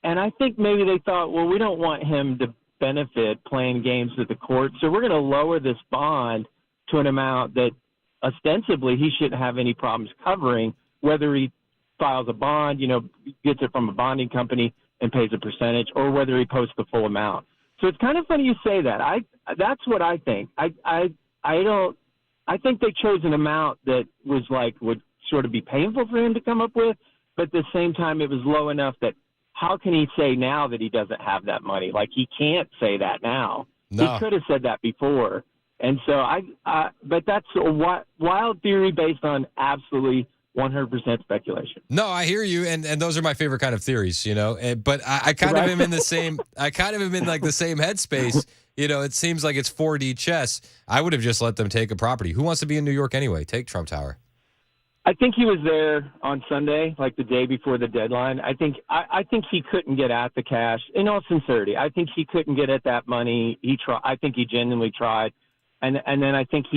Speaker 12: And I think maybe they thought, well, we don't want him to benefit playing games with the court, so we're going to lower this bond to an amount that ostensibly he shouldn't have any problems covering, whether he files a bond, gets it from a bonding company and pays a percentage, or whether he posts the full amount. So it's kind of funny you say that. That's what I think. I think they chose an amount that would sort of be painful for him to come up with, but at the same time it was low enough that how can he say now that he doesn't have that money? Like, he can't say that now. No. He could have said that before. And so but that's a wild theory based on absolutely 100% speculation.
Speaker 1: No, I hear you, and those are my favorite kind of theories, But I kind of am in the same. I kind of am in like the same headspace. It seems like it's 4D chess. I would have just let them take a property. Who wants to be in New York anyway? Take Trump Tower.
Speaker 12: I think he was there on Sunday, like the day before the deadline. I think he couldn't get at the cash. In all sincerity, I think he couldn't get at that money. I think he genuinely tried, and then I think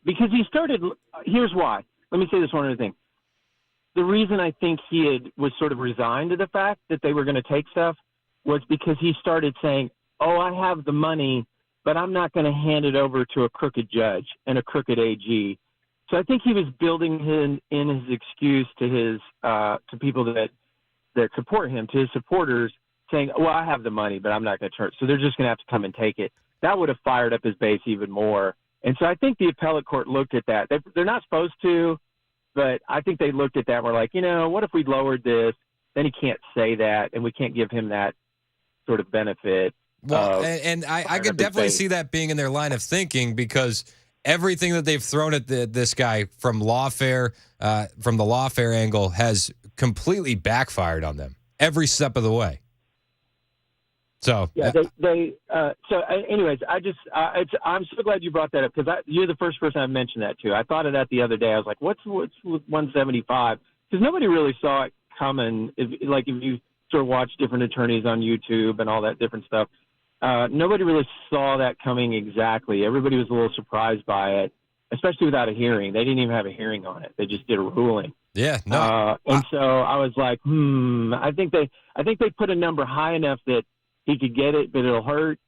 Speaker 12: because he started. Here's why. Let me say this one other thing. The reason I think he was sort of resigned to the fact that they were going to take stuff was because he started saying, oh, I have the money, but I'm not going to hand it over to a crooked judge and a crooked AG. So I think he was building in his excuse to his to people that support him, to his supporters, saying, well, I have the money, but I'm not going to charge. So they're just going to have to come and take it. That would have fired up his base even more. And so I think the appellate court looked at that. They're not supposed to, but I think they looked at that and were like, what if we lowered this? Then he can't say that, and we can't give him that sort of benefit.
Speaker 1: Well, and I could definitely see that being in their line of thinking, because everything that they've thrown at this guy from the lawfare angle has completely backfired on them every step of the way. So
Speaker 12: yeah, anyways, I'm so glad you brought that up, because you're the first person I've mentioned that to. I thought of that the other day. I was like, what's 175? Because nobody really saw it coming. If you sort of watch different attorneys on YouTube and all that different stuff, nobody really saw that coming exactly. Everybody was a little surprised by it, especially without a hearing. They didn't even have a hearing on it. They just did a ruling.
Speaker 1: Yeah, no.
Speaker 12: And so I was like, I think they put a number high enough that he could get it, but it'll hurt.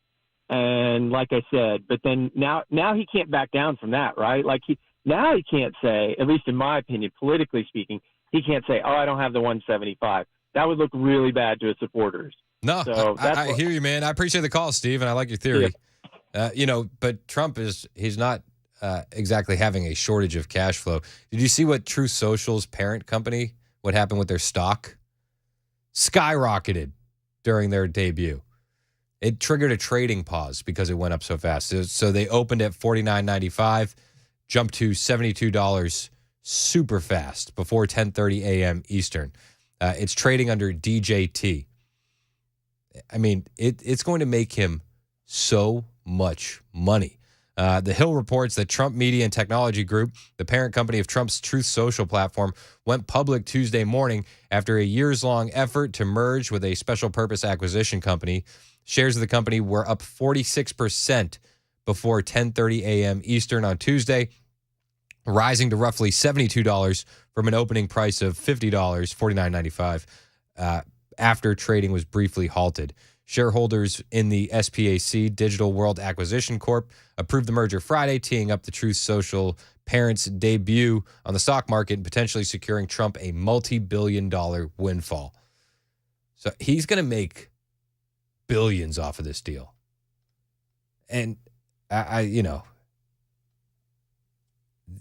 Speaker 12: And like I said, but then now he can't back down from that, right? Like he can't say, at least in my opinion, politically speaking, he can't say, oh, I don't have the 175. That would look really bad to his supporters.
Speaker 1: No, so I hear you, man. I appreciate the call, Steve, and I like your theory. Yeah. But Trump he's not exactly having a shortage of cash flow. Did you see what Truth Social's parent company, what happened with their stock? Skyrocketed during their debut. It triggered a trading pause because it went up so fast. So they opened at $49.95, jumped to $72 super fast before 10:30 a.m. Eastern. It's trading under DJT. I mean, it's going to make him so much money. The Hill reports that Trump Media and Technology Group, the parent company of Trump's Truth Social platform, went public Tuesday morning after a years-long effort to merge with a special purpose acquisition company. Shares of the company were up 46% before 10:30 a.m. Eastern on Tuesday, rising to roughly $72 from an opening price of $50, $49.95, after trading was briefly halted. Shareholders in the SPAC, Digital World Acquisition Corp., approved the merger Friday, teeing up the Truth Social parent's debut on the stock market and potentially securing Trump a multi-billion-dollar windfall. So he's going to make billions off of this deal. And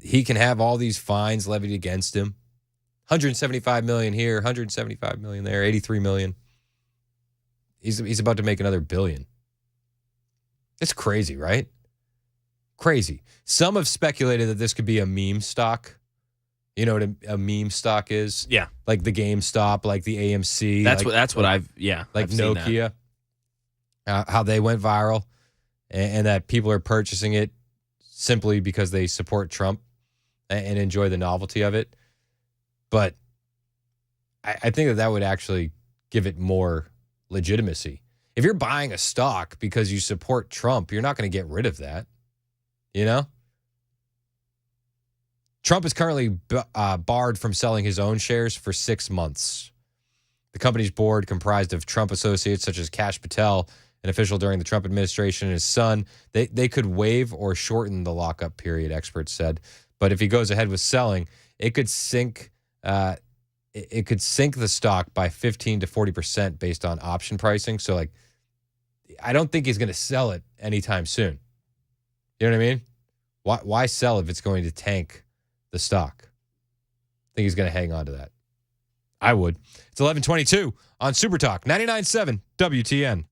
Speaker 1: he can have all these fines levied against him. 175 million here, 175 million there, 83 million. He's about to make another billion. It's crazy, right? Crazy. Some have speculated that this could be a meme stock. You know what a meme stock is?
Speaker 2: Yeah.
Speaker 1: Like the GameStop, like the AMC.
Speaker 2: That's what I've
Speaker 1: like
Speaker 2: I've seen
Speaker 1: Nokia. How they went viral, and that people are purchasing it simply because they support Trump and enjoy the novelty of it. But I think that would actually give it more legitimacy. If you're buying a stock because you support Trump, you're not going to get rid of that. You know? Trump is currently barred from selling his own shares for 6 months. The company's board, comprised of Trump associates such as Kash Patel, an official during the Trump administration, and his son, they could waive or shorten the lockup period, experts said. But if he goes ahead with selling, it could sink the stock by 15 to 40% based on option pricing. So, like, I don't think he's going to sell it anytime soon. You know what I mean? Why sell if it's going to tank the stock? I think he's going to hang on to that. I would. It's 11:22 on Super Talk 99.7 WTN.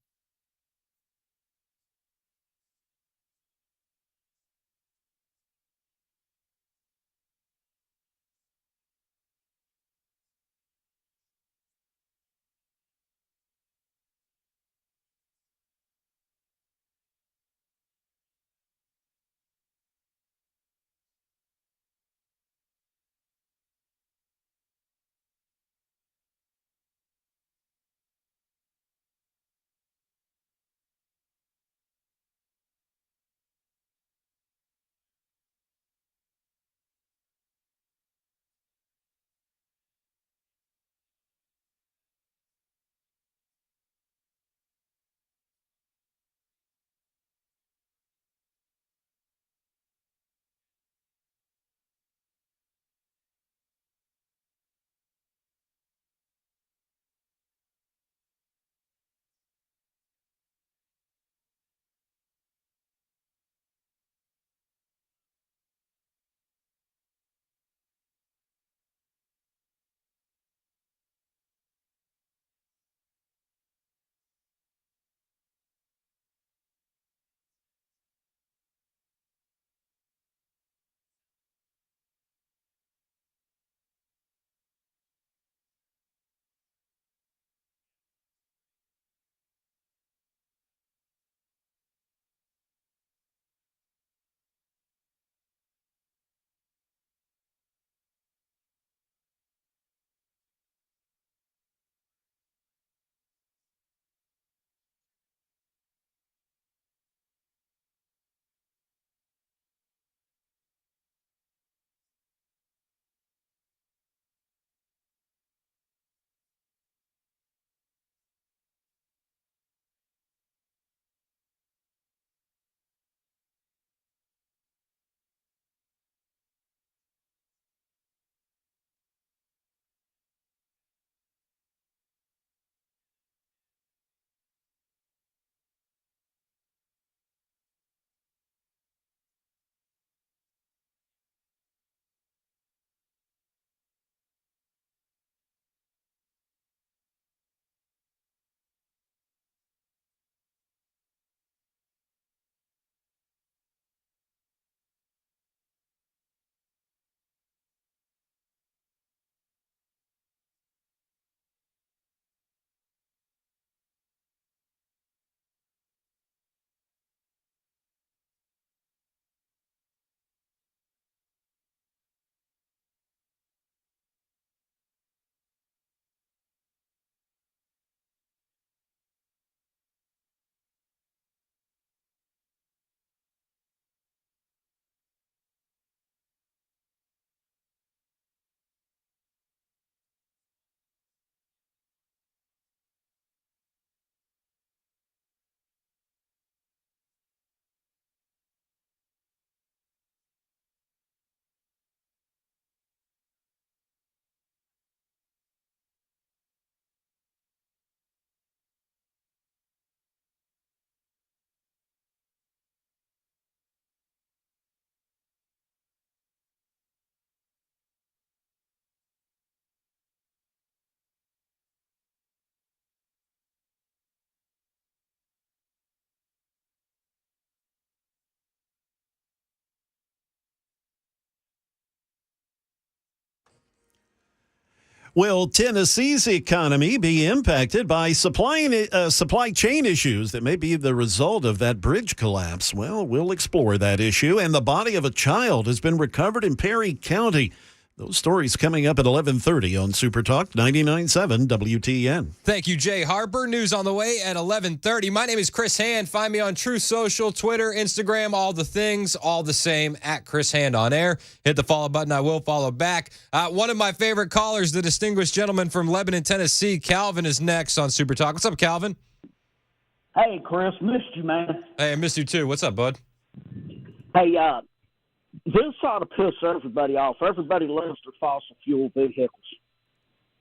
Speaker 3: Will Tennessee's economy be impacted by supply chain issues that may be the result of that bridge collapse? Well, we'll explore that issue. And the body of a child has been recovered in Perry County. Those stories coming up at 11:30 on Super Talk 99.7 WTN.
Speaker 1: Thank you, Jay Harper. News on the way at 11:30. My name is Chris Hand. Find me on Truth Social, Twitter, Instagram, all the things, all the same, at Chris Hand on air. Hit the follow button. I will follow back. One of my favorite callers, the distinguished gentleman from Lebanon, Tennessee, Calvin, is next on Super Talk. What's up, Calvin?
Speaker 5: Hey, Chris. Missed you, man.
Speaker 1: Hey, I missed you too. What's up, bud?
Speaker 5: Hey, this ought to piss everybody off. Everybody loves their fossil fuel vehicles.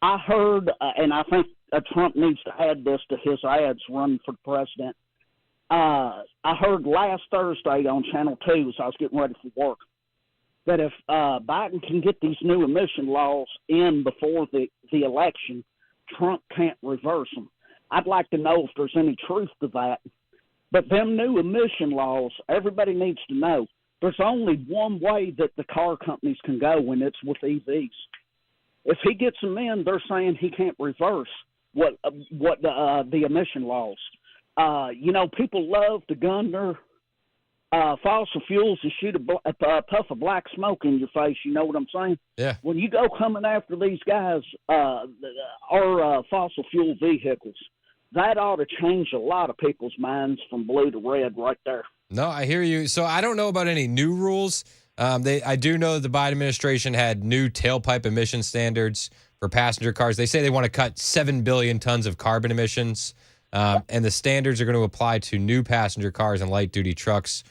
Speaker 5: I heard, and I think Trump needs to add this to his ads running for president. I heard last Thursday on Channel 2, as I was getting ready for work, that if Biden can get these new emission laws in before the election, Trump can't reverse them. I'd like to know if there's any truth to that. But them new emission laws, everybody needs to know, there's only one way that the car companies can go, and it's with EVs. If he gets them in, they're saying he can't reverse what the emission laws. People love to gun their fossil fuels to shoot a puff of black smoke in your face. You know what I'm saying?
Speaker 1: Yeah.
Speaker 5: When you go coming after these guys, our fossil fuel vehicles, that ought to change a lot of people's minds from blue to red right there.
Speaker 1: No, I hear you. So I don't know about any new rules. I do know the Biden administration had new tailpipe emission standards for passenger cars. They say they want to cut 7 billion tons of carbon emissions, and the standards are going to apply to new passenger cars and light-duty trucks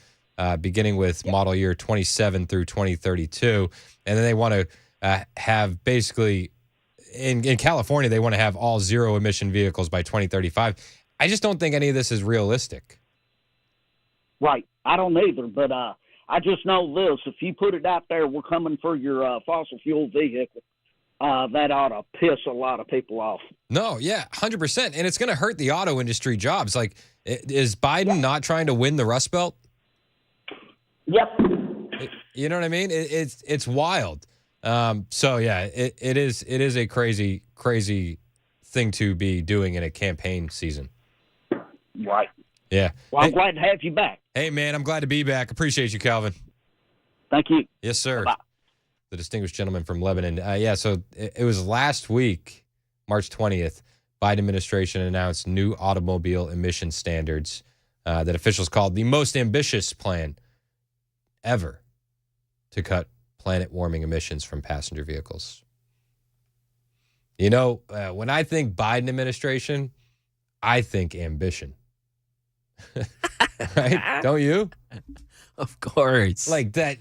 Speaker 1: beginning with model year 27 through 2032. And then they want to have basically, in California, they want to have all zero-emission vehicles by 2035. I just don't think any of this is realistic.
Speaker 5: Right. I don't either, but I just know this. If you put it out there, we're coming for your fossil fuel vehicle, that ought to piss a lot of people off.
Speaker 1: No, yeah, 100%. And it's going to hurt the auto industry jobs. Like, is Biden not trying to win the Rust Belt?
Speaker 5: Yep.
Speaker 1: You know what I mean? It's wild. So, yeah, it is a crazy, crazy thing to be doing in a campaign season.
Speaker 5: Right.
Speaker 1: Yeah.
Speaker 5: Well, I'm glad to have you back.
Speaker 1: Hey, man, I'm glad to be back. Appreciate you, Calvin.
Speaker 5: Thank you.
Speaker 1: Yes, sir.
Speaker 5: Bye.
Speaker 1: The distinguished gentleman from Lebanon. So it was last week, March 20th, Biden administration announced new automobile emission standards that officials called the most ambitious plan ever to cut planet warming emissions from passenger vehicles. You know, when I think Biden administration, I think ambition. Right? Don't you?
Speaker 2: Of course.
Speaker 1: Like that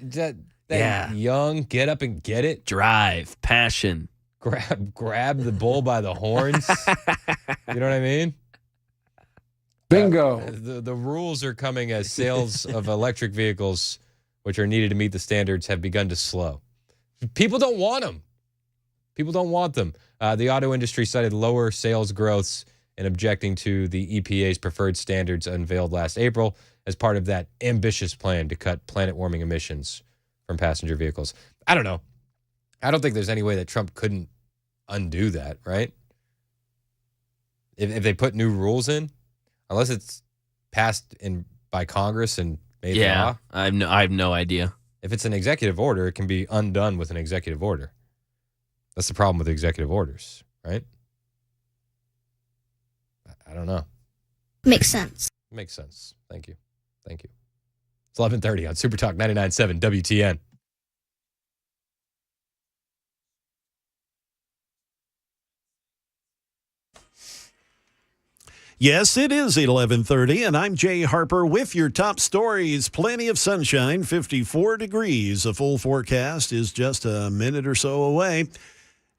Speaker 2: yeah.
Speaker 1: Young, get up and get it.
Speaker 2: Drive, passion.
Speaker 1: Grab the bull by the horns. You know what I mean?
Speaker 6: Bingo.
Speaker 1: The rules are coming as sales of electric vehicles, which are needed to meet the standards, have begun to slow. People don't want them. People don't want them. The auto industry cited lower sales growths and objecting to the EPA's preferred standards unveiled last April as part of that ambitious plan to cut planet warming emissions from passenger vehicles. I don't know. I don't think there's any way that Trump couldn't undo that, right? If they put new rules in, unless it's passed by Congress and made law.
Speaker 2: I have no idea.
Speaker 1: If it's an executive order, it can be undone with an executive order. That's the problem with executive orders, right? I don't know.
Speaker 13: Makes sense.
Speaker 1: Makes sense. Thank you. Thank you. It's 11:30 on Super Talk 99.7 WTN.
Speaker 3: Yes, it is 11:30, and I'm Jay Harper with your top stories. Plenty of sunshine, 54 degrees. A full forecast is just a minute or so away.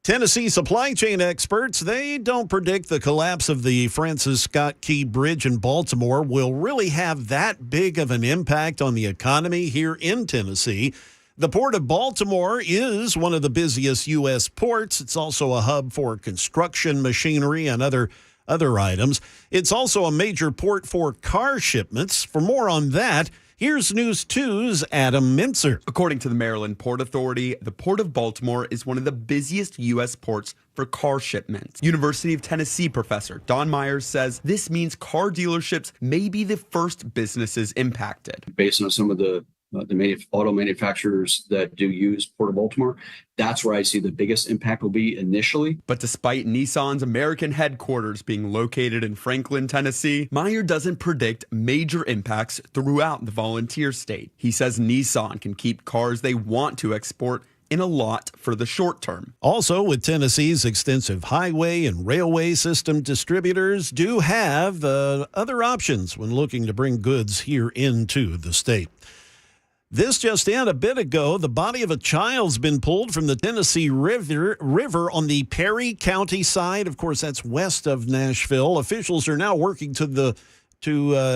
Speaker 3: Tennessee supply chain experts, they don't predict the collapse of the Francis Scott Key Bridge in Baltimore will really have that big of an impact on the economy here in Tennessee. The Port of Baltimore is one of the busiest U.S. ports. It's also a hub for construction machinery and other items. It's also a major port for car shipments. For more on that, Here's News 2's Adam Mintzer.
Speaker 6: According to the Maryland Port Authority, the Port of Baltimore is one of the busiest U.S. ports for car shipments. University of Tennessee professor Don Myers says this means car dealerships may be the first businesses impacted.
Speaker 13: Based on some of the auto manufacturers that do use Port of Baltimore, that's where I see the biggest impact will be initially.
Speaker 6: But despite Nissan's American headquarters being located in Franklin, Tennessee, Meyer doesn't predict major impacts throughout the volunteer state. He says Nissan can keep cars they want to export in a lot for the short term.
Speaker 3: Also, with Tennessee's extensive highway and railway system, distributors do have other options when looking to bring goods here into the state. This just in a bit ago, the body of a child's been pulled from the Tennessee River on the Perry County side. Of course, that's west of Nashville. Officials are now working to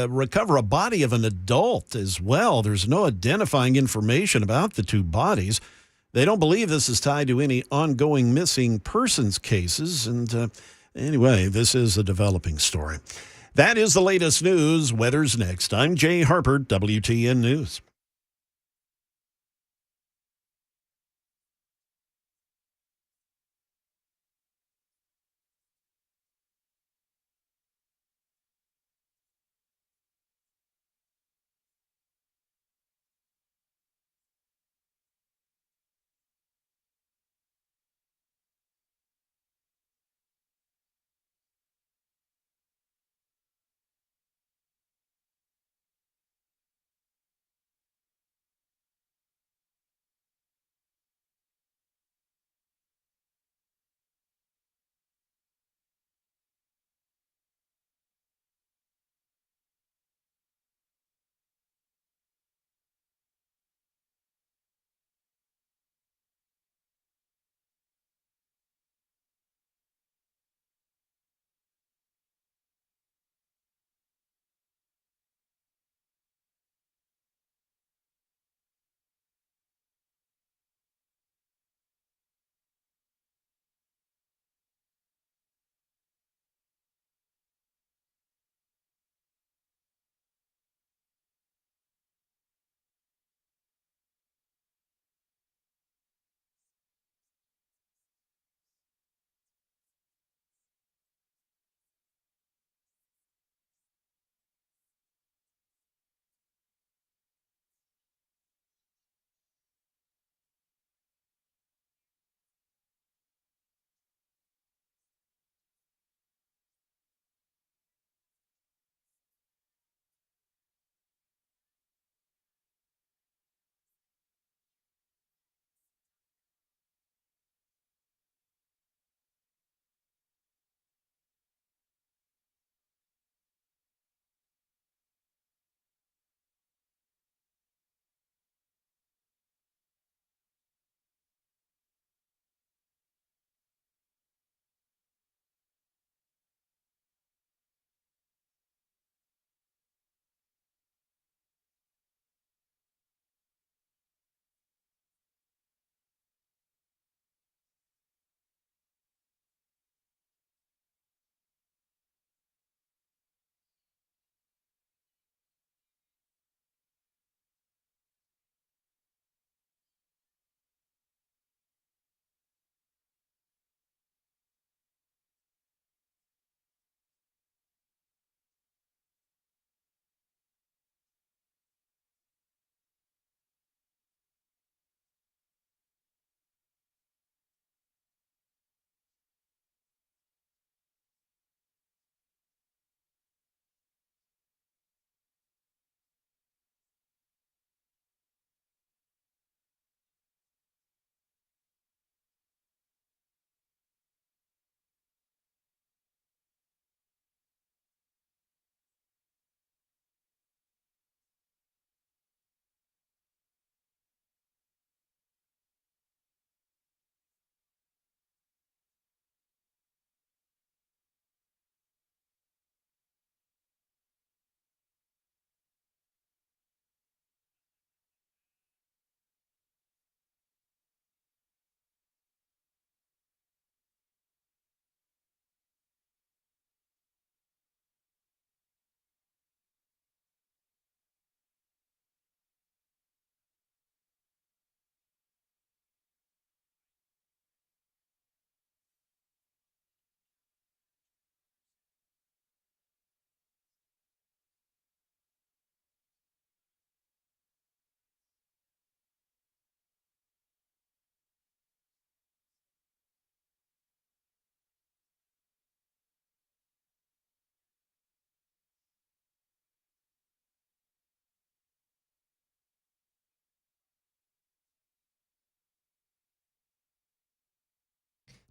Speaker 3: recover a body of an adult as well. There's no identifying information about the two bodies. They don't believe this is tied to any ongoing missing persons cases. And anyway, this is a developing story. That is the latest news. Weather's next. I'm Jay Harper, WTN News.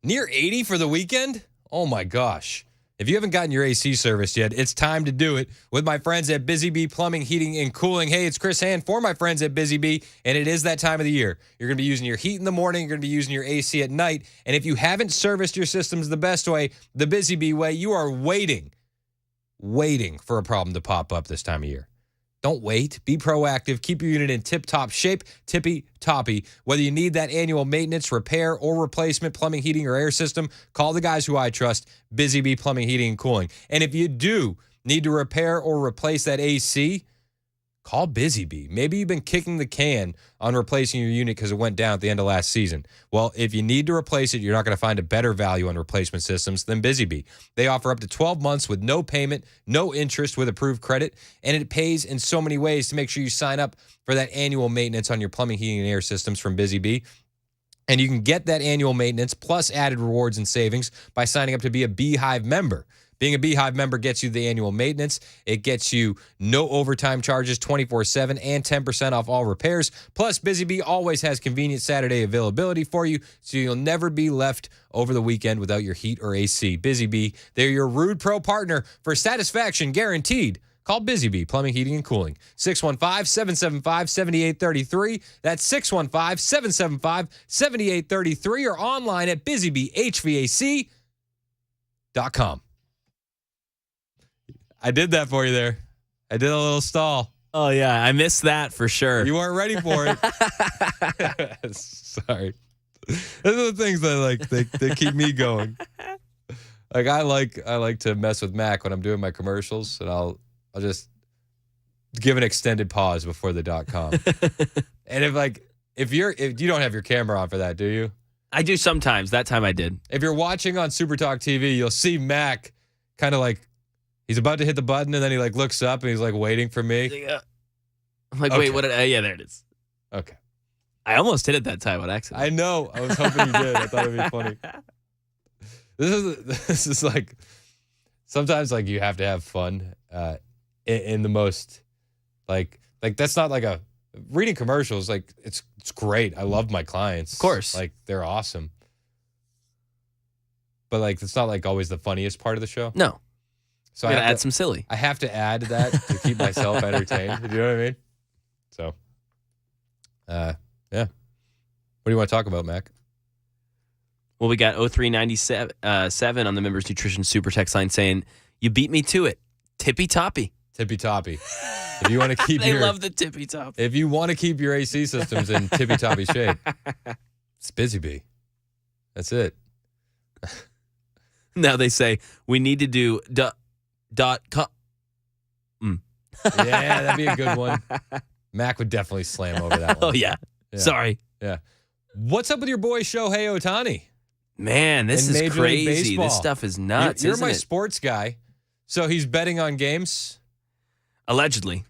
Speaker 1: Near 80 for the weekend? Oh, my gosh. If you haven't gotten your AC serviced yet, it's time to do it with my friends at Busy Bee Plumbing, Heating, and Cooling. Hey, it's Chris Hand for my friends at Busy Bee, and it is that time of the year. You're going to be using your heat in the morning. You're going to be using your AC at night. And if you haven't serviced your systems the best way, the Busy Bee way, you are waiting for a problem to pop up this time of year. Don't wait. Be proactive. Keep your unit in tip-top shape, tippy-toppy. Whether you need that annual maintenance, repair, or replacement, plumbing, heating, or air system, call the guys who I trust, Busy Bee Plumbing, Heating, and Cooling. And if you do need to repair or replace that AC, call Busy Bee. Maybe you've been kicking the can on replacing your unit because it went down at the end of last season. Well, if you need to replace it, you're not going to find a better value on replacement systems than Busy Bee. They offer up to 12 months with no payment, no interest with approved credit, and it pays in so many ways to make sure you sign up for that annual maintenance on your plumbing, heating, and air systems from Busy Bee. And you can get that annual maintenance plus added rewards and savings by signing up to be a Beehive member. Being a Beehive member gets you the annual maintenance. It gets you no overtime charges 24/7 and 10% off all repairs. Plus, Busy Bee always has convenient Saturday availability for you, so you'll never be left over the weekend without your heat or AC. Busy Bee, they're your Rude Pro partner for satisfaction guaranteed. Call Busy Bee Plumbing, Heating, and Cooling. 615-775-7833. That's 615-775-7833 or online at busybeehvac.com. I did that for you there. I did a little stall.
Speaker 2: Oh, yeah. I missed that for sure.
Speaker 1: You weren't ready for it. Sorry. Those are the things that they keep me going. Like I like to mess with Mac when I'm doing my commercials, and I'll just give an extended pause before the .com. And if you don't have your camera on for that, do you?
Speaker 2: I do sometimes. That time I did.
Speaker 1: If you're watching on Super Talk TV, you'll see Mac kind of like he's about to hit the button, and then he looks up and he's waiting for me.
Speaker 2: I'm like,
Speaker 1: Okay.
Speaker 2: wait, what? Yeah, there it is.
Speaker 1: Okay.
Speaker 2: I almost hit it that time on accident.
Speaker 1: I know. I was hoping you did. I thought it'd be funny. This is sometimes you have to have fun in the most like that's not like a reading commercials. It's great. I love my clients.
Speaker 2: Of course.
Speaker 1: They're awesome. But it's not always the funniest part of the show.
Speaker 2: No.
Speaker 1: So
Speaker 2: I gotta add some silly.
Speaker 1: I have to add that to keep myself entertained. Do you know what I mean? So, yeah. What do you want to talk about, Mac?
Speaker 2: Well, we got 0397 on the Members Nutrition Super Text line saying, "You beat me to it, tippy toppy."
Speaker 1: Tippy toppy. If you want to keep
Speaker 2: they love the tippy top.
Speaker 1: If you want to keep your AC systems in tippy toppy shape, it's Busy Bee. That's it.
Speaker 2: Now they say we need to do .com.
Speaker 1: Yeah, that'd be a good one. Mac would definitely slam over that one.
Speaker 2: Oh yeah. Sorry.
Speaker 1: Yeah. What's up with your boy Shohei Ohtani?
Speaker 2: Man, this is
Speaker 1: Major League
Speaker 2: crazy.
Speaker 1: Baseball?
Speaker 2: This stuff is nuts.
Speaker 1: You're
Speaker 2: isn't
Speaker 1: my
Speaker 2: it?
Speaker 1: sports guy, so he's betting on games.
Speaker 2: Allegedly.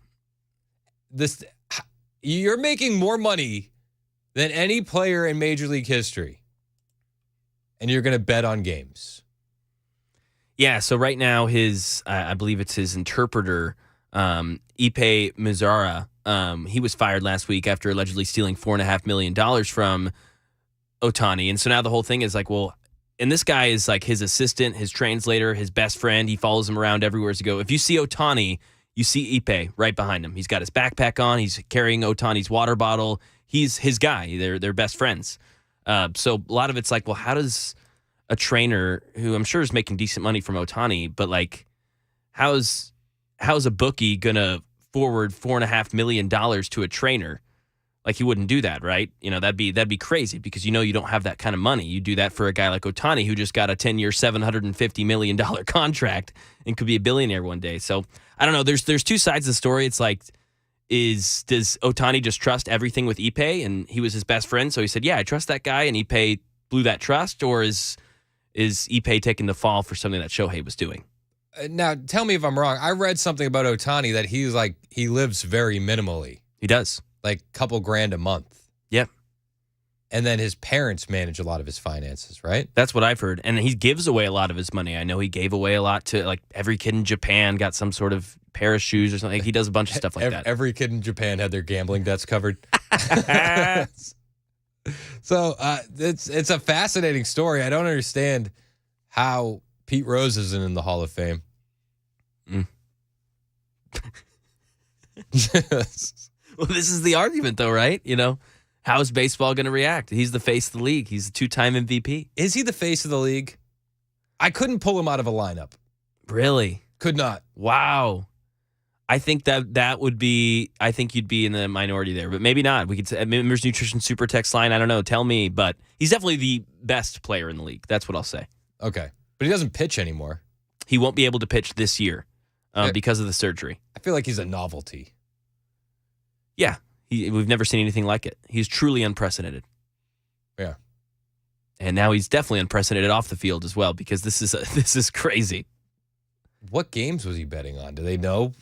Speaker 1: You're making more money than any player in Major League history, and you're going to bet on games.
Speaker 2: Yeah, so right now I believe it's his interpreter, Ipe Mizara, he was fired last week after allegedly stealing $4.5 million from Ohtani. And so now the whole thing is and this guy is his assistant, his translator, his best friend. He follows him around everywhere to go. If you see Ohtani, you see Ipe right behind him. He's got his backpack on. He's carrying Ohtani's water bottle. He's his guy. They're best friends. So a lot of it's how does a trainer who I'm sure is making decent money from Ohtani, but how's a bookie gonna forward $4.5 million to a trainer? He wouldn't do that, right? That'd be crazy because you don't have that kind of money. You do that for a guy like Ohtani who just got a 10-year, $750 million contract and could be a billionaire one day. So I don't know. There's two sides of the story. It's does Ohtani just trust everything with Ipe and he was his best friend? So he said, yeah, I trust that guy, and Ipe blew that trust, or is Ipe taking the fall for something that Shohei was doing?
Speaker 1: Now, tell me if I'm wrong. I read something about Ohtani that he lives very minimally.
Speaker 2: He does.
Speaker 1: Couple grand a month.
Speaker 2: Yep.
Speaker 1: And then his parents manage a lot of his finances, right?
Speaker 2: That's what I've heard. And he gives away a lot of his money. I know he gave away a lot to every kid in Japan got some sort of pair of shoes or something. He does a bunch of stuff like that.
Speaker 1: Every kid in Japan had their gambling debts covered. So it's a fascinating story. I don't understand how Pete Rose isn't in the Hall of Fame.
Speaker 2: Well, this is the argument, though, right? How is baseball going to react? He's the face of the league. He's a 2-time MVP.
Speaker 1: Is he the face of the league? I couldn't pull him out of a lineup.
Speaker 2: Really?
Speaker 1: Could not.
Speaker 2: Wow. I think that would be, I think you'd be in the minority there, but maybe not. We could say, Members Nutrition Super Text line, I don't know, tell me, but he's definitely the best player in the league. That's what I'll say.
Speaker 1: Okay. But he doesn't pitch anymore.
Speaker 2: He won't be able to pitch this year because of the surgery.
Speaker 1: I feel like he's a novelty.
Speaker 2: Yeah. We've never seen anything like it. He's truly unprecedented.
Speaker 1: Yeah.
Speaker 2: And now he's definitely unprecedented off the field as well, because this is crazy.
Speaker 1: What games was he betting on? Do they know?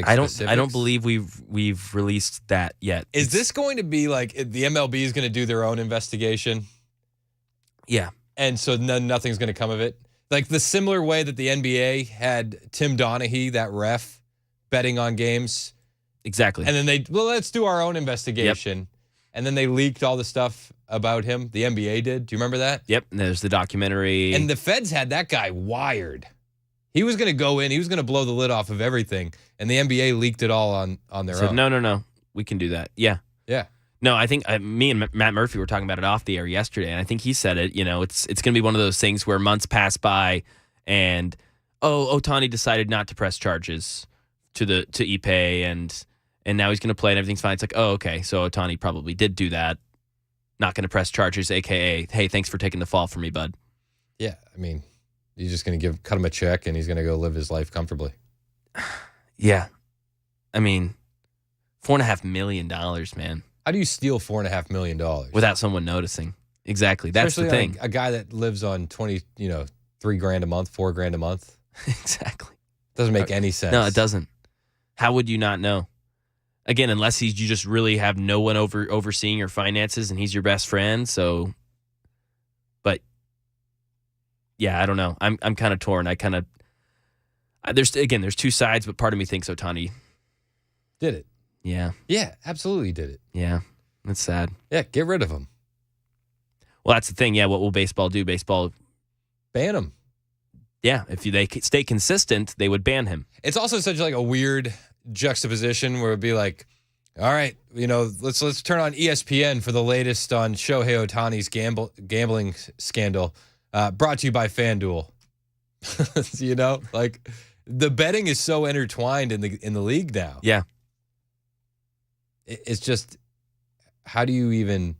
Speaker 2: I don't believe we've released that yet.
Speaker 1: Is this going to be like the MLB is going to do their own investigation?
Speaker 2: Yeah.
Speaker 1: And so nothing's going to come of it? Like the similar way that the NBA had Tim Donaghy, that ref, betting on games.
Speaker 2: Exactly.
Speaker 1: And then let's do our own investigation. Yep. And then they leaked all the stuff about him. The NBA did. Do you remember that?
Speaker 2: Yep. And there's the documentary.
Speaker 1: And the feds had that guy wired. He was going to go in. He was going to blow the lid off of everything. And the NBA leaked it all on their own.
Speaker 2: No. We can do that. Yeah.
Speaker 1: Yeah.
Speaker 2: No, I think me and Matt Murphy were talking about it off the air yesterday, and I think he said it. It's going to be one of those things where months pass by, and Ohtani decided not to press charges to Ipe, and now he's going to play, and everything's fine. It's like, oh, okay, so Ohtani probably did do that, not going to press charges, aka, hey, thanks for taking the fall for me, bud.
Speaker 1: Yeah, I mean, you're just going to cut him a check, and he's going to go live his life comfortably.
Speaker 2: Yeah, I mean, $4.5 million, man.
Speaker 1: How do you steal $4.5 million
Speaker 2: without someone noticing? Exactly. That's
Speaker 1: especially
Speaker 2: the thing.
Speaker 1: A guy that lives on $3,000 a month, $4,000 a month.
Speaker 2: Exactly.
Speaker 1: Doesn't make any sense.
Speaker 2: No, it doesn't. How would you not know? Again, unless you just really have no one overseeing your finances and he's your best friend. So, but yeah, I don't know. I'm kind of torn. There's two sides, but part of me thinks Ohtani
Speaker 1: did it.
Speaker 2: Yeah.
Speaker 1: Yeah, absolutely did it.
Speaker 2: Yeah, that's sad.
Speaker 1: Yeah, get rid of him.
Speaker 2: Well, that's the thing. Yeah, what will baseball do? Baseball
Speaker 1: ban him.
Speaker 2: Yeah, if they stay consistent, they would ban him.
Speaker 1: It's also such like a weird juxtaposition where it'd be like, all right, let's turn on ESPN for the latest on Shohei Ohtani's gambling scandal, brought to you by FanDuel. Like the betting is so intertwined in the league now.
Speaker 2: Yeah.
Speaker 1: It's just, how can the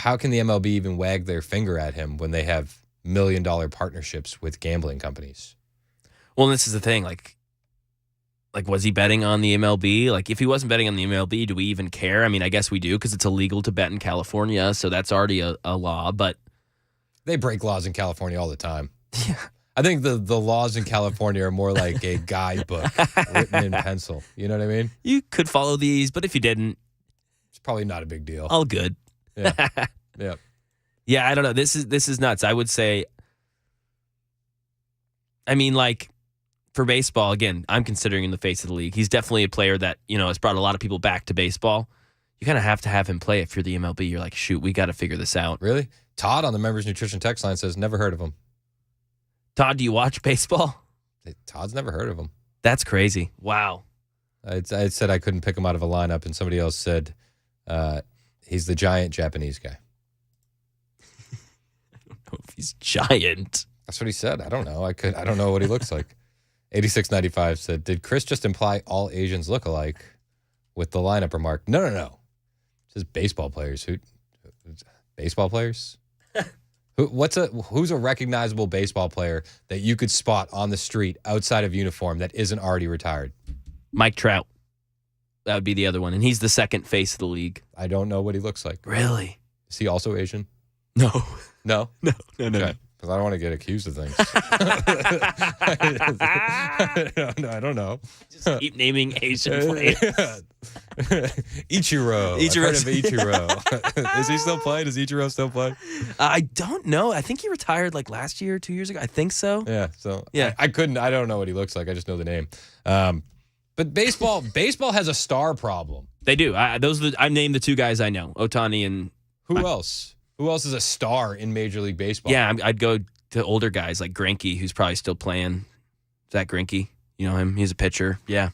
Speaker 1: MLB even wag their finger at him when they have $1 million partnerships with gambling companies?
Speaker 2: Well, this is the thing. Like, was he betting on the MLB? Like, if he wasn't betting on the MLB, do we even care? I mean, I guess we do because it's illegal to bet in California, so that's already a law. But
Speaker 1: they break laws in California all the time. Yeah. I think the laws in California are more like a guidebook written in pencil. You know what I mean?
Speaker 2: You could follow these, but if you didn't,
Speaker 1: it's probably not a big deal.
Speaker 2: All good.
Speaker 1: Yeah. Yeah.
Speaker 2: Yeah, I don't know. This is nuts. I would say, I mean, like, for baseball, again, I'm considering him the face of the league. He's definitely a player that, has brought a lot of people back to baseball. You kind of have to have him play if you're the MLB. You're like, shoot, we got to figure this out.
Speaker 1: Really? Todd on the Members Nutrition text line says, never heard of him.
Speaker 2: Todd, do you watch baseball?
Speaker 1: Todd's never heard of him.
Speaker 2: That's crazy. Wow.
Speaker 1: I said I couldn't pick him out of a lineup, and somebody else said he's the giant Japanese guy.
Speaker 2: I don't know if he's giant.
Speaker 1: That's what he said. I don't know. I don't know what he looks like. 8695 said, did Chris just imply all Asians look alike with the lineup remark? No. It says baseball players. Baseball players? Who's a recognizable baseball player that you could spot on the street outside of uniform that isn't already retired?
Speaker 2: Mike Trout. That would be the other one. And he's the second face of the league.
Speaker 1: I don't know what he looks like.
Speaker 2: Really?
Speaker 1: Is he also Asian?
Speaker 2: No.
Speaker 1: No?
Speaker 2: No.
Speaker 1: Okay. Because I don't want to get accused of things. I don't know.
Speaker 2: Just keep naming Asian players.
Speaker 1: Ichiro. I've heard of Ichiro. Is he still playing? Does Ichiro still play?
Speaker 2: I don't know. I think he retired like last year or 2 years ago. I think so.
Speaker 1: Yeah. So
Speaker 2: yeah.
Speaker 1: I don't know what he looks like. I just know the name. But baseball has a star problem.
Speaker 2: They do. I named the two guys I know, Ohtani and
Speaker 1: Who else? Who else is a star in Major League Baseball?
Speaker 2: Yeah, I'd go to older guys like Greinke, who's probably still playing. Zach Greinke, you know him? He's a pitcher. Yeah.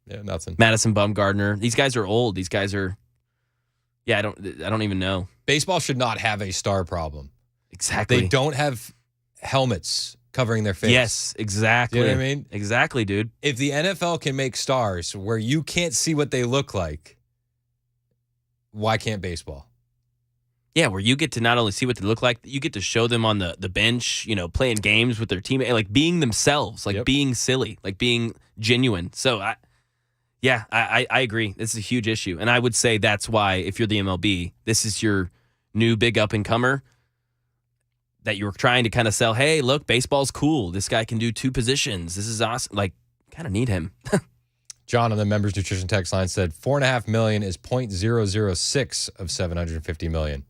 Speaker 1: Yeah, nothing.
Speaker 2: Madison Bumgarner. These guys are old. These guys are. Yeah, I don't even know.
Speaker 1: Baseball should not have a star problem.
Speaker 2: Exactly.
Speaker 1: They don't have helmets covering their face.
Speaker 2: Yes, exactly.
Speaker 1: You know what I mean?
Speaker 2: Exactly, dude.
Speaker 1: If the NFL can make stars where you can't see what they look like, why can't baseball?
Speaker 2: Yeah, where you get to not only see what they look like, you get to show them on the bench, playing games with their teammates, like being themselves, like being silly, like being genuine. So, I agree. This is a huge issue. And I would say that's why, if you're the MLB, this is your new big up-and-comer that you're trying to kind of sell, hey, look, baseball's cool. This guy can do 2 positions. This is awesome. Like, kind of need him.
Speaker 1: John on the members nutrition text line said $4.5 million is 0.006 of $750 million.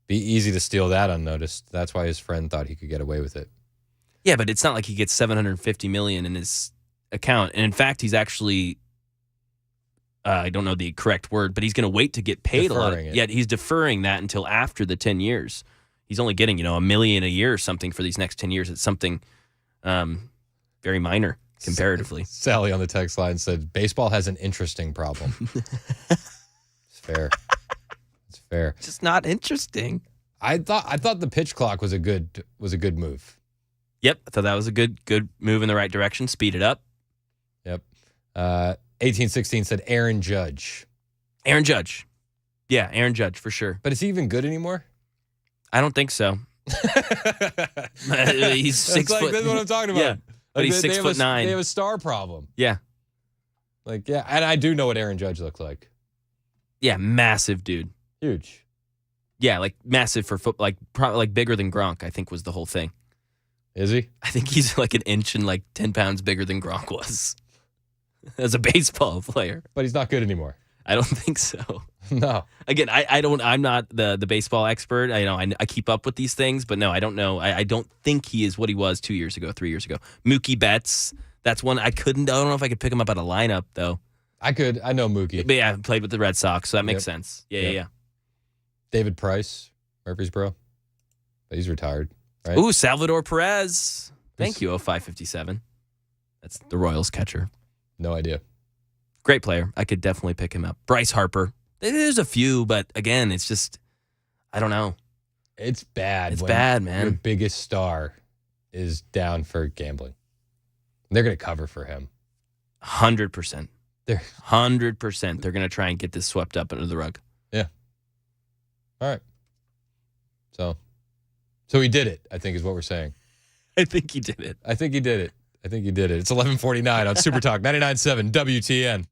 Speaker 1: Be easy to steal that unnoticed. That's why his friend thought he could get away with it.
Speaker 2: Yeah, but it's not like he gets $750 million in his account. And in fact, he's actually, I don't know the correct word, but he's going to wait to get paid a lot. Yet he's deferring that until after the 10 years. He's only getting, $1 million a year or something for these next 10 years. It's something very minor comparatively.
Speaker 1: Sally on the text line said, baseball has an interesting problem. It's fair. It's fair.
Speaker 2: Just not interesting.
Speaker 1: I thought the pitch clock was a good move.
Speaker 2: Yep, I thought that was a good move in the right direction. Speed it up.
Speaker 1: Yep. 1816 said Aaron Judge.
Speaker 2: Aaron Judge. Yeah, Aaron Judge for sure.
Speaker 1: But is he even good anymore?
Speaker 2: I don't think so. He's 6 foot.
Speaker 1: That's what I'm talking about.
Speaker 2: Yeah, but he's 6'9".
Speaker 1: They have a star problem.
Speaker 2: Yeah.
Speaker 1: And I do know what Aaron Judge looks like.
Speaker 2: Yeah, massive dude.
Speaker 1: Huge.
Speaker 2: Yeah, like massive for football, like probably like bigger than Gronk, I think was the whole thing.
Speaker 1: Is he?
Speaker 2: I think he's like an inch and like 10 pounds bigger than Gronk was as a baseball player.
Speaker 1: But he's not good anymore.
Speaker 2: I don't think so.
Speaker 1: No.
Speaker 2: Again, I'm not the baseball expert. I keep up with these things, but no, I don't know. I don't think he is what he was 2 years ago, 3 years ago. Mookie Betts, that's one I don't know if I could pick him up out of lineup though.
Speaker 1: I could. I know Mookie.
Speaker 2: But yeah, played with the Red Sox, so that makes sense. Yeah.
Speaker 1: David Price, Murfreesboro. But he's retired, right?
Speaker 2: Ooh, Salvador Perez. Thank you, 0557. That's the Royals catcher.
Speaker 1: No idea.
Speaker 2: Great player. I could definitely pick him up. Bryce Harper. There's a few, but again, it's just, I don't know.
Speaker 1: It's bad.
Speaker 2: It's bad, man.
Speaker 1: Your biggest star is down for gambling. They're going to cover for him.
Speaker 2: 100%.
Speaker 1: They're
Speaker 2: 100%. They're going to try and get this swept up under the rug.
Speaker 1: Yeah. All right. So he did it, I think is what we're saying.
Speaker 2: I think he did it.
Speaker 1: I think he did it. It's 11:49 on Super Talk 99.7 WTN.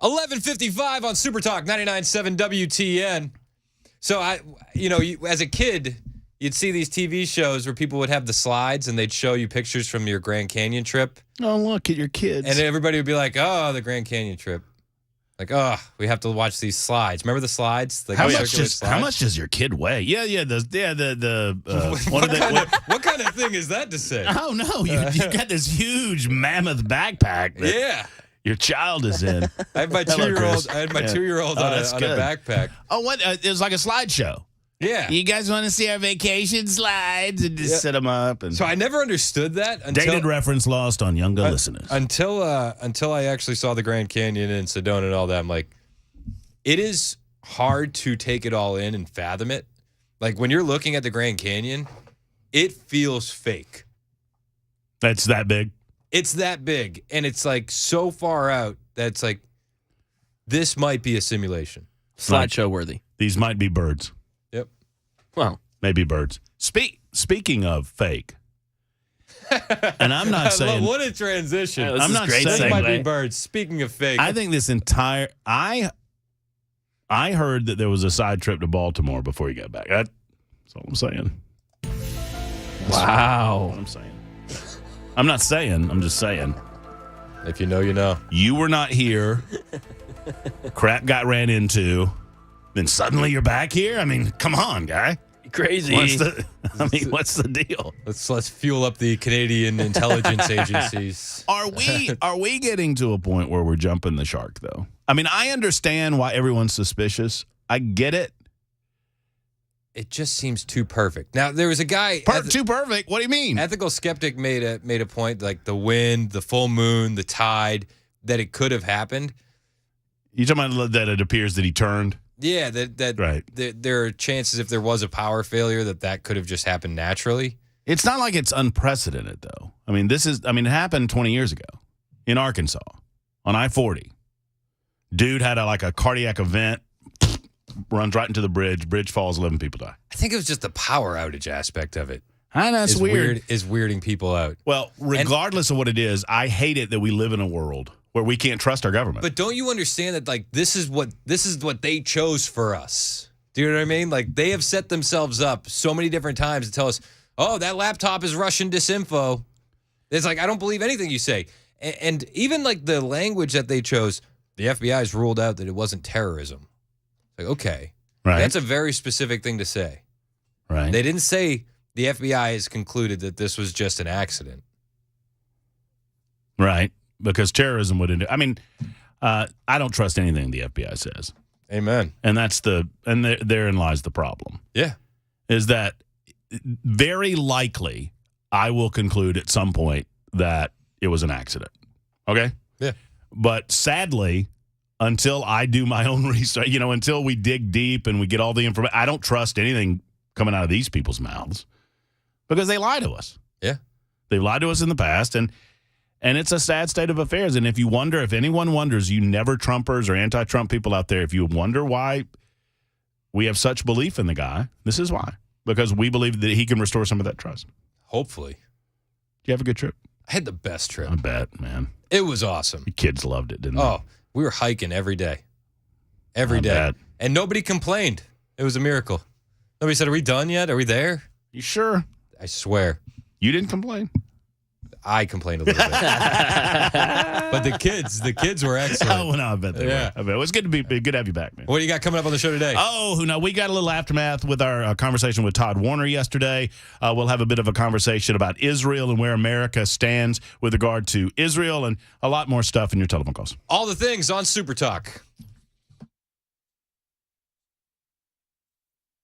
Speaker 1: 11:55 on Super Talk 99.7 WTN. So as a kid, you'd see these TV shows where people would have the slides and they'd show you pictures from your Grand Canyon trip.
Speaker 11: Oh, look at your kids.
Speaker 1: And everybody would be like, "Oh, the Grand Canyon trip." Like, "Oh, we have to watch these slides." Remember the slides? Like
Speaker 11: how much does your kid weigh?
Speaker 1: What kind of thing is that to say?
Speaker 11: Oh no, you got this huge mammoth backpack.
Speaker 1: Yeah.
Speaker 11: Your child is in.
Speaker 1: I had my 2-year-old. I had my 2-year-old on a backpack.
Speaker 11: Oh, what? It was like a slideshow.
Speaker 1: Yeah.
Speaker 11: You guys want to see our vacation slides and just set them up? And
Speaker 1: so I never understood that.
Speaker 11: Dated reference lost on younger listeners.
Speaker 1: Until I actually saw the Grand Canyon and Sedona and all that. I'm like, it is hard to take it all in and fathom it. Like when you're looking at the Grand Canyon, it feels fake.
Speaker 11: That's that big?
Speaker 1: It's that big. And it's like so far out that it's like, this might be a simulation.
Speaker 2: Slideshow worthy.
Speaker 11: These might be birds.
Speaker 1: Yep.
Speaker 11: Well, maybe birds. Speaking of fake, and I'm not saying
Speaker 1: what a transition.
Speaker 2: Yeah,
Speaker 11: I'm not saying
Speaker 1: this might be birds. Speaking of fake,
Speaker 11: I think this entire I heard that there was a side trip to Baltimore before you got back. That's all I'm saying.
Speaker 2: Wow.
Speaker 11: That's what I'm saying. I'm not saying. I'm just saying.
Speaker 1: If you know, you know.
Speaker 11: You were not here. Crap got ran into. Then suddenly you're back here? I mean, come on, guy.
Speaker 2: Crazy.
Speaker 11: What's the deal?
Speaker 1: Let's fuel up the Canadian intelligence agencies.
Speaker 11: Are we getting to a point where we're jumping the shark, though? I mean, I understand why everyone's suspicious. I get it.
Speaker 1: It just seems too perfect. Now, there was a guy...
Speaker 11: Too perfect? What do you mean?
Speaker 1: Ethical Skeptic made a point, like the wind, the full moon, the tide, that it could have happened.
Speaker 11: You talking about that it appears that he turned?
Speaker 1: Yeah, that
Speaker 11: right.
Speaker 1: There are chances if there was a power failure that could have just happened naturally.
Speaker 11: It's not like it's unprecedented, though. I mean, it happened 20 years ago in Arkansas on I-40. Dude had a cardiac event, runs right into the bridge falls, 11 people die.
Speaker 1: I think it was just the power outage aspect of it.
Speaker 11: That's weird.
Speaker 1: Is weirding people out.
Speaker 11: Well, regardless of what it is, I hate it that we live in a world where we can't trust our government.
Speaker 1: But don't you understand that this is what they chose for us? Do you know what I mean? Like they have set themselves up so many different times to tell us, "Oh, that laptop is Russian disinfo." It's like I don't believe anything you say. And even like the language that they chose, the FBI's ruled out that it wasn't terrorism. Like, okay.
Speaker 11: Right.
Speaker 1: That's a very specific thing to say.
Speaker 11: Right.
Speaker 1: They didn't say the FBI has concluded that this was just an accident.
Speaker 11: Right. Because terrorism would... I mean, I don't trust anything the FBI says.
Speaker 1: Amen.
Speaker 11: And therein lies the problem.
Speaker 1: Yeah.
Speaker 11: Is that very likely I will conclude at some point that it was an accident. Okay?
Speaker 1: Yeah.
Speaker 11: But sadly, until I do my own research, until we dig deep and we get all the information, I don't trust anything coming out of these people's mouths because they lie to us.
Speaker 1: Yeah.
Speaker 11: They've lied to us in the past, and it's a sad state of affairs. And if anyone wonders, you never Trumpers or anti-Trump people out there, if you wonder why we have such belief in the guy, this is why. Because we believe that he can restore some of that trust.
Speaker 1: Hopefully.
Speaker 11: Did you have a good trip?
Speaker 1: I had the best trip.
Speaker 11: I bet, man.
Speaker 1: It was awesome.
Speaker 11: The kids loved it, didn't they?
Speaker 1: Oh, we were hiking every day. Every day.
Speaker 11: Bet.
Speaker 1: And nobody complained. It was a miracle. Nobody said, "Are we done yet? Are we there?"
Speaker 11: You sure?
Speaker 1: I swear.
Speaker 11: You didn't complain?
Speaker 1: I complained a little bit. But the kids were excellent.
Speaker 11: Oh, no, I bet they were. I bet. It was good to have you back, man.
Speaker 1: What do you got coming up on the show today?
Speaker 11: Oh, no, we got a little aftermath with our conversation with Todd Warner yesterday. We'll have a bit of a conversation about Israel and where America stands with regard to Israel and a lot more stuff in your telephone calls.
Speaker 1: All the things on Super Talk.